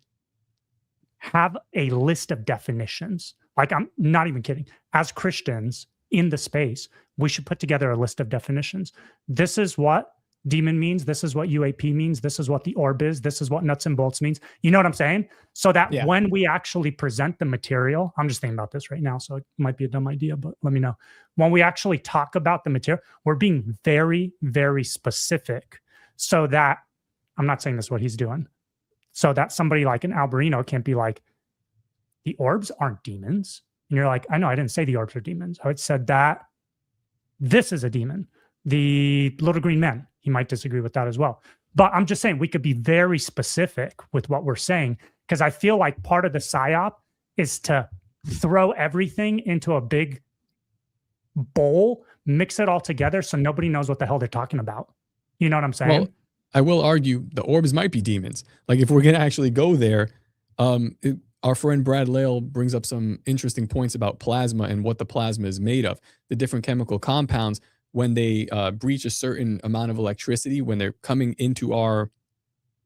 have a list of definitions. Like, I'm not even kidding. As Christians in the space, we should put together a list of definitions. This is what demon means. This is what UAP means. This is what the orb is. This is what nuts and bolts means. You know what I'm saying? So that when we actually present the material, I'm just thinking about this right now, so it might be a dumb idea, but let me know. When we actually talk about the material, we're being very, very specific so that, I'm not saying this is what he's doing, so that somebody like an Alberino can't be like, the orbs aren't demons. And you're like, I know, I didn't say the orbs are demons. I said that this is a demon. The little green men, he might disagree with that as well. But I'm just saying we could be very specific with what we're saying, because I feel like part of the PSYOP is to throw everything into a big bowl, mix it all together so nobody knows what the hell they're talking about. You know what I'm saying? Well, I will argue the orbs might be demons. Like, if we're going to actually go there, our friend Brad Lale brings up some interesting points about plasma and what the plasma is made of. The different chemical compounds, when they breach a certain amount of electricity, when they're coming into our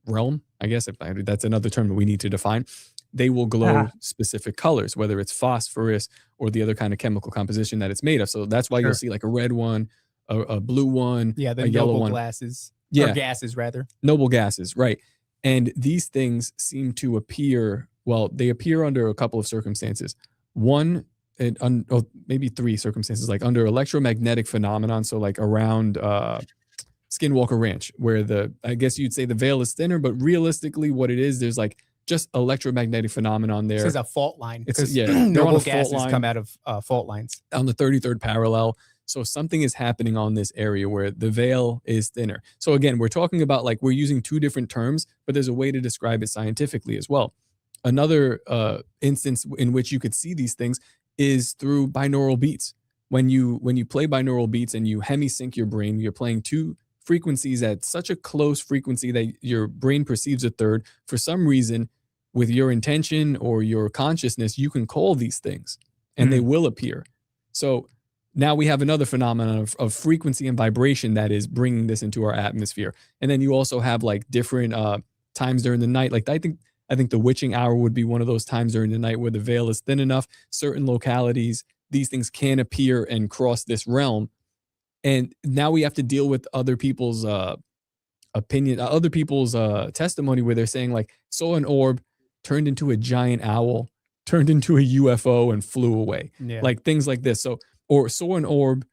realm, I guess that's another term that we need to define, they will glow specific colors, whether it's phosphorus or the other kind of chemical composition that it's made of. So that's why you'll see like a red one, a blue one, the a yellow one. Glasses. Or gases, rather. Noble gases, right. And these things seem to appear, well, they appear under a couple of circumstances. One, maybe three circumstances, like under electromagnetic phenomenon. So like around Skinwalker Ranch, where I guess you'd say the veil is thinner, but realistically what it is, there's like just electromagnetic phenomenon there. This is a fault line. It's, noble gases come out of fault lines. On the 33rd parallel. So something is happening on this area where the veil is thinner. So again, we're talking about, like, we're using two different terms, but there's a way to describe it scientifically as well. Another instance in which you could see these things is through binaural beats. When you play binaural beats and you hemisync your brain, you're playing two frequencies at such a close frequency that your brain perceives a third. For some reason, with your intention or your consciousness, you can call these things and they will appear. So now we have another phenomenon of frequency and vibration that is bringing this into our atmosphere. And then you also have like different times during the night. Like I think the witching hour would be one of those times during the night where the veil is thin enough. Certain localities, these things can appear and cross this realm. And now we have to deal with other people's opinion, other people's testimony, where they're saying like, saw an orb, turned into a giant owl, turned into a UFO and flew away. Like things like this. So, or saw an orb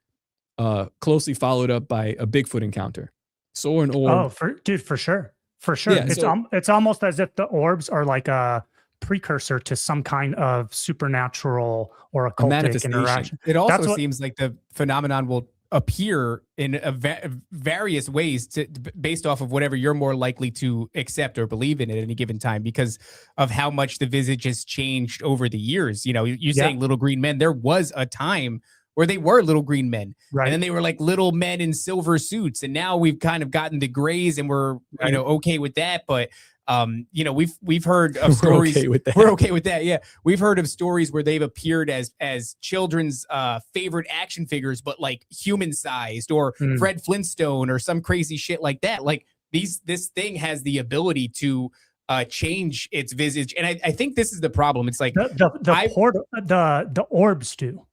closely followed up by a Bigfoot encounter. Saw an orb. Oh, for sure. For sure. Yeah, it's almost as if the orbs are like a precursor to some kind of supernatural or occultic interaction. It also seems like the phenomenon will appear in various ways based off of whatever you're more likely to accept or believe in at any given time, because of how much the visage has changed over the years. You know, you're saying little green men. There was a time where they were little green men, right? And then they were like little men in silver suits, and now we've kind of gotten the grays, and we're you know, okay with that. But you know, we've heard of stories. We're okay with that. Yeah, we've heard of stories where they've appeared as children's favorite action figures, but like human sized, or Fred Flintstone, or some crazy shit like that. Like this thing has the ability to change its visage, and I think this is the problem. It's like the orbs do.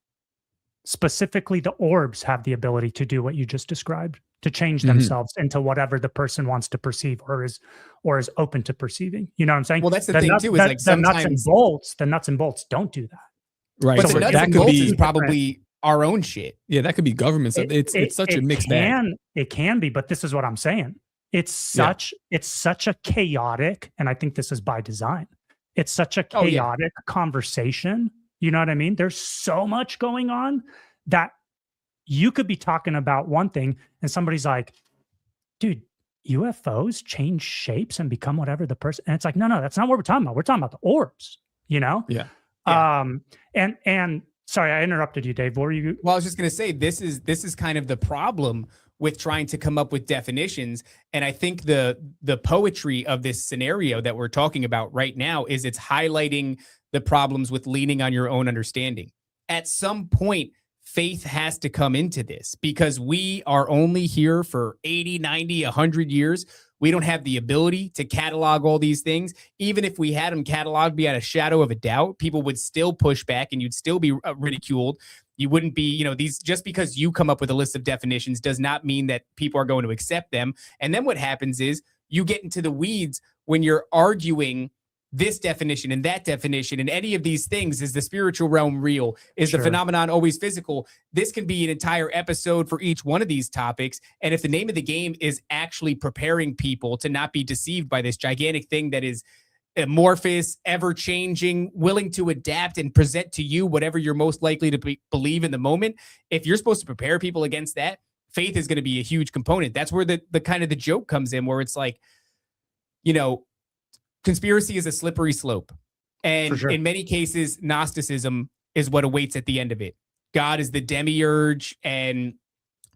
Specifically, the orbs have the ability to do what you just described, to change themselves into whatever the person wants to perceive or is open to perceiving. You know what I'm saying? Well, that's the thing too. Is like the nuts and bolts don't do that. Right. But the nuts and bolts is probably our own shit. Yeah, that could be government stuff. It's such a mixed bag. It can be, but this is what I'm saying. It's such a chaotic, and I think this is by design. It's such a chaotic conversation. You know what I mean? There's so much going on that you could be talking about one thing and somebody's like, dude, UFOs change shapes and become whatever the person. And it's like, no, that's not what we're talking about. We're talking about the orbs, you know? Yeah. And sorry, I interrupted you, Dave. What were you? Well, I was just going to say, this is kind of the problem with trying to come up with definitions. And I think the poetry of this scenario that we're talking about right now is it's highlighting the problems with leaning on your own understanding. At some point, faith has to come into this because we are only here for 80, 90, 100 years. We don't have the ability to catalog all these things. Even if we had them cataloged beyond a shadow of a doubt, people would still push back and you'd still be ridiculed. You wouldn't be, these, just because you come up with a list of definitions does not mean that people are going to accept them. And then what happens is you get into the weeds when you're arguing this definition and that definition and any of these things. Is the spiritual realm real? Is the phenomenon always physical? This can be an entire episode for each one of these topics. And if the name of the game is actually preparing people to not be deceived by this gigantic thing that is amorphous, ever-changing, willing to adapt and present to you whatever you're most likely to believe in the moment, if you're supposed to prepare people against that, faith is going to be a huge component. That's where the kind of the joke comes in, where it's like, conspiracy is a slippery slope. And in many cases, Gnosticism is what awaits at the end of it. God is the demiurge, and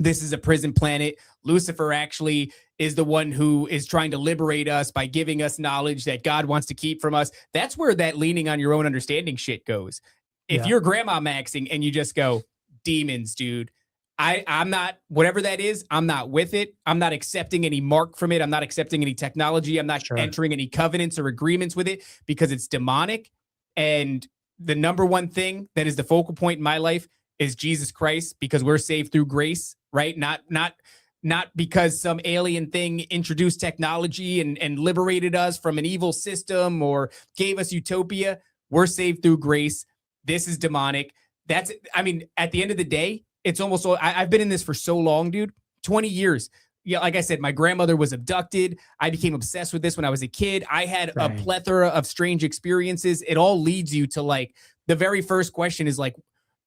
this is a prison planet. Lucifer actually is the one who is trying to liberate us by giving us knowledge that God wants to keep from us. That's where that leaning on your own understanding shit goes. If you're grandma maxing and you just go, demons, dude, I'm not, whatever that is, I'm not with it. I'm not accepting any mark from it. I'm not accepting any technology. I'm not entering any covenants or agreements with it because it's demonic. And the number one thing that is the focal point in my life is Jesus Christ, because we're saved through grace, right? Not because some alien thing introduced technology and liberated us from an evil system or gave us utopia. We're saved through grace. This is demonic. At the end of the day, it's almost, I've been in this for so long, dude, 20 years. Yeah, like I said, my grandmother was abducted. I became obsessed with this when I was a kid. I had a plethora of strange experiences. It all leads you to, like, the very first question is like,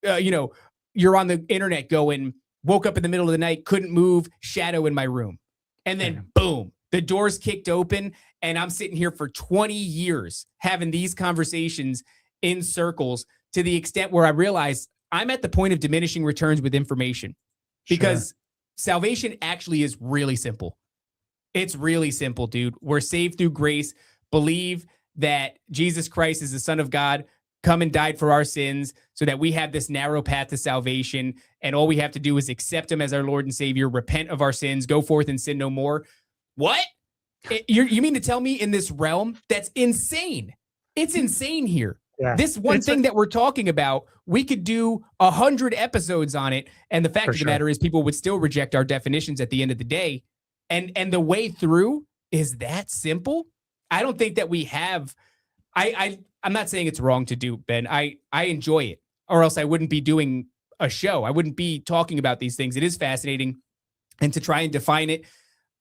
you're on the internet going, woke up in the middle of the night, couldn't move, shadow in my room. And then boom, the doors kicked open and I'm sitting here for 20 years having these conversations in circles, to the extent where I realized I'm at the point of diminishing returns with information, because salvation actually is really simple. It's really simple, dude. We're saved through grace. Believe that Jesus Christ is the Son of God, come and died for our sins so that we have this narrow path to salvation. And all we have to do is accept him as our Lord and Savior, repent of our sins, go forth and sin no more. What? You mean to tell me in this realm? That's insane. It's insane here. Yeah. This one thing that we're talking about, we could do 100 episodes on it. And the fact of the matter is people would still reject our definitions at the end of the day. And the way through is that simple. I don't think that we have, I'm not saying it's wrong to do, Ben. I enjoy it, or else I wouldn't be doing a show. I wouldn't be talking about these things. It is fascinating. And to try and define it,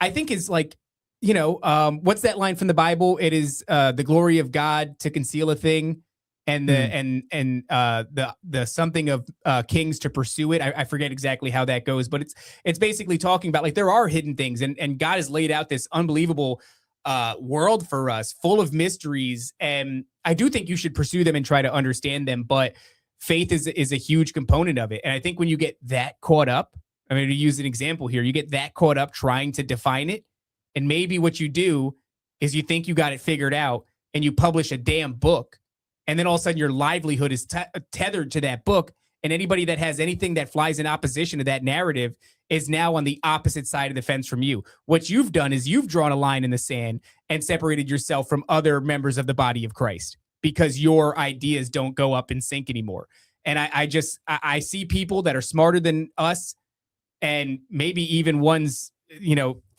I think is like, what's that line from the Bible? It is the glory of God to conceal a thing, and the something of kings to pursue it. I forget exactly how that goes, but it's basically talking about, like, there are hidden things, and God has laid out this unbelievable world for us, full of mysteries, and I do think you should pursue them and try to understand them. But faith is a huge component of it, and I think when you get that caught up, I'm going to use an example here. You get that caught up trying to define it, and maybe what you do is you think you got it figured out, and you publish a damn book. And then all of a sudden your livelihood is tethered to that book. And anybody that has anything that flies in opposition to that narrative is now on the opposite side of the fence from you. What you've done is you've drawn a line in the sand and separated yourself from other members of the body of Christ, because your ideas don't go up in sync anymore. And I see people that are smarter than us, and maybe even ones,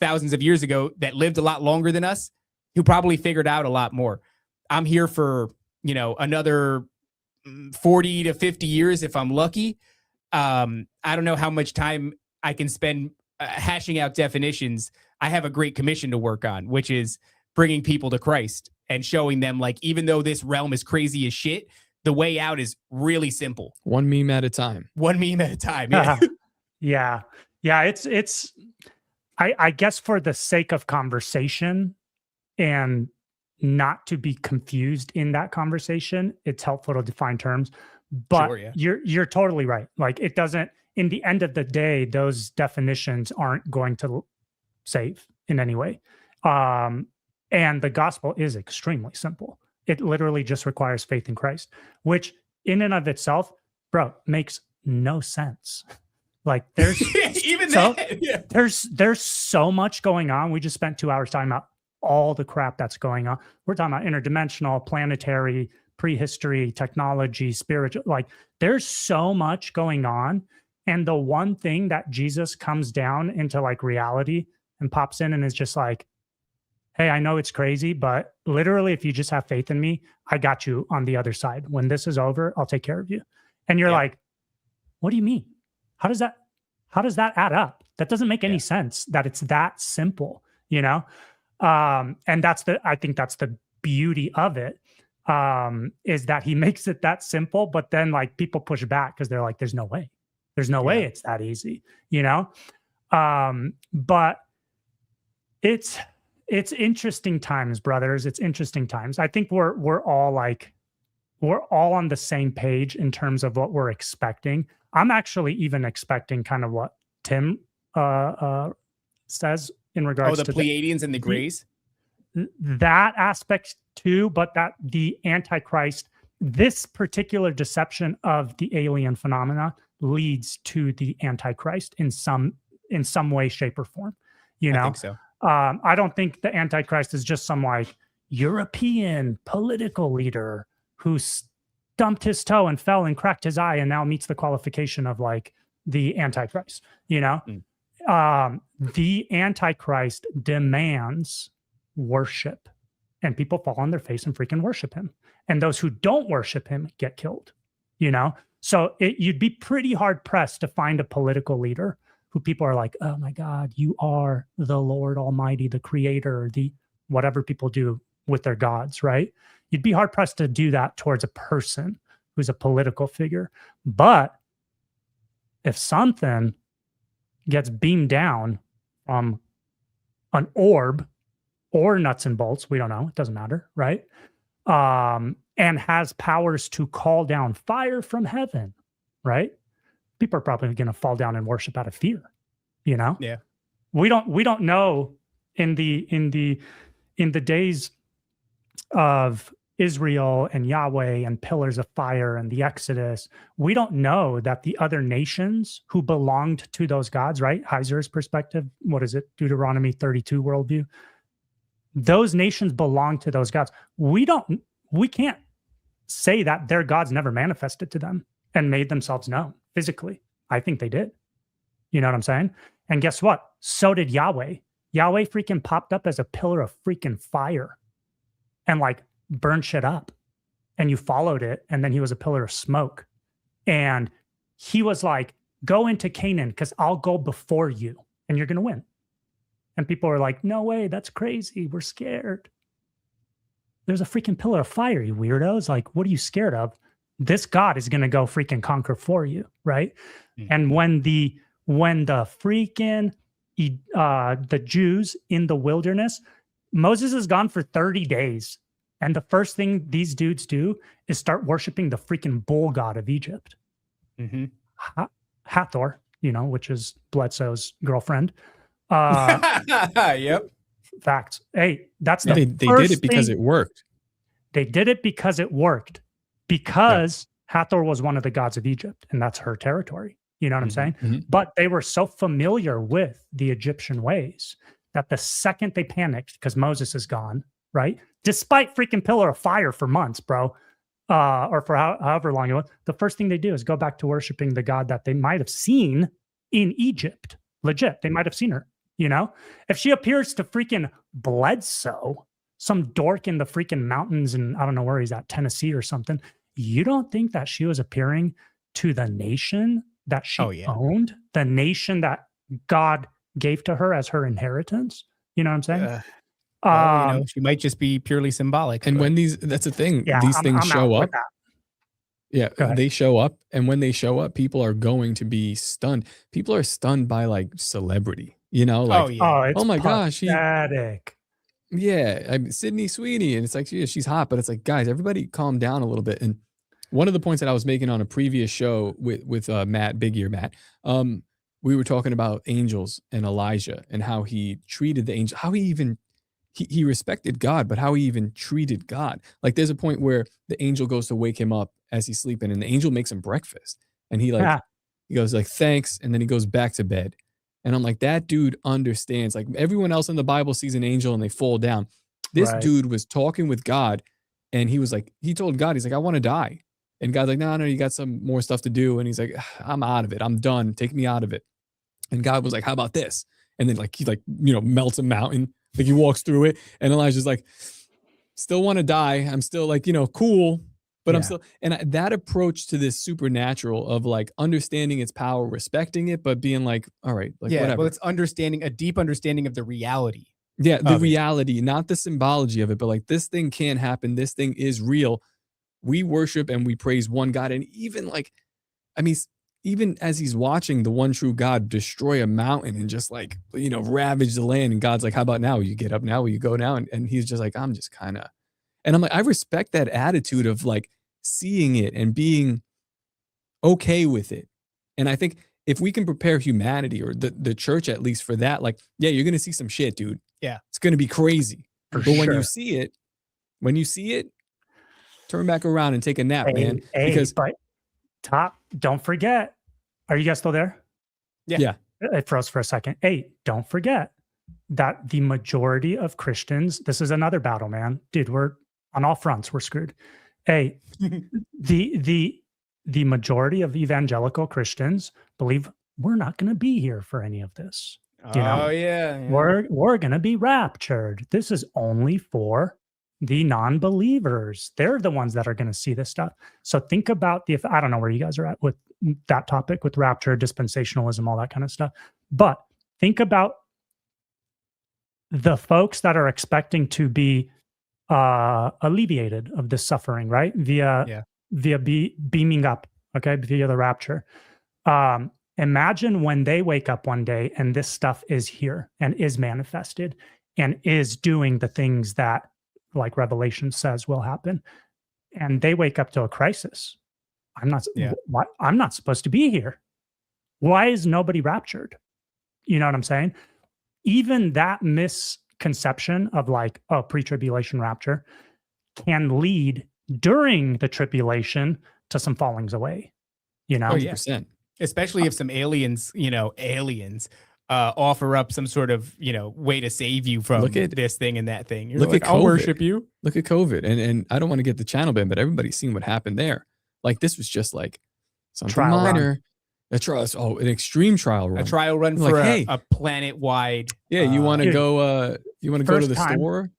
thousands of years ago that lived a lot longer than us, who probably figured out a lot more. I'm here for, another 40 to 50 years if I'm lucky. I don't know how much time I can spend hashing out definitions. I have a great commission to work on, which is bringing people to Christ and showing them, like, even though this realm is crazy as shit, the way out is really simple. One meme at a time. One meme at a time. Yeah. Yeah. It's I guess for the sake of conversation and not to be confused in that conversation, it's helpful to define terms. But Sure, yeah. you're totally right. Like, it doesn't, in the end of the day, those definitions aren't going to save in any way. And the gospel is extremely simple. It literally just requires faith in Christ, which in and of itself, bro, makes no sense. Like, there's Even so, that. Yeah. there's so much going on. We just spent 2 hours talking about all the crap that's going on. We're talking about interdimensional, planetary, prehistory, technology, spiritual. Like, there's so much going on. And the one thing that Jesus comes down into, like, reality and pops in and is just like, hey, I know it's crazy, but literally, if you just have faith in me, I got you on the other side. When this is over, I'll take care of you. And you're like, what do you mean? How does that add up? That doesn't make any sense, that it's that simple, you know? And I think that's the beauty of it, is that he makes it that simple, but then, like, people push back because they're like, there's no way. There's no way it's that easy, you know? But it's interesting times, brothers. It's interesting times. I think we're all on the same page in terms of what we're expecting. I'm actually even expecting kind of what Tim says in regards to the Pleiadians and the Greys. That aspect too, but that the Antichrist, this particular deception of the alien phenomena leads to the Antichrist in some way, shape, or form. You know, I think so. I don't think the Antichrist is just some, like, European political leader who stumped his toe and fell and cracked his eye and now meets the qualification of, like, the Antichrist, you know? The Antichrist demands worship, and people fall on their face and freaking worship him. And those who don't worship him get killed, you know? So you'd be pretty hard pressed to find a political leader who people are like, oh my God, you are the Lord Almighty, the creator, the whatever people do with their gods, right? You'd be hard pressed to do that towards a person who's a political figure. But if something gets beamed down from an orb or nuts and bolts, we don't know, it doesn't matter, right? And has powers to call down fire from heaven, right? People are probably going to fall down and worship out of fear, you know? Yeah. We don't know in the days of Israel and Yahweh and pillars of fire and the Exodus, we don't know that the other nations who belonged to those gods, right? Heiser's perspective, what is it? Deuteronomy 32 worldview. Those nations belong to those gods. We can't say that their gods never manifested to them and made themselves known physically. I think they did. You know what I'm saying? And guess what? So did Yahweh. Yahweh freaking popped up as a pillar of freaking fire and, like, burned shit up. And you followed it. And then he was a pillar of smoke. And he was like, go into Canaan because I'll go before you and you're going to win. And people are like, no way, that's crazy. We're scared. There's a freaking pillar of fire, you weirdos. Like, what are you scared of? This God is going to go freaking conquer for you, right? And when the freaking the Jews in the wilderness, Moses is gone for 30 days. And the first thing these dudes do is start worshiping the freaking bull god of Egypt. Hathor, you know, which is Bledsoe's girlfriend. Yep. Facts. Hey, that's they did it because it worked. They did it because it worked. Because Hathor was one of the gods of Egypt, and that's her territory. You know what I'm saying? But they were so familiar with the Egyptian ways that the second they panicked, because Moses is gone, right? Despite freaking pillar of fire for months, bro, or for however long it was, the first thing they do is go back to worshiping the God that they might have seen in Egypt. Legit, they might have seen her, you know? If she appears to freaking Bledsoe, some dork in the freaking mountains in, I don't know where he's at, Tennessee or something, you don't think that she was appearing to the nation that she Oh, yeah. owned, the nation that God gave to her as her inheritance. You know what I'm saying? Well, she might just be purely symbolic. And but- when that's the thing, yeah, these things I'm show out with up. that. Yeah, Go ahead. they show up. And when they show up, people are going to be stunned. People are stunned by like celebrity, like, oh yeah, Oh, it's oh my gosh, pathetic. yeah, I mean, Sydney Sweeney. And it's like, yeah, she's hot, but it's like, guys, everybody calm down a little bit. And one of the points that I was making on a previous show with Matt, Big Ear Matt, we were talking about angels and Elijah and how he treated the angel, how he even he respected God, but how he even treated God. Like there's a point where the angel goes to wake him up as he's sleeping, and the angel makes him breakfast, and he Yeah. goes like thanks, and then he goes back to bed. And I'm like, that dude understands. Like everyone else in the Bible sees an angel and they fall down. This Right. dude was talking with God, and he was like, he told God, he's like, I want to die. And God's like, no, you got some more stuff to do. And he's like, I'm out of it. I'm done. Take me out of it. And God was like, how about this? And then like he melts a mountain. Like he walks through it, and Elijah's like, still want to die. I'm still like, cool, but I'm Yeah. still. And that approach to this supernatural of like understanding its power, respecting it, but being like, all right, like whatever. Well, it's a deep understanding of the reality. Yeah, the of it. reality, not the symbology of it, but like this thing can happen. This thing is real. We worship and we praise one God. And even like, I mean, even as he's watching the one true God destroy a mountain and just like, ravage the land. And God's like, how about now? Will you get up now? Will you go now? And he's just like, I'm just kind of, and I'm like, I respect that attitude of like seeing it and being okay with it. And I think if we can prepare humanity or the church, at least for that, like, yeah, you're going to see some shit, dude. Yeah. It's going to be crazy. For But when sure. you see it, turn back around and take a nap, man. Because don't forget. Are you guys still there? Yeah. It froze for a second. Hey, don't forget that the majority of Christians, this is another battle, man. Dude, we're on all fronts, we're screwed. Hey, the majority of evangelical Christians believe we're not going to be here for any of this. Oh yeah. We're going to be raptured. This is only for the non-believers. They're the ones that are going to see this stuff. So think about I don't know where you guys are at with that topic, with rapture, dispensationalism, all that kind of stuff. But think about the folks that are expecting to be alleviated of this suffering, right? Via beaming up, okay, via the rapture. Imagine when they wake up one day and this stuff is here and is manifested and is doing the things that, like Revelation says, will happen, and they wake up to a crisis. I'm not supposed to be here. Why is nobody raptured? You know what I'm saying? Even that misconception of like, oh, pre-tribulation rapture can lead during the tribulation to some fallings away. 100%. Especially if some aliens offer up some sort of way to save you from this thing and that thing. You're like, I'll worship you. Look at COVID, and I don't want to get the channel banned, but everybody's seen what happened there. Like this was just like something minor. An extreme trial run. A trial run for a planet-wide. Yeah, you want to go? You want to go to the store?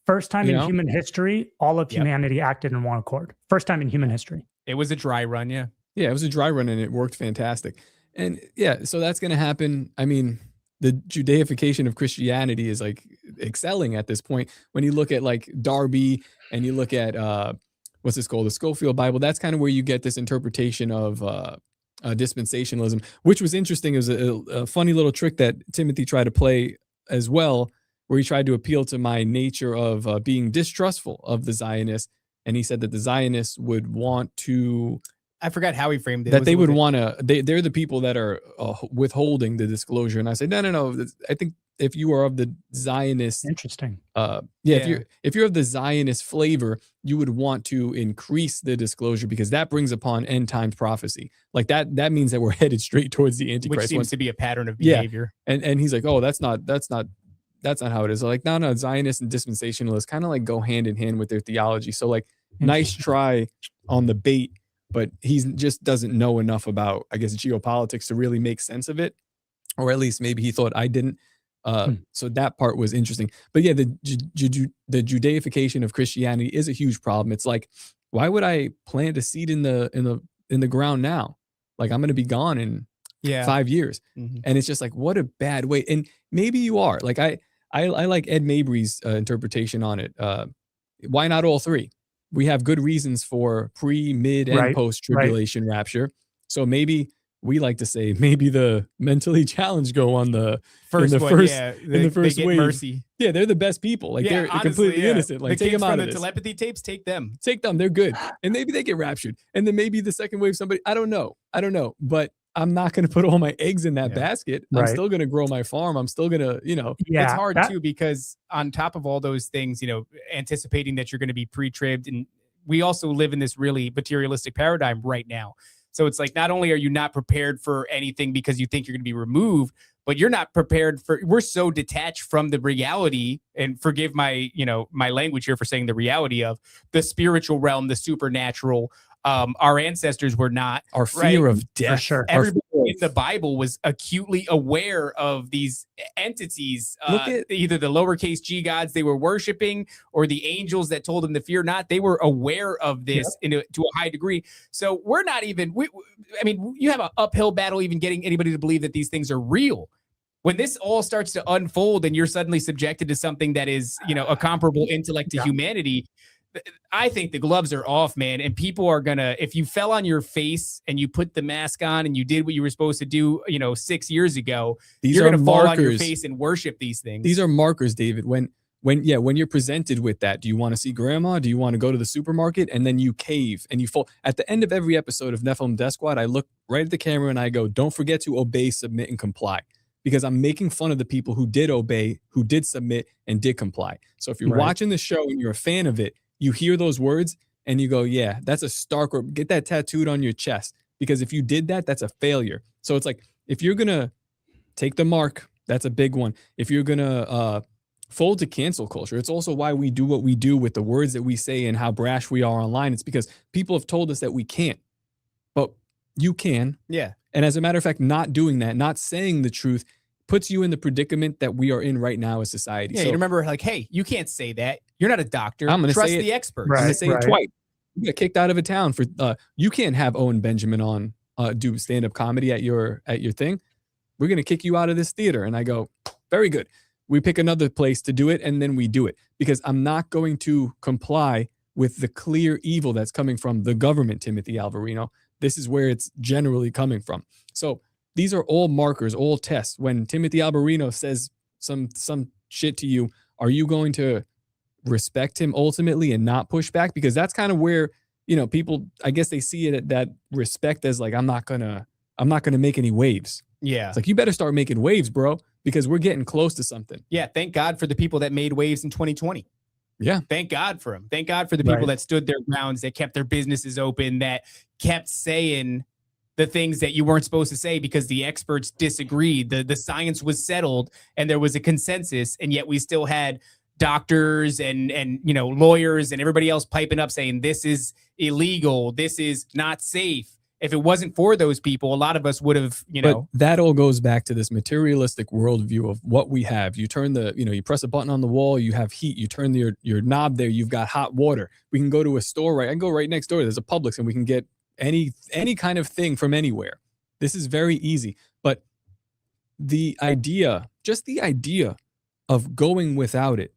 First time in human history, all of humanity acted in one accord. First time in human history. It was a dry run, yeah. Yeah, it was a dry run, and it worked fantastic. And yeah, so that's going to happen. I mean, the Judaification of Christianity is like excelling at this point. When you look at like Darby and you look at what's this called, the Schofield Bible, that's kind of where you get this interpretation of dispensationalism, which was interesting. It was a funny little trick that Timothy tried to play as well, where he tried to appeal to my nature of being distrustful of the Zionists. And he said that the Zionists would want to... I forgot how he framed it. That they would want to... They're the people that are withholding the disclosure. And I said, no. I think if you are of the Zionist... Interesting. If you're of the Zionist flavor, you would want to increase the disclosure because that brings upon end times prophecy. Like that means that we're headed straight towards the Antichrist. Which seems to be a pattern of behavior. Yeah. And he's like, oh, that's not how it is. Like, no, Zionists and dispensationalists kind of like go hand in hand with their theology. So like, nice try on the bait, but he just doesn't know enough about, I guess, geopolitics to really make sense of it. Or at least maybe he thought I didn't. So that part was interesting. But yeah, the Judaification of Christianity is a huge problem. It's like, why would I plant a seed in the ground now? Like I'm going to be gone in 5 years. Mm-hmm. And it's just like, what a bad way. And maybe you are like, I like Ed Mabry's interpretation on it. Why not all three? We have good reasons for pre, mid, and post tribulation rapture. So maybe we like to say maybe the mentally challenged go on the first wave. Mercy. Yeah, they're the best people. Like they're completely innocent. Like take them out of this. Telepathy tapes, take them. Take them. They're good. And maybe they get raptured. And then maybe the second wave, somebody, I don't know. But I'm not going to put all my eggs in that basket. I'm still going to grow my farm. I'm still going to, it's hard too, because on top of all those things, anticipating that you're going to be pre-tribbed, and we also live in this really materialistic paradigm right now. So it's like, not only are you not prepared for anything because you think you're going to be removed, but you're not prepared we're so detached from the reality, and forgive my, my language here for saying the reality of the spiritual realm, the supernatural. Our ancestors were not. Our fear of death. For sure. Everybody in the Bible was acutely aware of these entities, either the lowercase g gods they were worshiping or the angels that told them to fear not. They were aware of this to a high degree. So we're not even, you have an uphill battle even getting anybody to believe that these things are real. When this all starts to unfold and you're suddenly subjected to something that is, a comparable intellect to humanity, I think the gloves are off, man. And people are gonna, if you fell on your face and you put the mask on and you did what you were supposed to do, 6 years ago, you're gonna fall on your face and worship these things. These are markers, David. When you're presented with that, do you want to see grandma? Do you want to go to the supermarket? And then you cave and you fall. At the end of every episode of Nephilim Death Squad, I look right at the camera and I go, don't forget to obey, submit, and comply. Because I'm making fun of the people who did obey, who did submit, and did comply. So if you're watching the show and you're a fan of it, you hear those words and you go, yeah, that's a stark, or get that tattooed on your chest. Because if you did that, that's a failure. So it's like, if you're going to take the mark, that's a big one. If you're going to fold to cancel culture, it's also why we do what we do with the words that we say and how brash we are online. It's because people have told us that we can't, but you can. Yeah. And as a matter of fact, not doing that, not saying the truth, puts you in the predicament that we are in right now as society. Yeah, so, you remember, like, hey, you can't say that. You're not a doctor. I'm going to trust the experts. I'm going to say it twice. You get kicked out of a town for you can't have Owen Benjamin on do stand-up comedy at your thing. We're going to kick you out of this theater. And I go, very good. We pick another place to do it, and then we do it, because I'm not going to comply with the clear evil that's coming from the government, Timothy Alberino. This is where it's generally coming from. So these are all markers, all tests. When Timothy Alberino says some shit to you, are you going to respect him ultimately and not push back? Because that's kind of where, people, I guess they see it, that respect as like, I'm not gonna make any waves. Yeah. It's like, you better start making waves, bro, because we're getting close to something. Yeah. Thank God for the people that made waves in 2020. Yeah. Thank God for them. Thank God for the people that stood their grounds, that kept their businesses open, that kept saying the things that you weren't supposed to say because the experts disagreed. The science was settled and there was a consensus, and yet we still had doctors and lawyers and everybody else piping up saying this is illegal, this is not safe. If it wasn't for those people, a lot of us would have, But that all goes back to this materialistic worldview of what we have. You turn you press a button on the wall, you have heat. You turn your knob there, you've got hot water. We can go to a store, right? I can go right next door. There's a Publix, and we can get any kind of thing from anywhere. This is very easy. But the idea of going without it,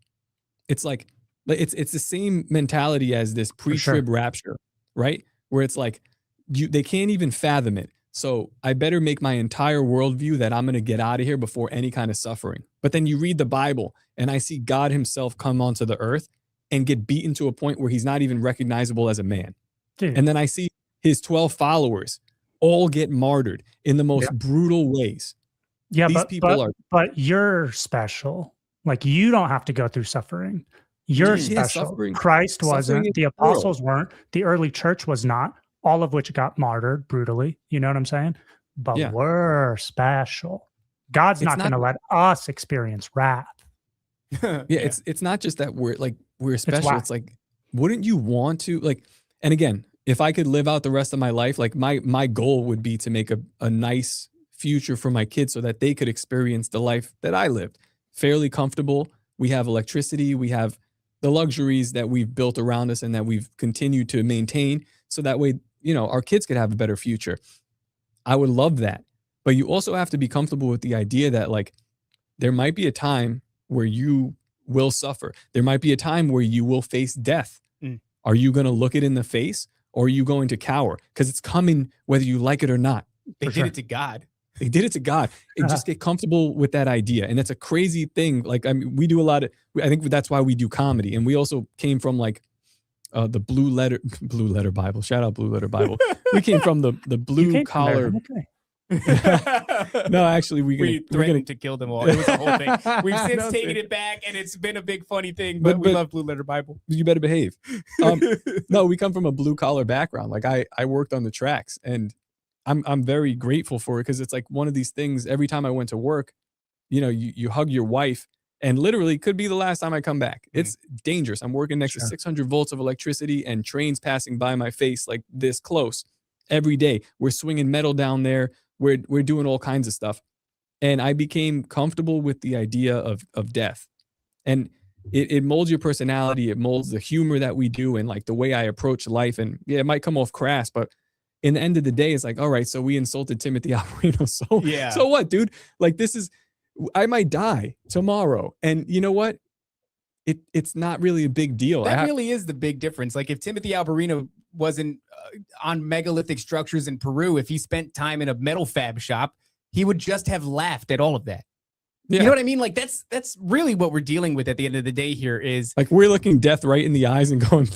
it's like it's the same mentality as this pre-trib rapture, right? Where it's like, they can't even fathom it. So I better make my entire worldview that I'm going to get out of here before any kind of suffering. But then you read the Bible and I see God himself come onto the earth and get beaten to a point where he's not even recognizable as a man. Dude. And then I see his 12 followers all get martyred in the most brutal ways. Yeah, These but you're special. Like, you don't have to go through suffering. You're special. Suffering. Christ wasn't. The apostles weren't. The early church was not. All of which got martyred brutally. You know what I'm saying? But we're special. God's not going to let us experience wrath. It's not just that we're special. It's like, wouldn't you want to, like, and again, if I could live out the rest of my life, like my goal would be to make a nice future for my kids so that they could experience the life that I lived. Fairly comfortable. We have electricity. We have the luxuries that we've built around us and that we've continued to maintain. So that way, our kids could have a better future. I would love that. But you also have to be comfortable with the idea that like there might be a time where you will suffer. There might be a time where you will face death. Are you going to look it in the face, or are you going to cower? Because it's coming whether you like it or not. They did it to God. They did it to God. And just get comfortable with that idea. And that's a crazy thing. Like, I mean, we do a lot of, I think that's why we do comedy. And we also came from like the blue letter Bible. Shout out Blue Letter Bible. We came from the blue collar. No, actually, we threatened to kill them all. It was a whole thing. We've since taken it back, and it's been a big funny thing. But we love Blue Letter Bible. You better behave. No, we come from a blue collar background. Like I worked on the tracks, and I'm very grateful for it, because it's like one of these things. Every time I went to work, you know, you hug your wife, and literally could be the last time I come back. It's dangerous. I'm working next to 600 volts of electricity and trains passing by my face like this close every day. We're swinging metal down there. We're doing all kinds of stuff. And I became comfortable with the idea of death. And it molds your personality. It molds the humor that we do and like the way I approach life. And yeah, it might come off crass, but in the end of the day, it's like, all right, so we insulted Timothy Alberino. So what, dude? Like, I might die tomorrow. And you know what? It's not really a big deal. That really is the big difference. Like, if Timothy Alberino wasn't on megalithic structures in Peru, if he spent time in a metal fab shop, he would just have laughed at all of that. Yeah. You know what I mean? Like, that's really what we're dealing with at the end of the day here, is like we're looking death right in the eyes and going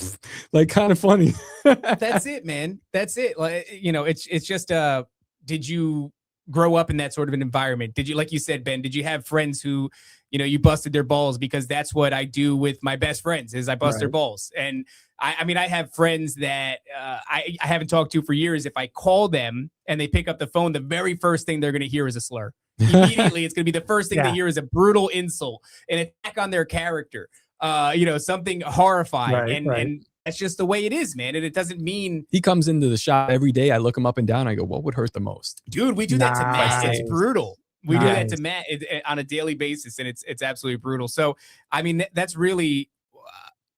like, kind of funny. That's it, man. That's it. Like, you know, it's just did you grow up in that sort of an environment? Did you, like you said, Ben, did you have friends who, you know, you busted their balls? Because that's what I do with my best friends, is I bust their balls. And I mean, I have friends that I haven't talked to for years. If I call them and they pick up the phone, the very first thing they're going to hear is a slur. Immediately, it's going to be the first thing they hear is a brutal insult, an attack on their character, you know, something horrifying. And that's just the way it is, man. And it doesn't mean... He comes into the shop every day. I look him up and down. I go, what would hurt the most? Dude, we do that to Matt. It's brutal. We do that to Matt on a daily basis, and it's absolutely brutal. So, I mean, that's really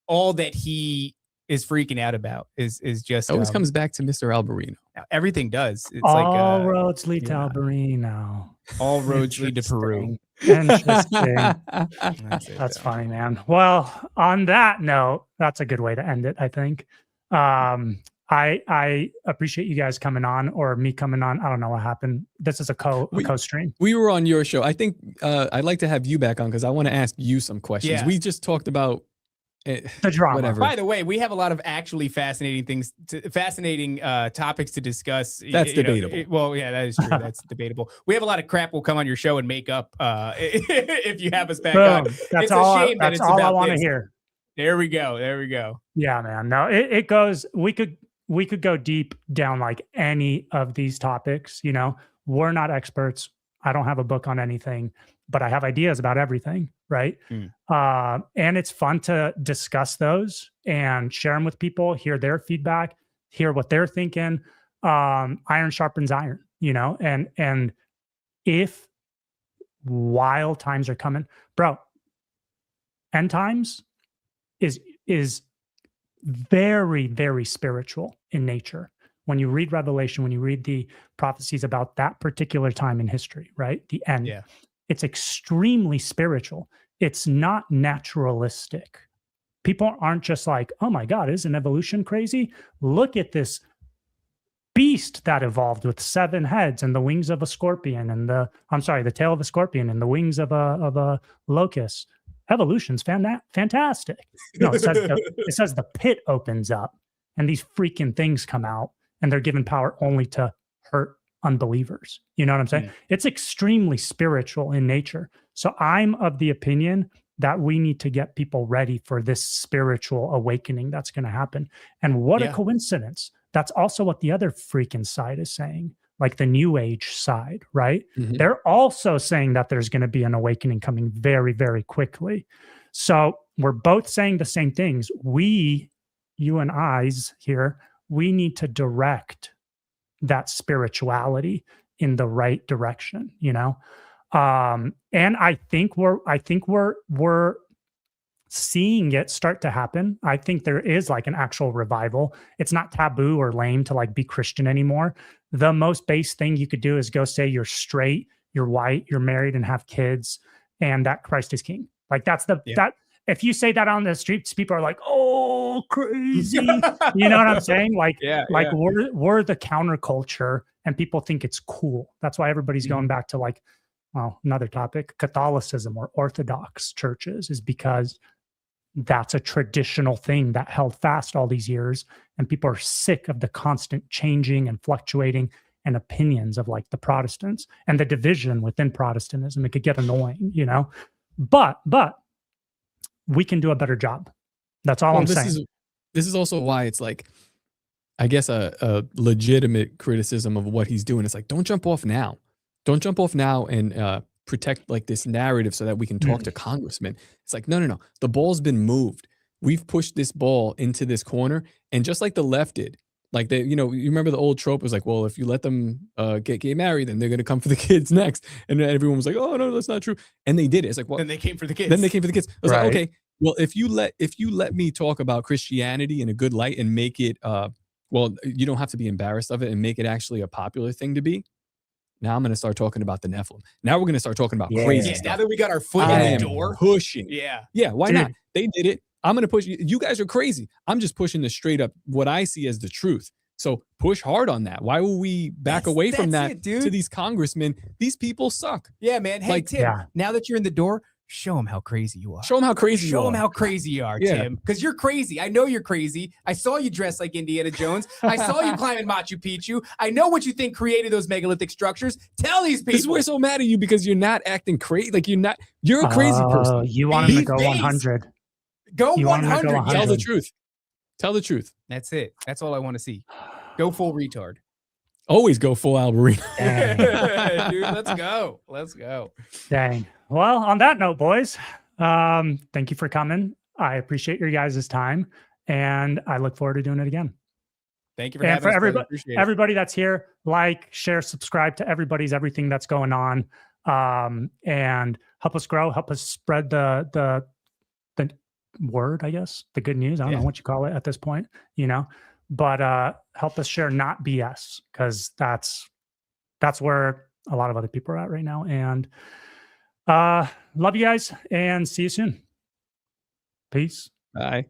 all that he is freaking out about is just... It always comes back to Mr. Alberino. Everything does. It's all roads lead to Alberino. All roads lead to Peru. Interesting. That's funny, man. Well, on that note, that's a good way to end it, I think. I appreciate you guys coming on, or me coming on. I don't know what happened. This is a co-stream. We were on your show. I think I'd like to have you back on, because I want to ask you some questions. Yeah. We just talked about the drama. Whatever. By the way, we have a lot of actually fascinating topics to discuss. That's debatable. Well, yeah, that is true. That's debatable. We have a lot of crap we'll come on your show and make up if you have us back on. That's all I want to hear. There we go. Yeah, man. No, it goes. We could go deep down like any of these topics. You know, we're not experts. I don't have a book on anything, but I have ideas about everything, right? And it's fun to discuss those and share them with people, hear their feedback, hear what they're thinking. Iron sharpens iron, you know, and if wild times are coming, bro, end times is very, very spiritual in nature. When you read Revelation, when you read the prophecies about that particular time in history, right? The end. Yeah. It's extremely spiritual. It's not naturalistic. People aren't just like, oh my God, isn't evolution crazy? Look at this beast that evolved with 7 heads and the wings of a scorpion and the tail of a scorpion and the wings of a locust. Evolution's fantastic. No, it says the pit opens up and these freaking things come out and they're given power only to hurt unbelievers. You know what I'm saying? It's extremely spiritual in nature. So I'm of the opinion that we need to get people ready for this spiritual awakening that's going to happen. And what a coincidence. That's also what the other freaking side is saying, like the new age side, right? They're also saying that there's going to be an awakening coming very, very quickly. So we're both saying the same things. You and I's here, we need to direct that spirituality in the right direction, you know? And I think we're seeing it start to happen. I think there is like an actual revival. It's not taboo or lame to like be Christian anymore. The most base thing you could do is go say you're straight, you're white, you're married and have kids, and that Christ is king. Like that's that. If you say that on the streets, people are like, "Oh, crazy!" You know what I'm saying? Like, we're the counterculture, and people think it's cool. That's why everybody's going back to like, well, another topic, Catholicism or Orthodox churches, is because that's a traditional thing that held fast all these years, and people are sick of the constant changing and fluctuating and opinions of like the Protestants and the division within Protestantism. It could get annoying, you know, but we can do a better job. That's all I'm saying. This is also why it's like, I guess a legitimate criticism of what he's doing. It's like, don't jump off now. Don't jump off now and protect like this narrative so that we can talk to congressmen. It's like, no. The ball's been moved. We've pushed this ball into this corner. And just like the left did, like they, you remember the old trope was like, well, if you let them get married, then they're going to come for the kids next. And then everyone was like, oh no, that's not true. And they did it. It's like, well, then they came for the kids. I was like, okay, well, if you let me talk about Christianity in a good light and make it, well, you don't have to be embarrassed of it and make it actually a popular thing to be. Now I'm going to start talking about the Nephilim. Now we're going to start talking about crazy stuff. Now that we got our foot in the door, pushing. Yeah. Why not? They did it. I'm going to push. You guys are crazy. I'm just pushing this straight up what I see as the truth. So push hard on that. Why will we back away from that to these congressmen? These people suck. Yeah, man. Hey, like, Tim, now that you're in the door, show them how crazy you are. Show them how crazy you are. Show them how crazy you are, Tim. Because you're crazy. I know you're crazy. I saw you dressed like Indiana Jones. I saw you climbing Machu Picchu. I know what you think created those megalithic structures. Tell these people. This is why we're so mad at you, because you're not acting crazy. Like you're a crazy person. You want him to go 100. Go 100. Tell the truth. Tell the truth. That's it. That's all I want to see. Go full retard. Always go full Alberino. Dude, let's go. Let's go. Dang. Well, on that note, boys, thank you for coming. I appreciate your guys' time, and I look forward to doing it again. Thank you for having us. Everybody that's here, like, share, subscribe to everything that's going on, and help us grow, help us spread the word, I guess, the good news. I don't know what you call it at this point, but help us share not BS, because that's where a lot of other people are at right now. And love you guys, and see you soon. Peace. Bye.